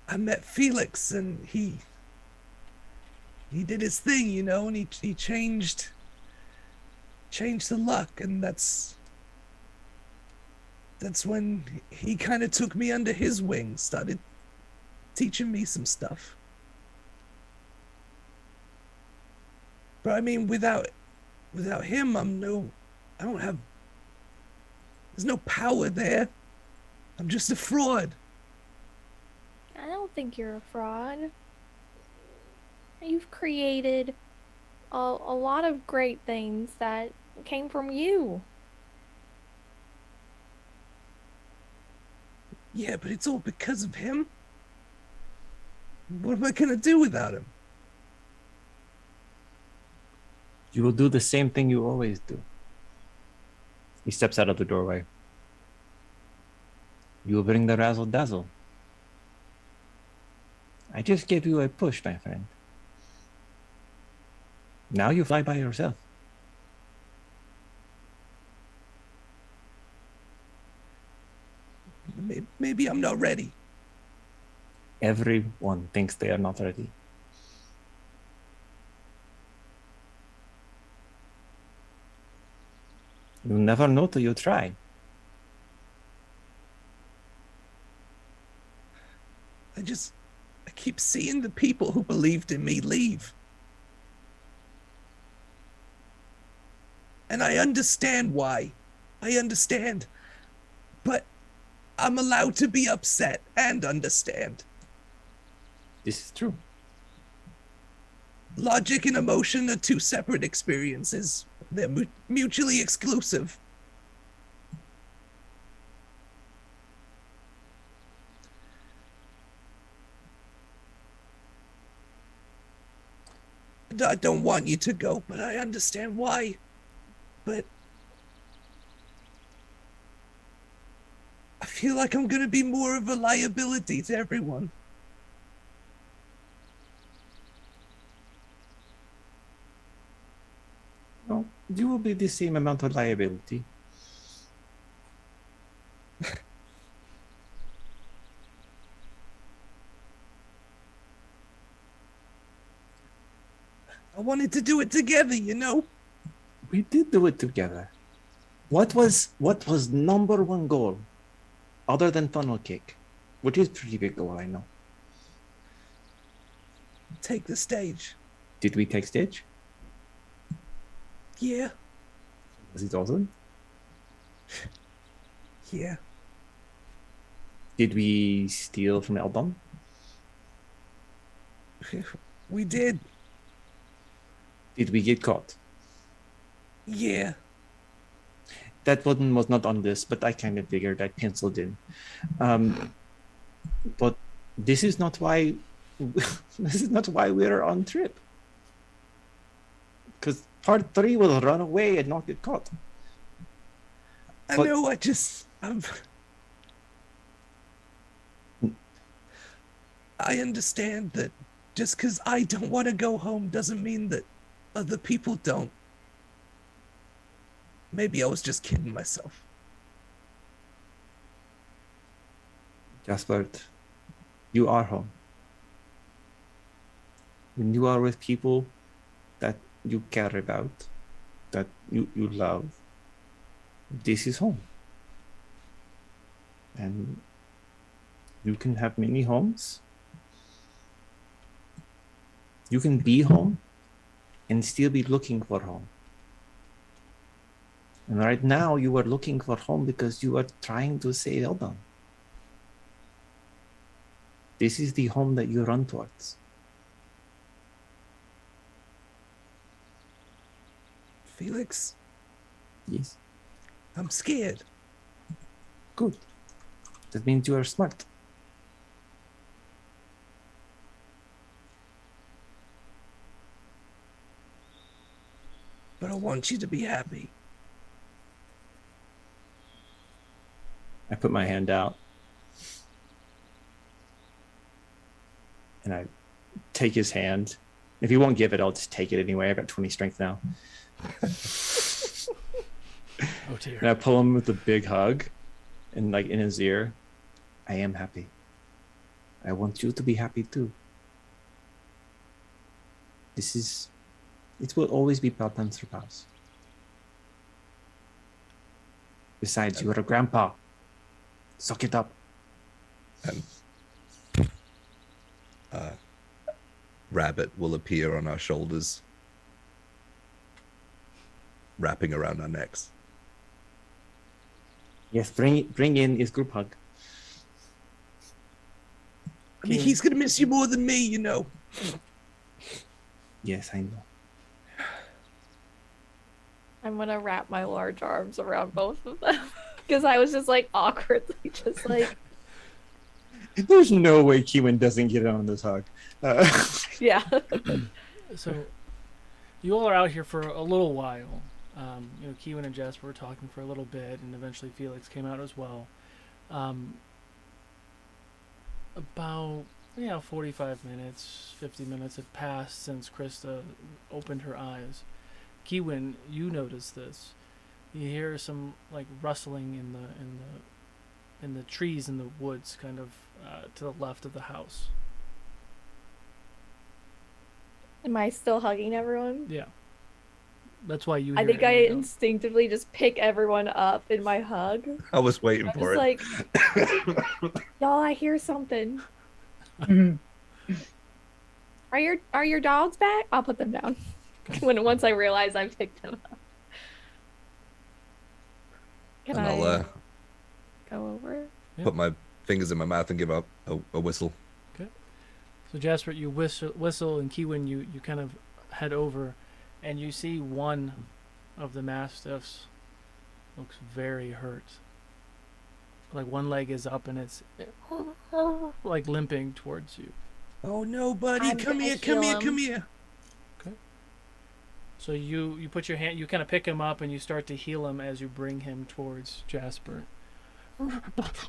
I met Felix, and he did his thing, you know, and he changed the luck, and that's when he kind of took me under his wing, started teaching me some stuff. But I mean, without him, there's no power there. I'm just a fraud. I don't think you're a fraud. You've created a lot of great things that came from you. Yeah, but it's all because of him. What am I gonna do without him? You will do the same thing you always do. He steps out of the doorway. You will bring the razzle dazzle. I just gave you a push, my friend. Now you fly by yourself. Maybe I'm not ready. Everyone thinks they are not ready. You'll never know till you try. I keep seeing the people who believed in me leave. And I understand why. I understand. But I'm allowed to be upset and understand. This is true. Logic and emotion are two separate experiences. They're mutually exclusive. And I don't want you to go, but I understand why. But I feel like I'm gonna be more of a liability to everyone. No, you will be the same amount of liability. I wanted to do it together, you know? We did do it together. What was number one goal other than funnel cake? Which is pretty big goal, I know. Take the stage. Did we take stage? Yeah. Was it awesome? Yeah. Did we steal from Eldon? We did. Did we get caught? Yeah. That one was not on this, but I kind of figured, I penciled in. But this is not why we're on trip. Because part 3 will run away and not get caught. I But- know, I understand that just because I don't want to go home doesn't mean that other people don't. Maybe I was just kidding myself. Jasper, you are home. When you are with people that you care about, that you love, this is home. And you can have many homes. You can be home and still be looking for home. And right now you are looking for home because you are trying to save Eldon. This is the home that you run towards. Felix, Yes. I'm scared. Good. That means you are smart. But I want you to be happy. I put my hand out. And I take his hand. If he won't give it, I'll just take it anyway. I've got 20 strength now. Oh dear. And I pull him with a big hug and like in his ear. I am happy. I want you to be happy too. It will always be Baltan House. Besides, you are a grandpa. Suck it up. Rabbit will appear on our shoulders, wrapping around our necks. Yes, bring in his group hug. I mean, he's gonna miss you more than me, you know. Yes, I know. I'm gonna wrap my large arms around both of them because I was just like awkwardly just like There's no way Kiwin doesn't get on this hug. yeah. So, you all are out here for a little while. Kiwin and Jasper were talking for a little bit, and eventually Felix came out as well. About 45 minutes, 50 minutes had passed since Krista opened her eyes. Kiwin, you notice this. You hear some like rustling in the trees in the woods, kind of to the left of the house. Am I still hugging everyone? Yeah. That's why you. I hear think it I and you don't. instinctively just pick everyone up in my hug. I was waiting I'm for just it. like, y'all, I hear something. Are your dogs back? I'll put them down. Once I realize I picked them up. Can And I I'll go over? put my fingers in my mouth and give up a whistle. So Jasper, you whistle, and Kiwin, you kind of head over, and you see one of the mastiffs looks very hurt. Like one leg is up, and it's like limping towards you. Oh no, buddy, I'm come gonna here, come heal here, him. come here. So you put your hand, you kind of pick him up, and you start to heal him as you bring him towards Jasper. And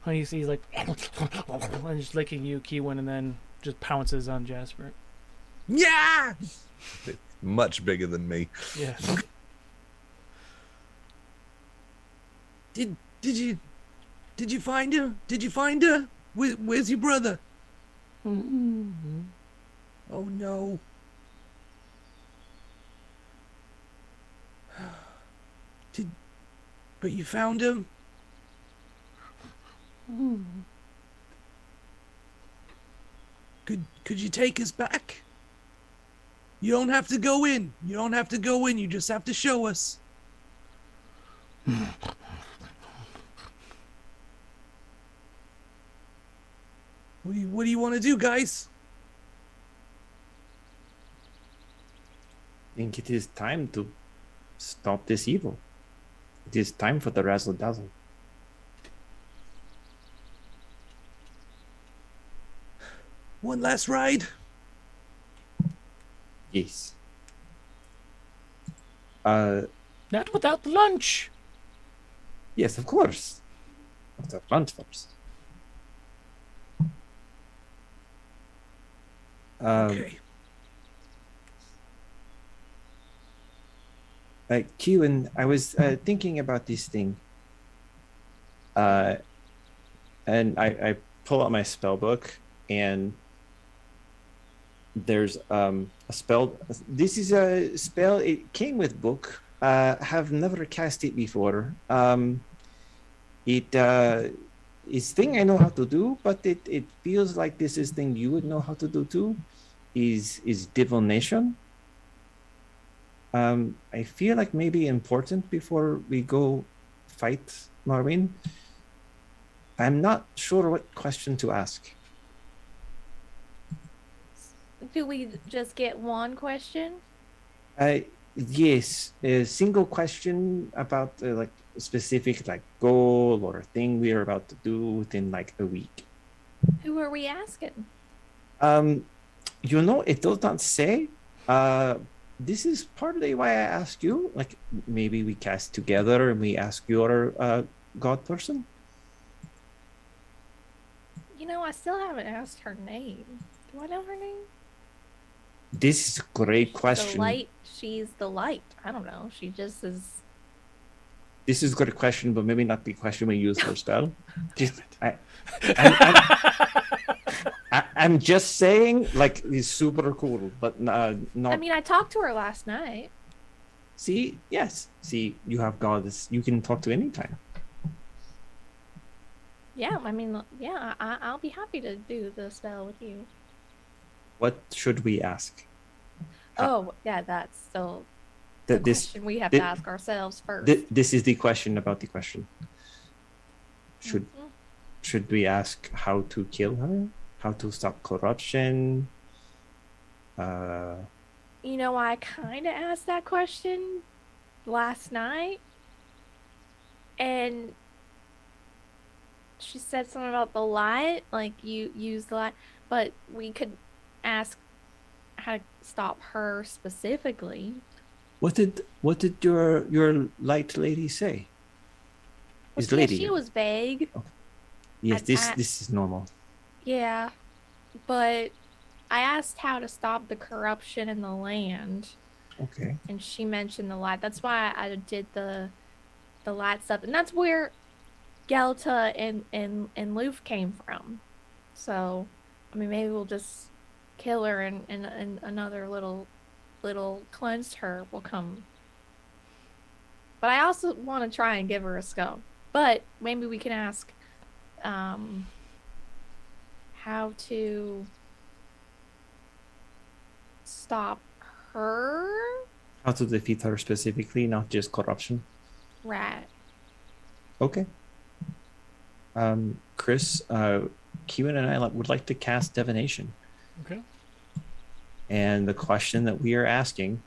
he's like, and just licking you, Kiwin, and then just pounces on Jasper. Yeah. It's much bigger than me. Yeah. Did you find her? Did you find her? Where's your brother? Mm-hmm. Oh no. But you found him? Could you take us back? You don't have to go in. You don't have to go in. You just have to show us. What do you want to do, guys? I think it is time to stop this evil. It is time for the razzle dazzle. One last ride? Yes. Not without lunch. Yes, of course. After lunch first. Okay. Kewen, I was thinking about this thing. And I pull out my spell book, and there's a spell. This is a spell. It came with book. Have never cast it before. It is thing I know how to do, but it feels like this is thing you would know how to do too. Is divination. I feel like maybe important before we go fight Maureen. I'm not sure what question to ask. Do we just get one question? Yes, a single question about like specific like goal or thing we are about to do within like a week. Who are we asking? You know, it does not say. This is partly why I asked you. Like maybe we cast together and we ask your god person. You know, I still haven't asked her name. Do I know her name? This is a great question. The light. She's the light. I don't know. She just is. This is a good question, but maybe not the question we use for spell. Just, I'm just saying, like, it's super cool, but not. I mean, I talked to her last night. See, yes. See, you have goddess. You can talk to anytime. Yeah, I mean, yeah, I'll be happy to do the spell with you. What should we ask? Oh, yeah, that's still the question we have to ask ourselves first. This is the question about the question. Should we ask how to kill her? How to stop corruption? You know, I kind of asked that question last night, and she said something about the light, like you use the light, but we could ask how to stop her specifically. What did your light lady say? Is Well, lady? she was vague. Okay. Yes, this is normal. Yeah, but I asked how to stop the corruption in the land. Okay. And she mentioned the light. That's why I did the light stuff, and that's where Gelta and Loof came from. So, I mean, maybe we'll just kill her, and another little cleansed her will come. But I also want to try and give her a skull. But maybe we can ask how to stop her. How to defeat her specifically, not just corruption. Right. Okay. Chris, Kewen and I would like to cast divination. Okay. And the question that we are asking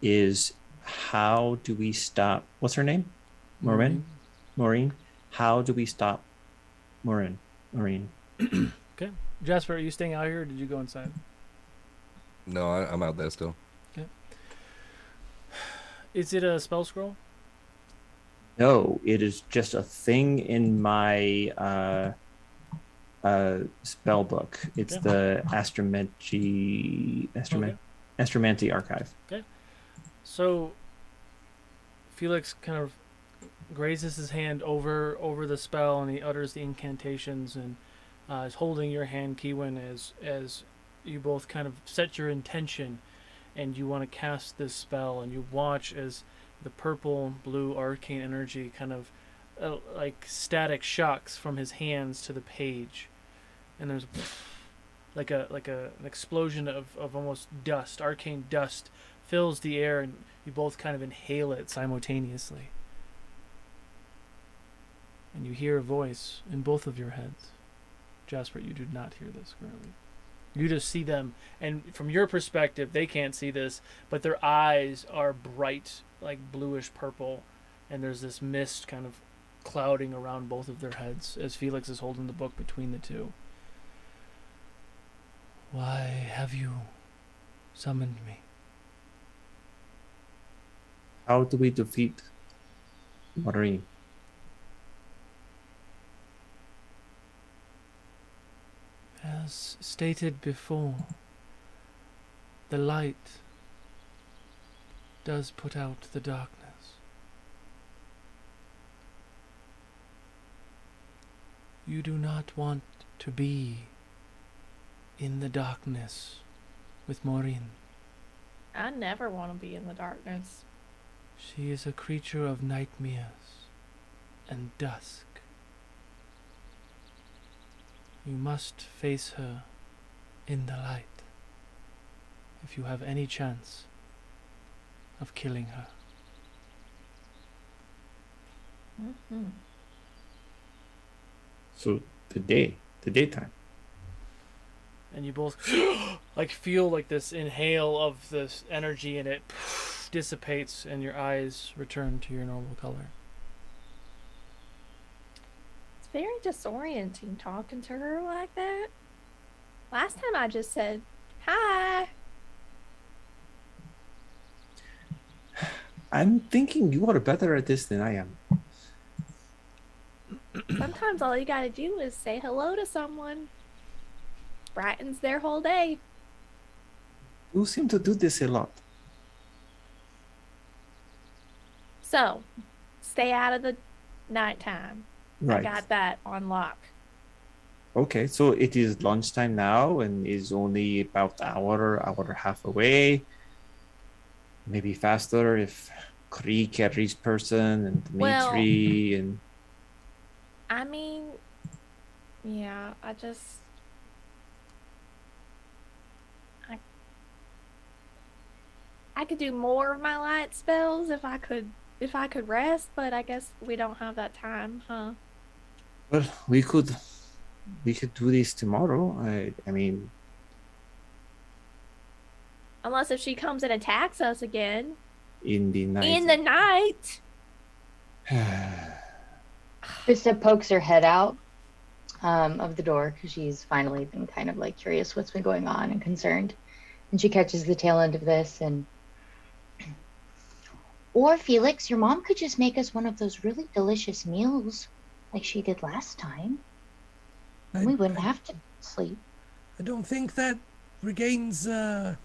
is, how do we stop? What's her name? Maureen. How do we stop Maureen? Okay. Jasper, are you staying out here, or did you go inside? No, I'm out there still. Okay. Is it a spell scroll? No, it is just a thing in my spell book. It's the Astromancy archive. Okay. So Felix kind of grazes his hand over the spell, and he utters the incantations, and is holding your hand, Kewen, as you both kind of set your intention, and you want to cast this spell, and you watch as the purple blue arcane energy kind of like static shocks from his hands to the page, and there's like an explosion of almost dust, arcane dust fills the air, and you both kind of inhale it simultaneously, and you hear a voice in both of your heads. Jasper, you do not hear this currently. You just see them, and from your perspective, they can't see this, but their eyes are bright, like bluish purple, and there's this mist kind of clouding around both of their heads as Felix is holding the book between the two. Why have you summoned me? How do we defeat Maureen? As stated before, the light does put out the darkness. You do not want to be in the darkness with Maureen. I never want to be in the darkness. She is a creature of nightmares and dusk. You must face her in the light if you have any chance of killing her. Mm-hmm. So the daytime. And you both like feel like this inhale of this energy, and it dissipates and your eyes return to your normal color. It's very disorienting talking to her like that. Last time I just said, hi. I'm thinking you are better at this than I am. Sometimes all you gotta do is say hello to someone. Brightens their whole day. You seem to do this a lot. So, stay out of the nighttime. Right. I got that on lock. Okay, so it is lunchtime now and is only about hour and a half away. Maybe faster if Kree carries person and Dmitri and I mean, yeah, I could do more of my light spells if I could rest, but I guess we don't have that time, huh? well, we could do this tomorrow. I mean, Unless if she comes and attacks us again. in the night. In the night. Krista pokes her head out of the door because she's finally been kind of like curious what's been going on and concerned. And she catches the tail end of this and... Or Felix, your mom could just make us one of those really delicious meals like she did last time. And we wouldn't have to sleep. I don't think that regains the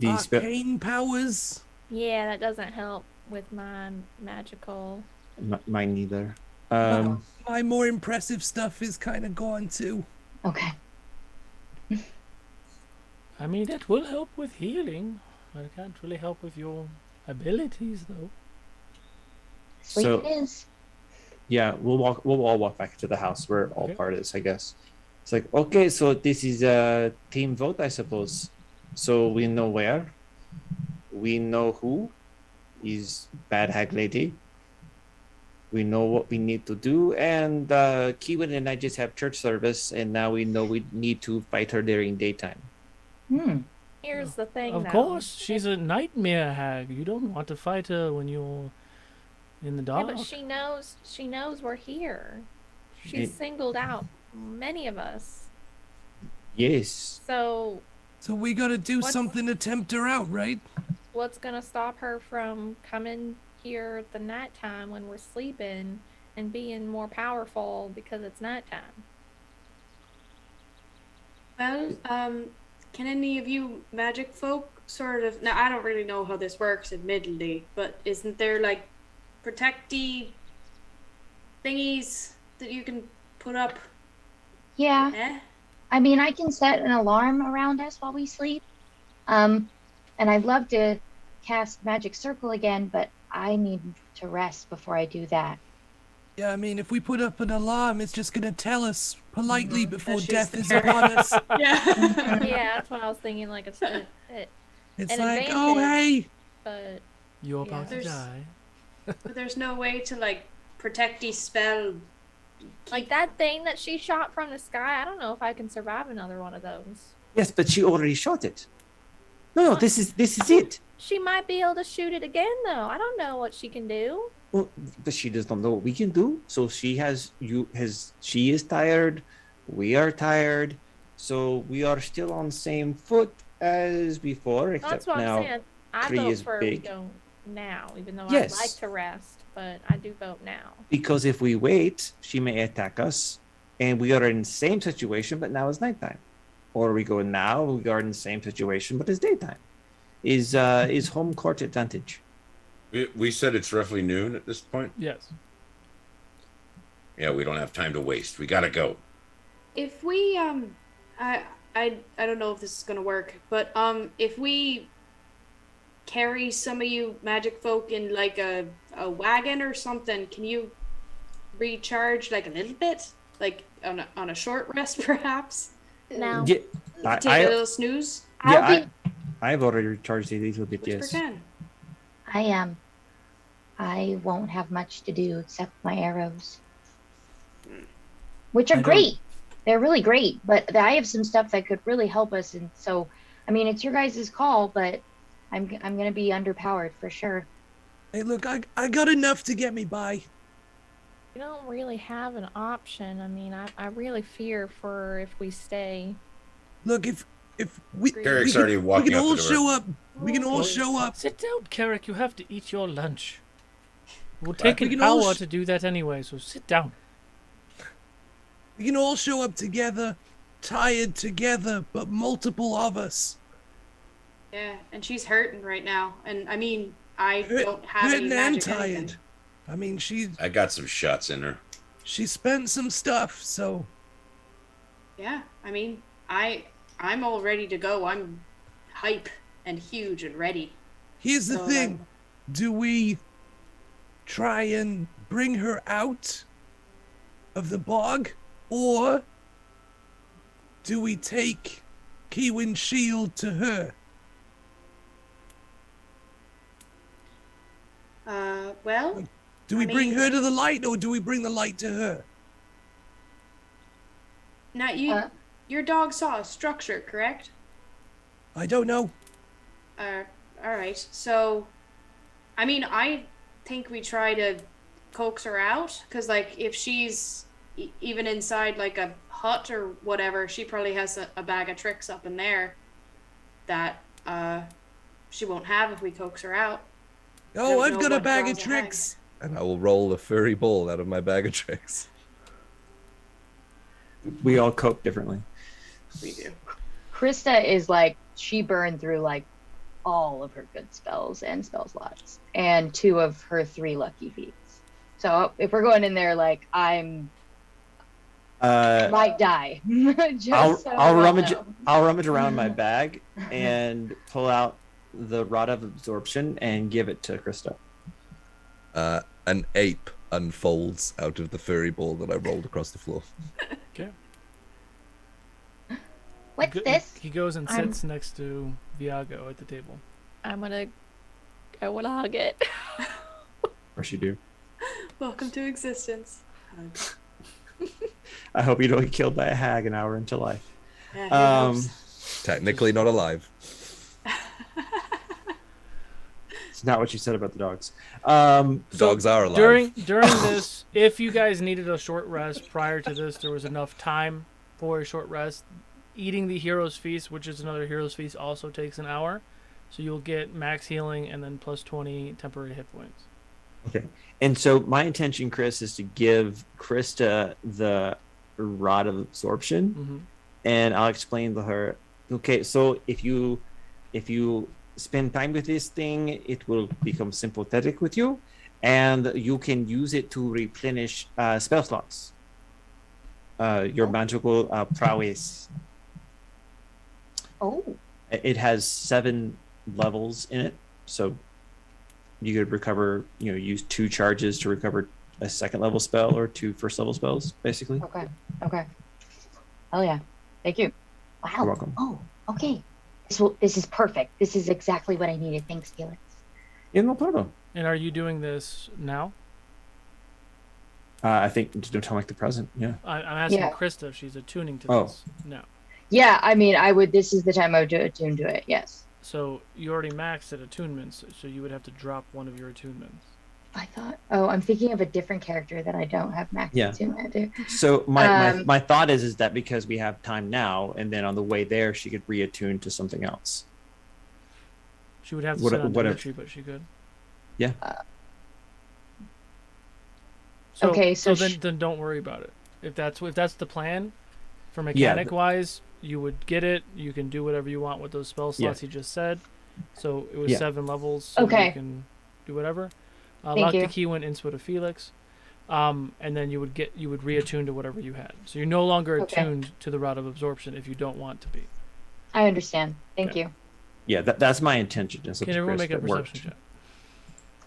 arcane powers. Yeah, that doesn't help with my magical. Mine neither. My more impressive stuff is kind of gone too. Okay. I mean, that will help with healing. I can't really help with your abilities, though. Sleep So- it is. Yeah, we'll all walk back to the house where all part is, I guess. It's like, okay, so this is a team vote, I suppose. So we know where. We know who is Bad Hag Lady. We know what we need to do, and Kiwan and I just have church service, and now we know we need to fight her during daytime. Here's the thing, Of though. course, she's a nightmare hag. You don't want to fight her when you're in the Yeah, dark. but she knows we're here. She's singled out many of us. Yes. So we gotta do What's- something to tempt her out, right? what's gonna stop her from coming here at the nighttime when we're sleeping and being more powerful because it's nighttime? Well, can any of you magic folk sort of... Now, I don't really know how this works, admittedly, but isn't there, like, protecty thingies that you can put up? Yeah. Eh? I mean, I can set an alarm around us while we sleep. And I'd love to cast Magic Circle again, but I need to rest before I do that. Yeah, I mean, if we put up an alarm, it's just gonna tell us politely before she's death is there. upon us. Yeah. Yeah, that's what I was thinking. Like it's It's an like, oh, advantage, hey! but You're about to There's- die. But there's no way to, like, protecty spell... like that thing that she shot from the sky. I don't know if I can survive another one of those. Yes, but she already shot it. No, this is it. She might be able to shoot it again, though. I don't know what she can do. Well, but she does not know what we can do. So she is tired. We are tired. So we are still on the same foot as before, except That's what now I'm saying. I Kree vote is for big. we don't now, even though Yes. I'd like to rest, but I do vote now. Because if we wait, she may attack us, and we are in the same situation, but now it's nighttime. Or we go now, we are in the same situation, but it's daytime. Is home court advantage? We said it's roughly noon at this point. Yes. Yeah, we don't have time to waste. We gotta go. If we I don't know if this is gonna work, but if we carry some of you magic folk in like a wagon or something, can you recharge like a little bit, like on a short rest perhaps? Now, Yeah, Take a little snooze. I've already recharged a little bit. Whisper Yes. can. I won't have much to do except my arrows, which are I don't- great. They're really great, but I have some stuff that could really help us. And so, I mean, it's your guys' call, but I'm gonna be underpowered for sure. Hey, look, I got enough to get me by. you don't really have an option. I mean, I really fear for if we stay. Look, if we Carrick's we can, already walking we can out the all door. show up. We can all show up. Sit down, Carrick. You have to eat your lunch. It will take We an can all hour to do that anyway, so sit down. We can all show up together, tired together, but multiple of us. Yeah, and she's hurting right now, and I mean, I Hurt- don't have any hurting and magic tired. anything. I mean, I got some shots in her. she spent some stuff, so Yeah, I mean, I'm all ready to go. I'm hype and huge and ready. here's the So, thing. Do we try and bring her out of the bog, or do we take Kiwin's shield to her? Well, Do we I bring mean- her to the light, or do we bring the light to her? now your dog saw a structure, correct? I don't know. All right. So, I mean, I think we try to coax her out, because like if she's even inside like a hut or whatever, she probably has a bag of tricks up in there that she won't have if we coax her out. Oh, Don't I've know got a what bag draws of a hag. tricks. And I will roll a furry ball out of my bag of tricks. We all cope differently. We do. Krista is like, she burned through like all of her good spells and spell slots, and 2 of her 3 lucky feats. So if we're going in there, like, I might die. Just I'll rummage know. around my bag and pull out the rod of absorption and give it to Krista. An ape unfolds out of the furry ball that I rolled across the floor. Okay. What's this? He goes and I'm- sits next to Viago at the table. I want to hug it. Of course you do. Welcome to existence. I hope you don't get killed by a hag an hour into life. Yeah, who knows? Technically not alive. It's not what you said about the dogs. Dogs are alive. During this, if you guys needed a short rest prior to this, there was enough time for a short rest. Eating the Hero's Feast, which is another Hero's Feast, also takes an hour. So you'll get max healing and then plus 20 temporary hit points. Okay. And so my intention, Chris, is to give Krista the rod of absorption, Mm-hmm. and I'll explain to her. Okay, so if you spend time with this thing, it will become sympathetic with you, and you can use it to replenish spell slots. Your magical prowess. Oh, It has 7 levels in it, so you could recover. Use 2 charges to recover a 2nd level spell or 2 first level spells, basically. okay. Oh yeah, thank you. Wow. You're welcome. Oh, okay. This is perfect. This is exactly what I needed. Thanks, Felix. Yeah, no problem. And are you doing this now? I think don't like the present. Yeah. I'm asking Yeah. Krista if she's attuning to Oh. this. No. Yeah, I mean, I would. This is the time I would attune to it. Yes. So you already maxed at attunements, so you would have to drop one of your attunements. I thought. Oh, I'm thinking of a different character that I don't have max Yeah. attunement to. So my thought is that because we have time now, and then on the way there she could reattune to something else. She would have to What- sit on what if- Dimitri, but she could. Yeah. Okay, so then don't worry about it. If that's the plan, for mechanic wise, you would get it. You can do whatever you want with those spell slots he just said. So it was 7 levels. So Okay. you can do whatever. Thank Lock you. the key went into Felix, and then you would reattune to whatever you had. So you're no longer attuned to the route of absorption if you don't want to be. I understand. Thank you. Yeah, that's my intention. Just Can everyone make a perception check?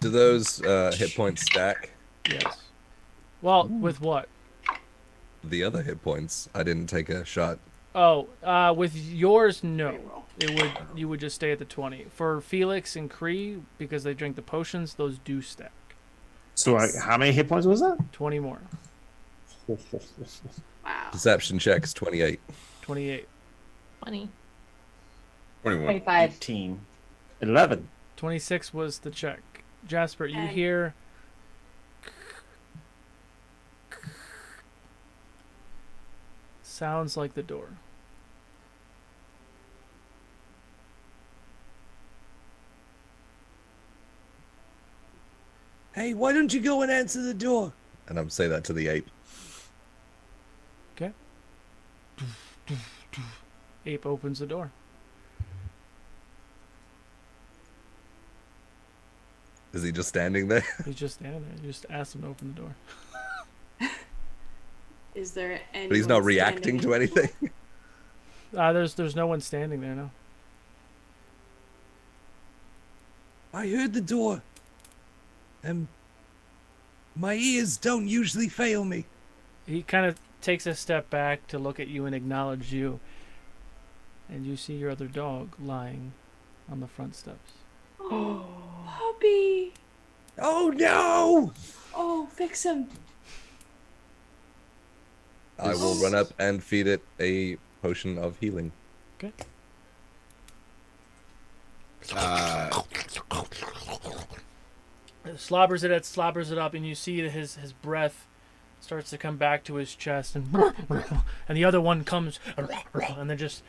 Do those hit points stack? Yes. Well, with what? The other hit points. I didn't take a shot. Oh, with yours, no. You would just stay at the 20. For Felix and Kree, because they drink the potions, those do stack. So how many hit points was that? 20 more. Wow. Perception checks 28. 28. 20. 21. 25. 18. 11. 26 was the check. Jasper, you And- hear... Sounds like the door. Hey, why don't you go and answer the door? And I'm saying that to the ape. Okay. Ape opens the door. Is he just standing there? He's just standing there. You just ask him to open the door. Is there any? But he's not reacting to anything. There's no one standing there now. I heard the door. And my ears don't usually fail me. He kind of takes a step back to look at you and acknowledge you. And you see your other dog lying on the front steps. Oh, puppy! Oh no! Oh, fix him! I will run up and feed it a potion of healing. Okay. Slobbers it up, and you see that his breath starts to come back to his chest, and the other one comes, and then just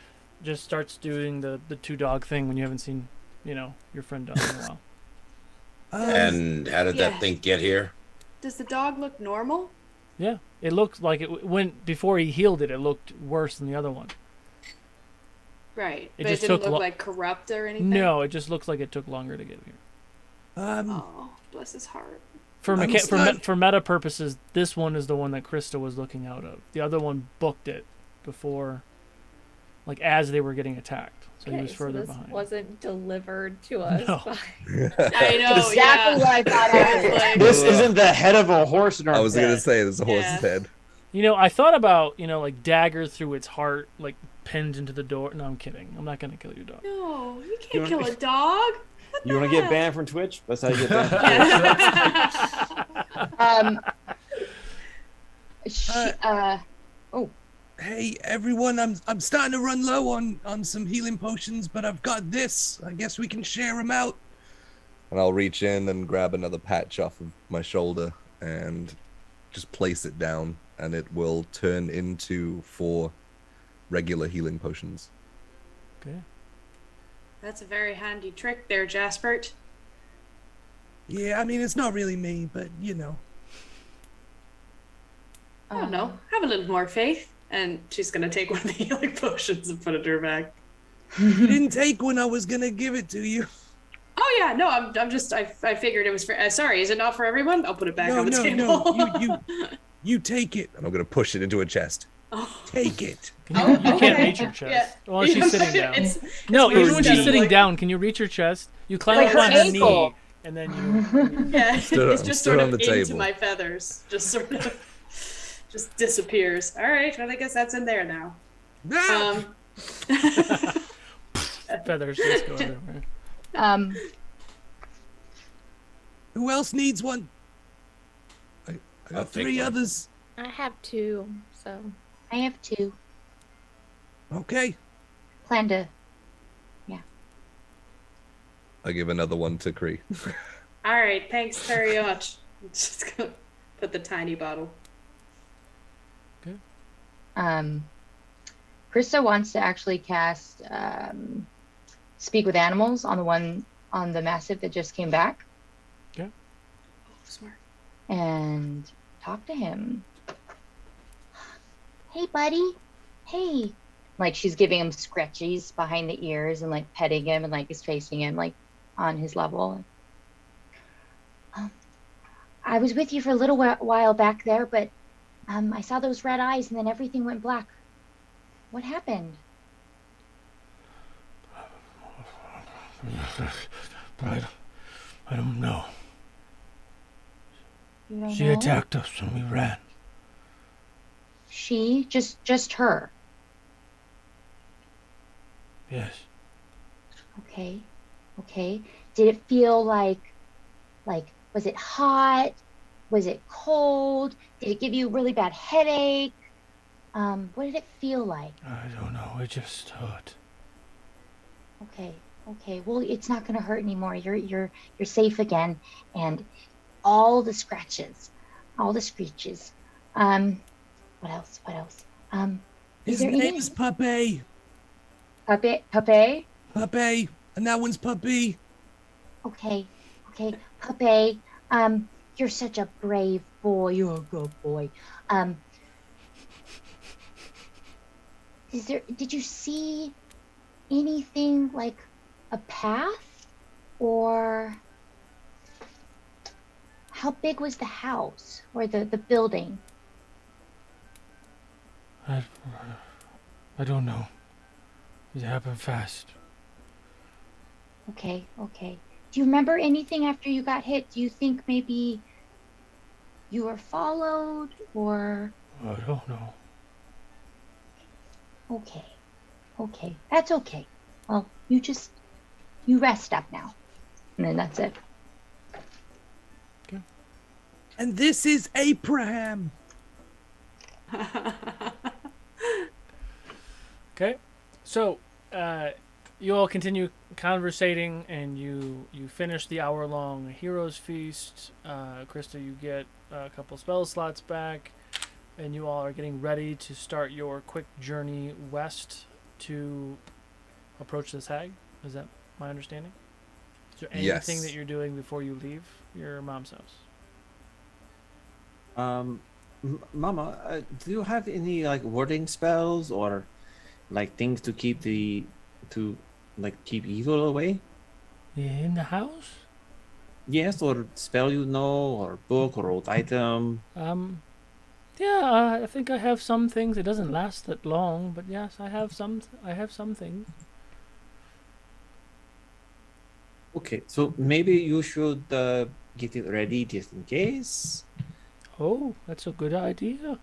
starts doing the 2-dog thing when you haven't seen, your friend dog in a while. And how did that thing get here? Does the dog look normal? Yeah, it looked like it went before he healed it. It looked worse than the other one. Right, It but it just didn't took look like corrupt or anything? No, it just looks like it took longer to get here. Oh, bless his heart. For meta purposes, this one is the one that Krista was looking out of. The other one booked it before, like as they were getting attacked. So he was further this behind. wasn't delivered to us No. by... I know, Exactly what I thought it was. This isn't the head of a horse in our I was bed. going to say, there's a horse's head. I thought about, like dagger through its heart, like pinned into the door. No, I'm kidding. I'm not going to kill your dog. No, you can't kill a dog. You want to get banned from Twitch? That's how you get banned. Hey everyone, I'm starting to run low on some healing potions, but I've got this. I guess we can share them out. And I'll reach in and grab another patch off of my shoulder and just place it down, and it will turn into 4 regular healing potions. Okay. That's a very handy trick there, Jaspert. Yeah, I mean, it's not really me, but I don't know. Have a little more faith. And she's going to take one of the healing potions and put it in her bag. You didn't take one, I was gonna give it to you. Oh, yeah. No, I'm just, I figured it was for, sorry, is it not for everyone? I'll put it back No, on the no, table. no, you take it. And I'm going to push it into a chest. Take it. You can't reach your chest. Yeah. Well, she's sitting down. It's Even when she's weird. sitting Like- down, can you reach her chest? You climb Like up her on her ankle. knee, and then you... Yeah, Stood- it's I'm just stood sort on of the into table. my feathers. Just sort of, just disappears. All right, well, I guess that's in there now. Ah! Feathers just go everywhere. Who else needs one? I I'll got take 3 one. others. I have 2, so... I have 2. Okay. Plan to. I give another one to Kree. All right, thanks very much. I'm just going to put the tiny bottle. Krista wants to actually cast Speak with Animals on the Mastiff that just came back. Smart. and talk to him. Hey, buddy. Hey. Like she's giving him scratchies behind the ears and like petting him and like is facing him like on his level. I was with you for a little while back there, but I saw those red eyes and then everything went black. What happened? I don't know. You don't She know? attacked us and we ran. She? Just her? Yes. Okay. Did it feel like, was it hot? Was it cold? Did it give you a really bad headache? What did it feel like? I don't know. It just hurt. Okay. Well, it's not gonna hurt anymore. You're safe again, and all the scratches, all the screeches. What else? His there name's Puppy. Puppy? Puppy. And that one's Puppy. Okay. Puppy. You're such a brave boy. You're a good boy. Did you see anything like a path, or how big was the house or the building? I don't know. It happened fast. Okay. Do you remember anything after you got hit? Do you think maybe you were followed, or? I don't know. Okay. That's okay. Well, you rest up now. And then that's it. Okay. And this is Abraham. Okay. So, you all continue conversating, and you finish the hour-long Heroes Feast. Krista, you get a couple spell slots back, and you all are getting ready to start your quick journey west to approach this hag. Is that my understanding? Is there anything Yes. that you're doing before you leave your mom's house? Mama, do you have any like warding spells or like things to keep keep evil away? In the house? Yes, or spell or book or old item. Yeah, I think I have some things. It doesn't last that long, but yes, I have some things. Okay, so maybe you should get it ready just in case. Oh, that's a good idea.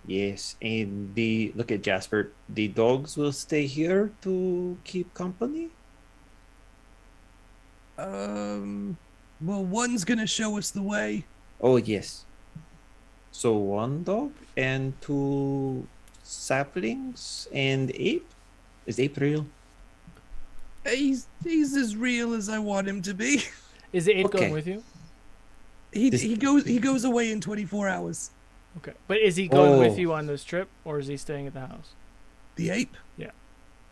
Yes, and look at Jasper. The dogs will stay here to keep company. Well, one's gonna show us the way. Oh yes. So one dog and two saplings and ape. Is ape real? He's as real as I want him to be. Is the ape Okay. going with you? He goes away in 24 hours. Okay, but is he going with Oh. you on this trip, or is he staying at the house? The ape? Yeah.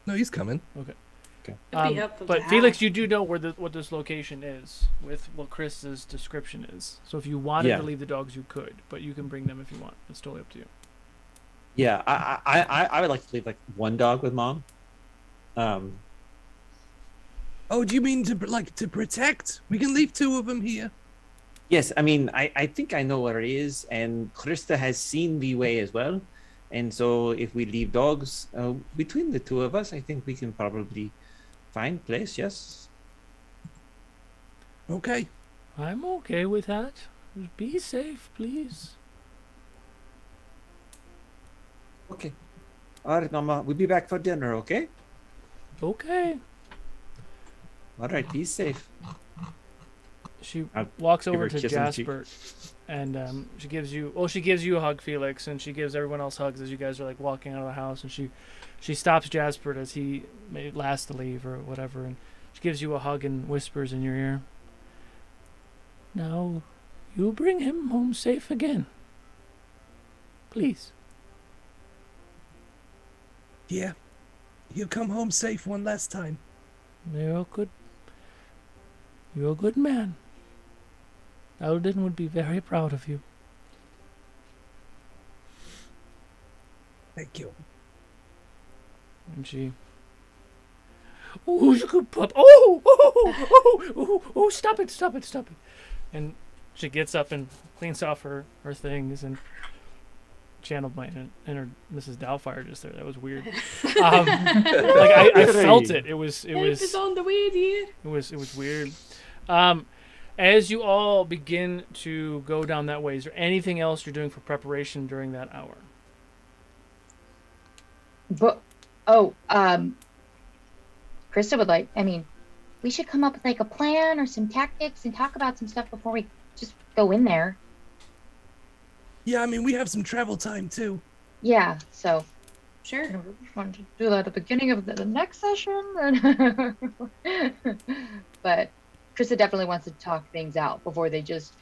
No, he's coming. Okay. It'd be helpful But to Felix, have. you do know what this location is with what Chris's description is. So if you wanted Yeah. to leave the dogs, you could, but you can bring them if you want. It's totally up to you. Yeah, I would like to leave like one dog with mom. Oh, do you mean to protect? We can leave two of them here. Yes, I mean I think I know where it is, and Krista has seen the way as well. And so if we leave dogs between the two of us, I think we can probably find place. Yes. Okay. I'm okay with that. Be safe, please. Okay. All right, Mama. We'll be back for dinner. Okay. Okay. All right. Be safe. She I'll walks give over her a to kiss on the cheek. Jasper, and she gives you a hug, Felix, and she gives everyone else hugs as you guys are like walking out of the house, and she stops Jasper as he last to leave or whatever, and she gives you a hug and whispers in your ear. Now, you bring him home safe again. Please. Yeah. You come home safe one last time. You're a good man. Odin would be very proud of you. Thank you. And she... Oh, you good pup. Oh, stop it. And she gets up and cleans off her things and channeled my inner Mrs. Doubtfire just there. That was weird. I felt it. It was on the way, dear. It was weird. As you all begin to go down that way, is there anything else you're doing for preparation during that hour? But Krista would we should come up with like a plan or some tactics and talk about some stuff before we just go in there. Yeah, I mean, we have some travel time too. Yeah, so Sure. I want to do that at the beginning of the next session. But Krista definitely wants to talk things out before they just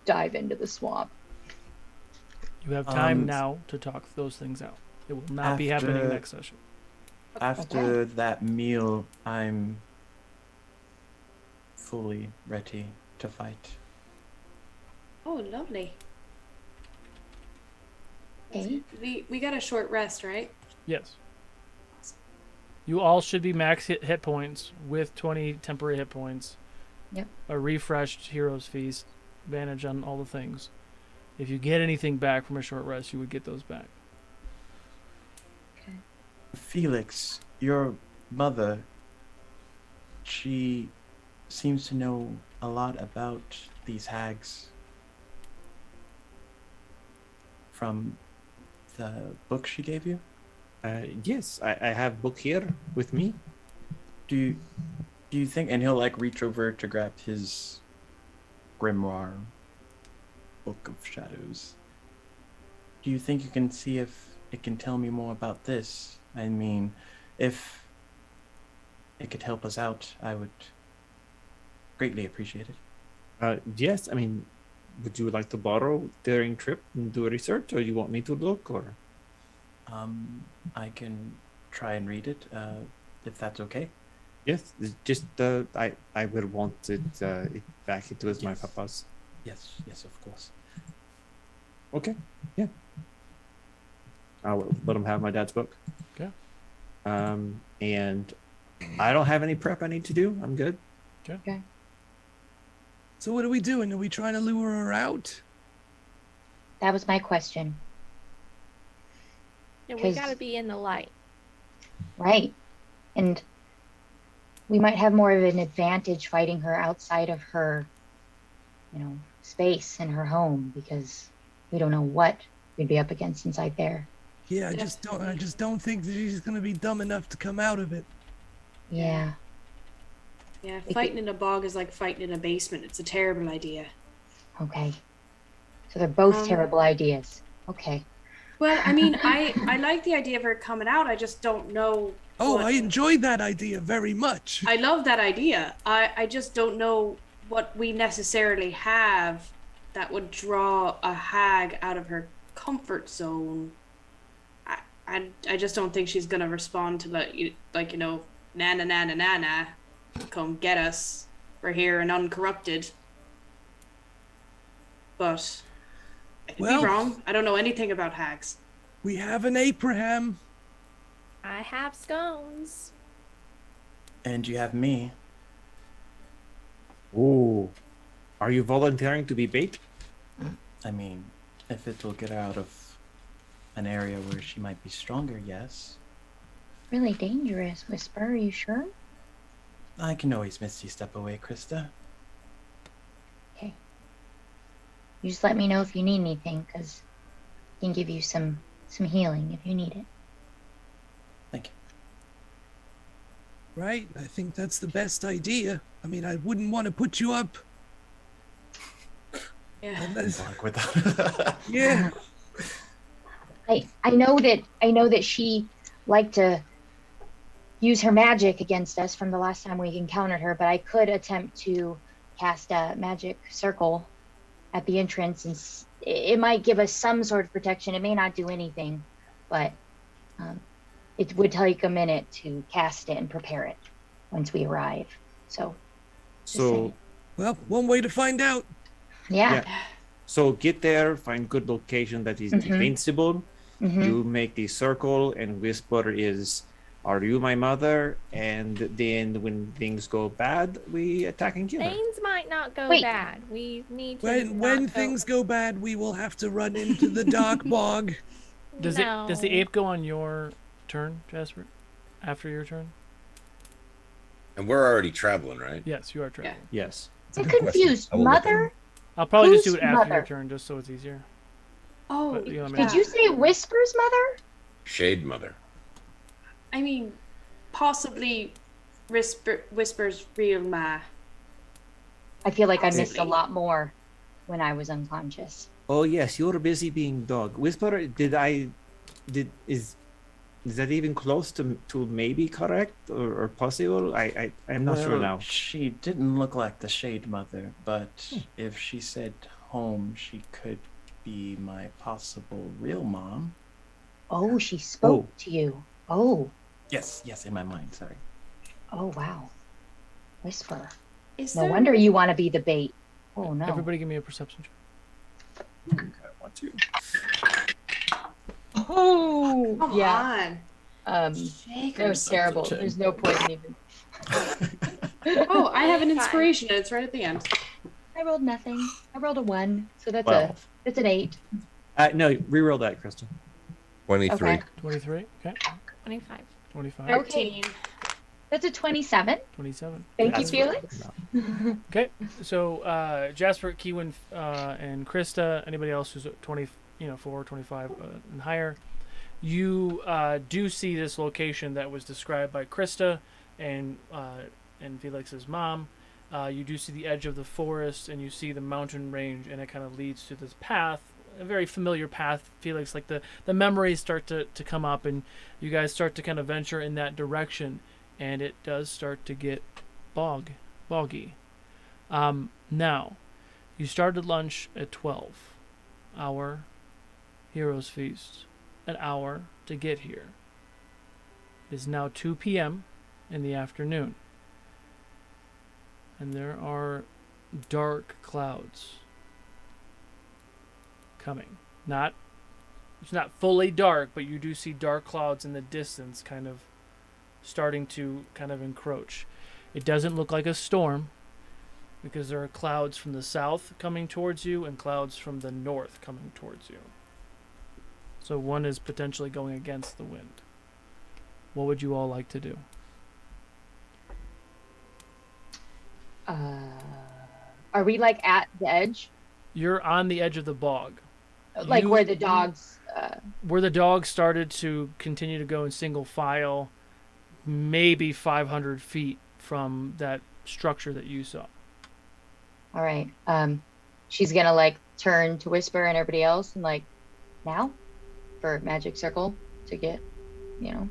dive into the swamp. You have time now to talk those things out. It will not be happening next session. After that meal, I'm fully ready to fight. Oh, lovely. Okay. We got a short rest, right? Yes. You all should be max hit points with 20 temporary hit points. Yep. A refreshed Hero's Feast, advantage on all the things. If you get anything back from a short rest, you would get those back. Okay. Felix, your mother, she seems to know a lot about these hags from the book she gave you. Yes, I have book here with me. Do you think? And he'll like reach over to grab his grimoire, Book of Shadows. Do you think you can see if it can tell me more about this? I mean, if it could help us out, I would greatly appreciate it. Yes, I mean, would you like to borrow during trip and do a research, or you want me to look, or? I can try and read it, if that's okay. Yes, it's just I will want it back. It was my papa's. Yes, of course. Okay, yeah. I will let him have my dad's book. Okay. And I don't have any prep I need to do. I'm good. Okay. So what are we doing? Are we trying to lure her out? That was my question. And we 'Cause- gotta be in the light. Right. And we might have more of an advantage fighting her outside of her, space in her home, because we don't know what we'd be up against inside there. Yeah, I just don't think that she's gonna be dumb enough to come out of it. Yeah. Yeah, fighting in a bog is like fighting in a basement. It's a terrible idea. Okay. So they're both terrible ideas. Okay. Well, I mean, I like the idea of her coming out. I just don't know. Oh, I enjoyed that idea very much. I love that idea. I just don't know what we necessarily have that would draw a hag out of her comfort zone. I just don't think she's gonna respond to na na na na na na, come get us. We're here and uncorrupted. But I could be wrong. I don't know anything about hags. We have an Abraham. I have scones. And you have me. Oh, are you volunteering to be bait? I mean, if it will get her out of an area where she might be stronger, yes. Really dangerous, Whisper. Are you sure? I can always misty step away, Krista. Okay. You just let me know if you need anything, because I can give you some healing if you need it. Thank you. Right? I think that's the best idea. I mean, I wouldn't want to put you up. Yeah. Yeah. I know that she liked to use her magic against us from the last time we encountered her, but I could attempt to cast a magic circle at the entrance, and it might give us some sort of protection. It may not do anything, but it would take a minute to cast it and prepare it once we arrive. So So, well, one way to find out. Yeah. So get there, find good location that is defensible. You make the circle, and whisper is, "Are you my mother?" And then when things go bad, we attack and kill her. Things might not go Wait. bad. We need to. When things go bad, we will have to run into the dark bog. Does the ape go on your turn, Jasper? After your turn? And we're already traveling, right? Yes, you are traveling. Yes. I'm confused. I will look Mother? I'll probably just do Whose it after your mother? turn, just so it's easier. Oh, But, you know what I mean? Did you say Whisper's mother? Shade Mother. I mean, possibly Whisper's real ma. I feel like I missed a Possibly. lot more when I was unconscious. Oh yes, you're busy being dog. Whisper, is that even close to maybe correct or possible? I'm not sure Well, now. She didn't look like the Shade Mother, but if she said home, she could be my possible real mom. Oh, she spoke to you. Oh. Yes, in my mind, sorry. Oh, wow. Whisper. Is No there... wonder you want to be the bait. Oh, no. Everybody give me a perception check. Okay, 1, 2. Oh, Come yeah. on. That was terrible. There's no point in even. Oh, I have an inspiration, and it's right at the end. I rolled nothing. I rolled a 1, so that's 12. that's an 8. No, reroll that, Kristen. 23. Okay. 23. Okay. 25. 25. Okay. That's a 27. 27. Thank you, That's- Felix. Okay. So Jasper, Keewin, and Krista, anybody else who's 24, 25 and higher, you do see this location that was described by Krista and Felix's mom. You do see the edge of the forest, and you see the mountain range, and it kind of leads to this path, a very familiar path. Felix, like the memories start to come up, and you guys start to kind of venture in that direction, and it does start to get boggy. Now, you started lunch at 12. Hour, Heroes Feast, an hour to get here. It is now 2 p.m. in the afternoon. And there are dark clouds coming. It's not fully dark, but you do see dark clouds in the distance kind of starting to kind of encroach. It doesn't look like a storm because there are clouds from the south coming towards you and clouds from the north coming towards you. So one is potentially going against the wind. What would you all like to do? Are we like at the edge? You're on the edge of the bog. Like You- where the dogs. Where the dogs started to continue to go in single file, maybe 500 feet from that structure that you saw. All right. She's gonna like turn to Whisper and everybody else and like, now, for magic circle to get, yeah.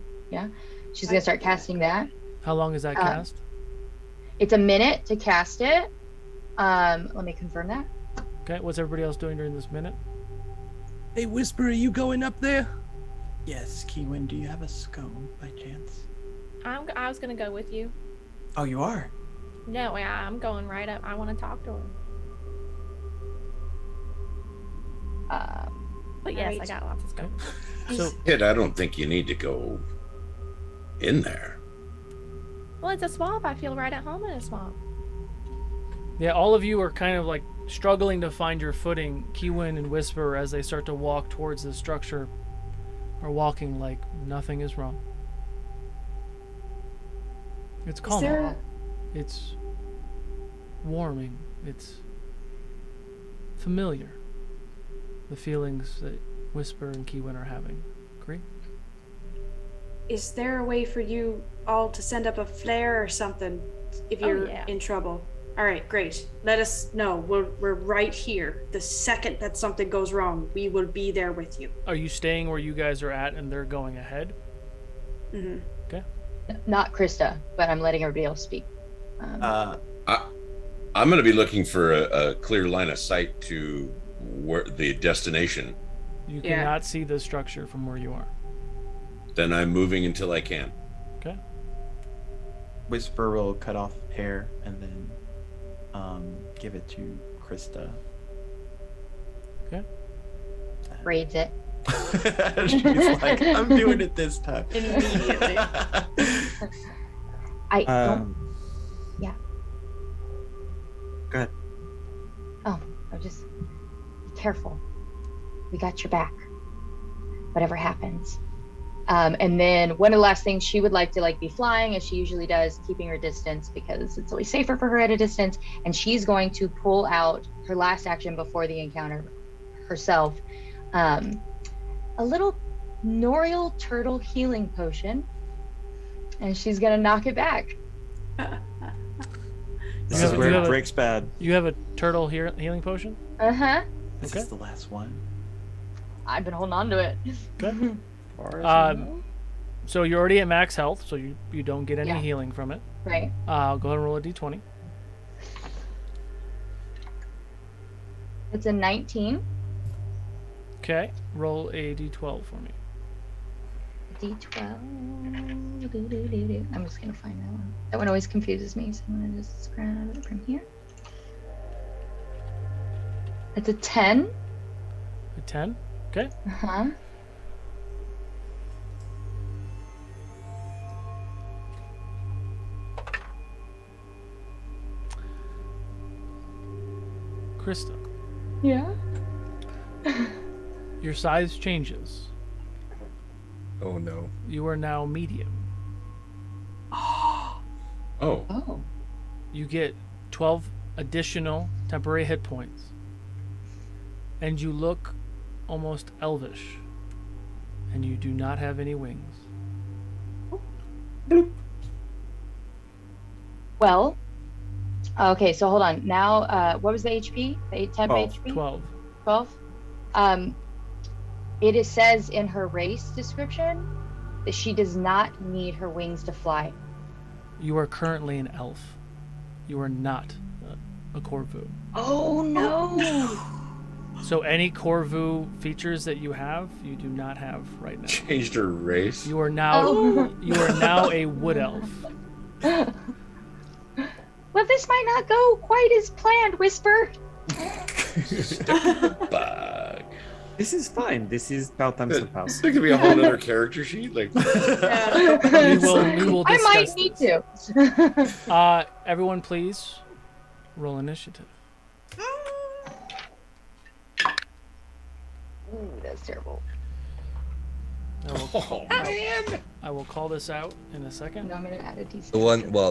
She's gonna start casting that. How long is that cast? It's a minute to cast it. Let me confirm that. Okay, what's everybody else doing during this minute? Hey, Whisper, are you going up there? Yes, Keewin, do you have a scone by chance? I was gonna go with you. Oh, you are? No, I'm going right up. I want to talk to her. But yes, I Alright. got lots of stuff. So Kid, I don't think you need to go in there. Well, it's a swamp. I feel right at home in a swamp. yeah, all of you are kind of like struggling to find your footing. Keewin and Whisper, as they start to walk towards the structure, are walking like nothing is wrong. It's calm. there- It's warming. It's familiar. The feelings that Whisper and Keewin are having. Agree? Is there a way for you all to send up a flare or something if you're yeah. in trouble? All right, great. Let us know. We're right here. The second that something goes wrong, we will be there with you. Are you staying where you guys are at and they're going ahead? Mm-hmm. Okay. Not Krista, but I'm letting everybody else speak. I'm going to be looking for a clear line of sight to where the destination. You Yeah. cannot see the structure from where you are. Then I'm moving until I can. Okay. Whisper will cut off hair and then give it to Krista. Raids it. She's like, I'm doing it this time. Immediately. I don't. Yeah. Go ahead. Oh, I just be careful. We got your back. Whatever happens. And then one of the last things, she would like to be flying as she usually does, keeping her distance because it's always safer for her at a distance. And she's going to pull out her last action before the encounter herself, a little Norial turtle healing potion, and she's gonna knock it back. This You is have- where you it have a- breaks bad. You have a turtle healing potion? Uh-huh. This Okay. is the last one. I've been holding on to it. Okay. So you're already at max health, so you don't get any Yeah. healing from it. Right. Go ahead and roll a d20. It's a 19. Okay. Roll a d12 for me. D12. I'm just gonna find that one. That one always confuses me, so I'm gonna just grab it from here. It's a 10. A 10. Okay. Uh-huh. Krista, Yeah. your size changes. Oh no. You are now medium. Oh. Oh. You get 12 additional temporary hit points. And you look almost elvish. And you do not have any wings. Well. Okay, so hold on. Now, what was the HP? The temp 12. HP? 12. 12. It says in her race description that she does not need her wings to fly. You are currently an elf. You are not a Corvu. Oh no! So any Corvu features that you have, you do not have right now. Changed her race. You are now Oh. you are now a wood elf. Well, this might not go quite as planned, Whisper. Bug. This is fine. This is Baltham's house. There could be a whole other character sheet. Like, We will I might discuss need this. to. Everyone please roll initiative. Ooh, that's terrible. I will call this out in a second. No, I'm gonna add a D6.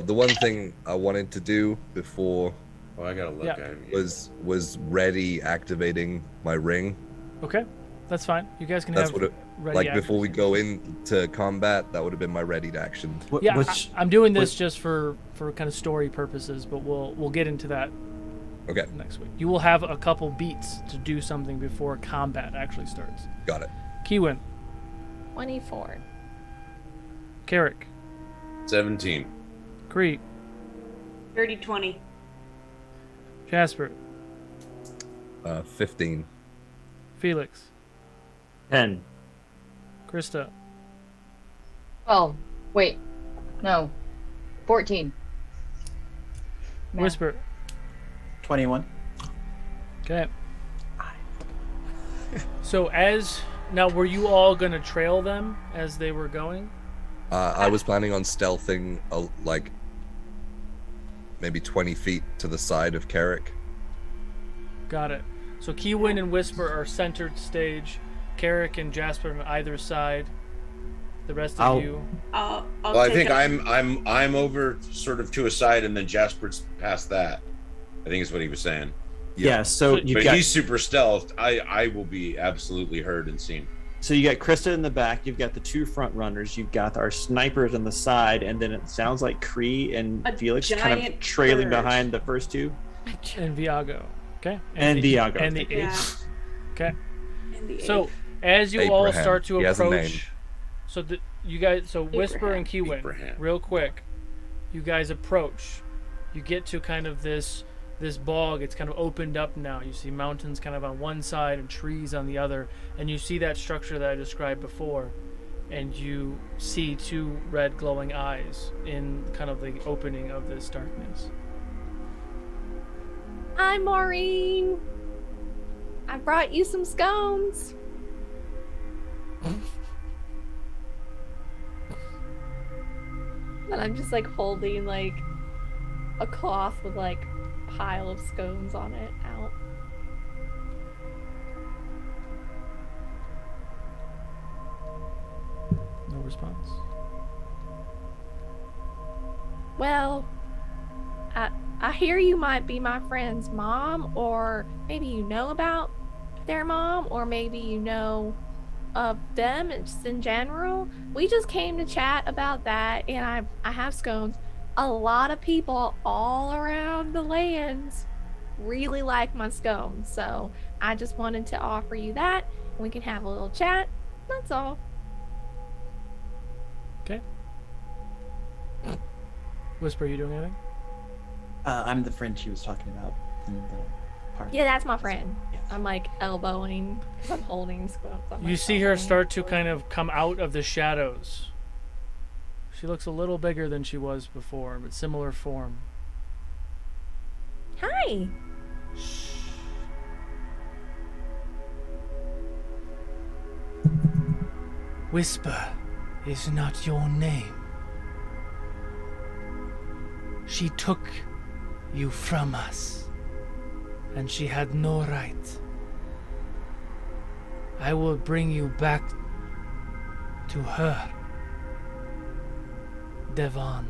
The one thing I wanted to do before oh, I gotta look Yeah. at it. was ready activating my ring. Okay, that's fine. You guys can That's have what it ready like action. before we go into combat. That would have been my ready action. Yeah, Which, I'm doing this just for kind of story purposes, but we'll get into that Okay, next week. You will have a couple beats to do something before combat actually starts. got it. Kiwin, 24. Carrick, 17. Cree, 30-20. Jasper, 15. Felix, 10. Krista, 12. Wait. No. 14. Math. Whisper. 21. Okay. So now, were you all gonna trail them as they were going? I was planning on stealthing like maybe 20 feet to the side of Carrick. Got it. So Kiwin and Whisper are centered stage. Carrick and Jasper on either side. The rest of I'll- you. I'll Well, I take think a- I'm over sort of to a side, and then Jasper's past that. I think is what he was saying. Yeah, so But you've But got he's super stealthed. I will be absolutely heard and seen. so you got Krista in the back, you've got the two front runners, you've got our snipers on the side, and then it sounds like Cree and A Felix kind of giant trailing bird. behind the first two. And Viago. Okay. And Viago. And the Yeah. eight. Okay. in the So as you all Abraham. start to He has a name. approach, you guys, Whisper and Kiwin, Abraham. real quick, you guys approach. You get to kind of this bog. It's kind of opened up now. You see mountains kind of on one side and trees on the other, and you see that structure that I described before, and you see two red glowing eyes in kind of the opening of this darkness. I'm Maureen. I brought you some scones. And I'm just like holding like a cloth with like pile of scones on it out. No response. Well, I hear you might be my friend's mom, or maybe you know about their mom, or maybe you know of them just in general. We just came to chat about that, and I have scones. A lot of people all around the lands really like my scones, so I just wanted to offer you that. We can have a little chat. That's all. Okay. Whisper, you doing anything? I'm the friend she was talking about in the party. Yeah, that's my friend. Yes. I'm like elbowing because I'm holding scones. You see her start to kind of come out of the shadows. She looks a little bigger than she was before, but similar form. Hi. Whisper is not your name. She took you from us, and she had no right. I will bring you back to her, Devon.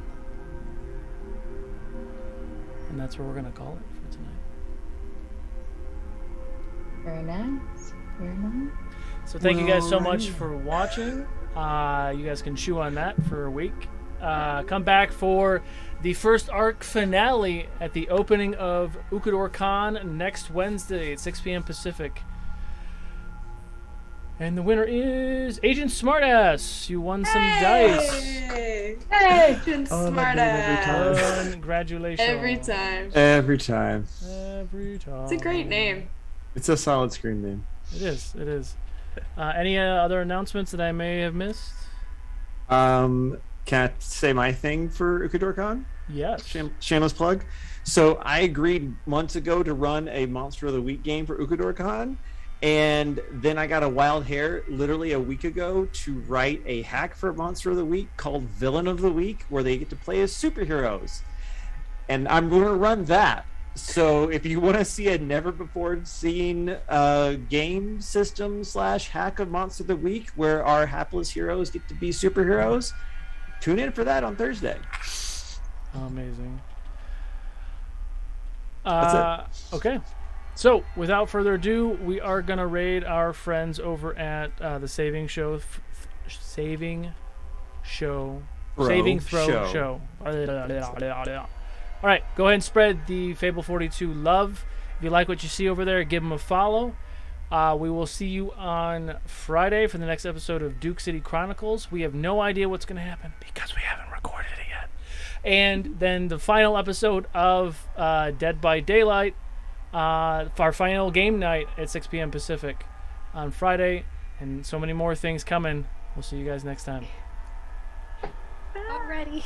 And that's where we're going to call it for tonight. Very nice. Very nice. So thank you guys so much for watching. You guys can chew on that for a week. Come back for the first arc finale at the opening of Ukodor Con next Wednesday at 6 p.m. Pacific. And the winner is Agent Smartass. You won some dice. Hey, that Agent name every time. Smartass. Congratulations. Every time. Every time. Every time. It's a great name. It's a solid screen name. It is. It is. Any other announcements that I may have missed? Can I say my thing for UkodorCon? Yes. Shameless plug. So I agreed months ago to run a Monster of the Week game for UkodorCon, and then I got a wild hair literally a week ago to write a hack for Monster of the Week called Villain of the Week, where they get to play as superheroes. And I'm going to run that. So if you want to see a never-before-seen game system / hack of Monster of the Week where our hapless heroes get to be superheroes, tune in for that on Thursday. Amazing. That's it. Okay. So, without further ado, we are going to raid our friends over at the Saving Throw Show. All right, go ahead and spread the Fable 42 love. If you like what you see over there, give them a follow. We will see you on Friday for the next episode of Duke City Chronicles. We have no idea what's going to happen because we haven't recorded it yet. And then the final episode of Dead by Daylight, our final game night at 6 p.m. Pacific on Friday, and so many more things coming. We'll see you guys next time. Alrighty.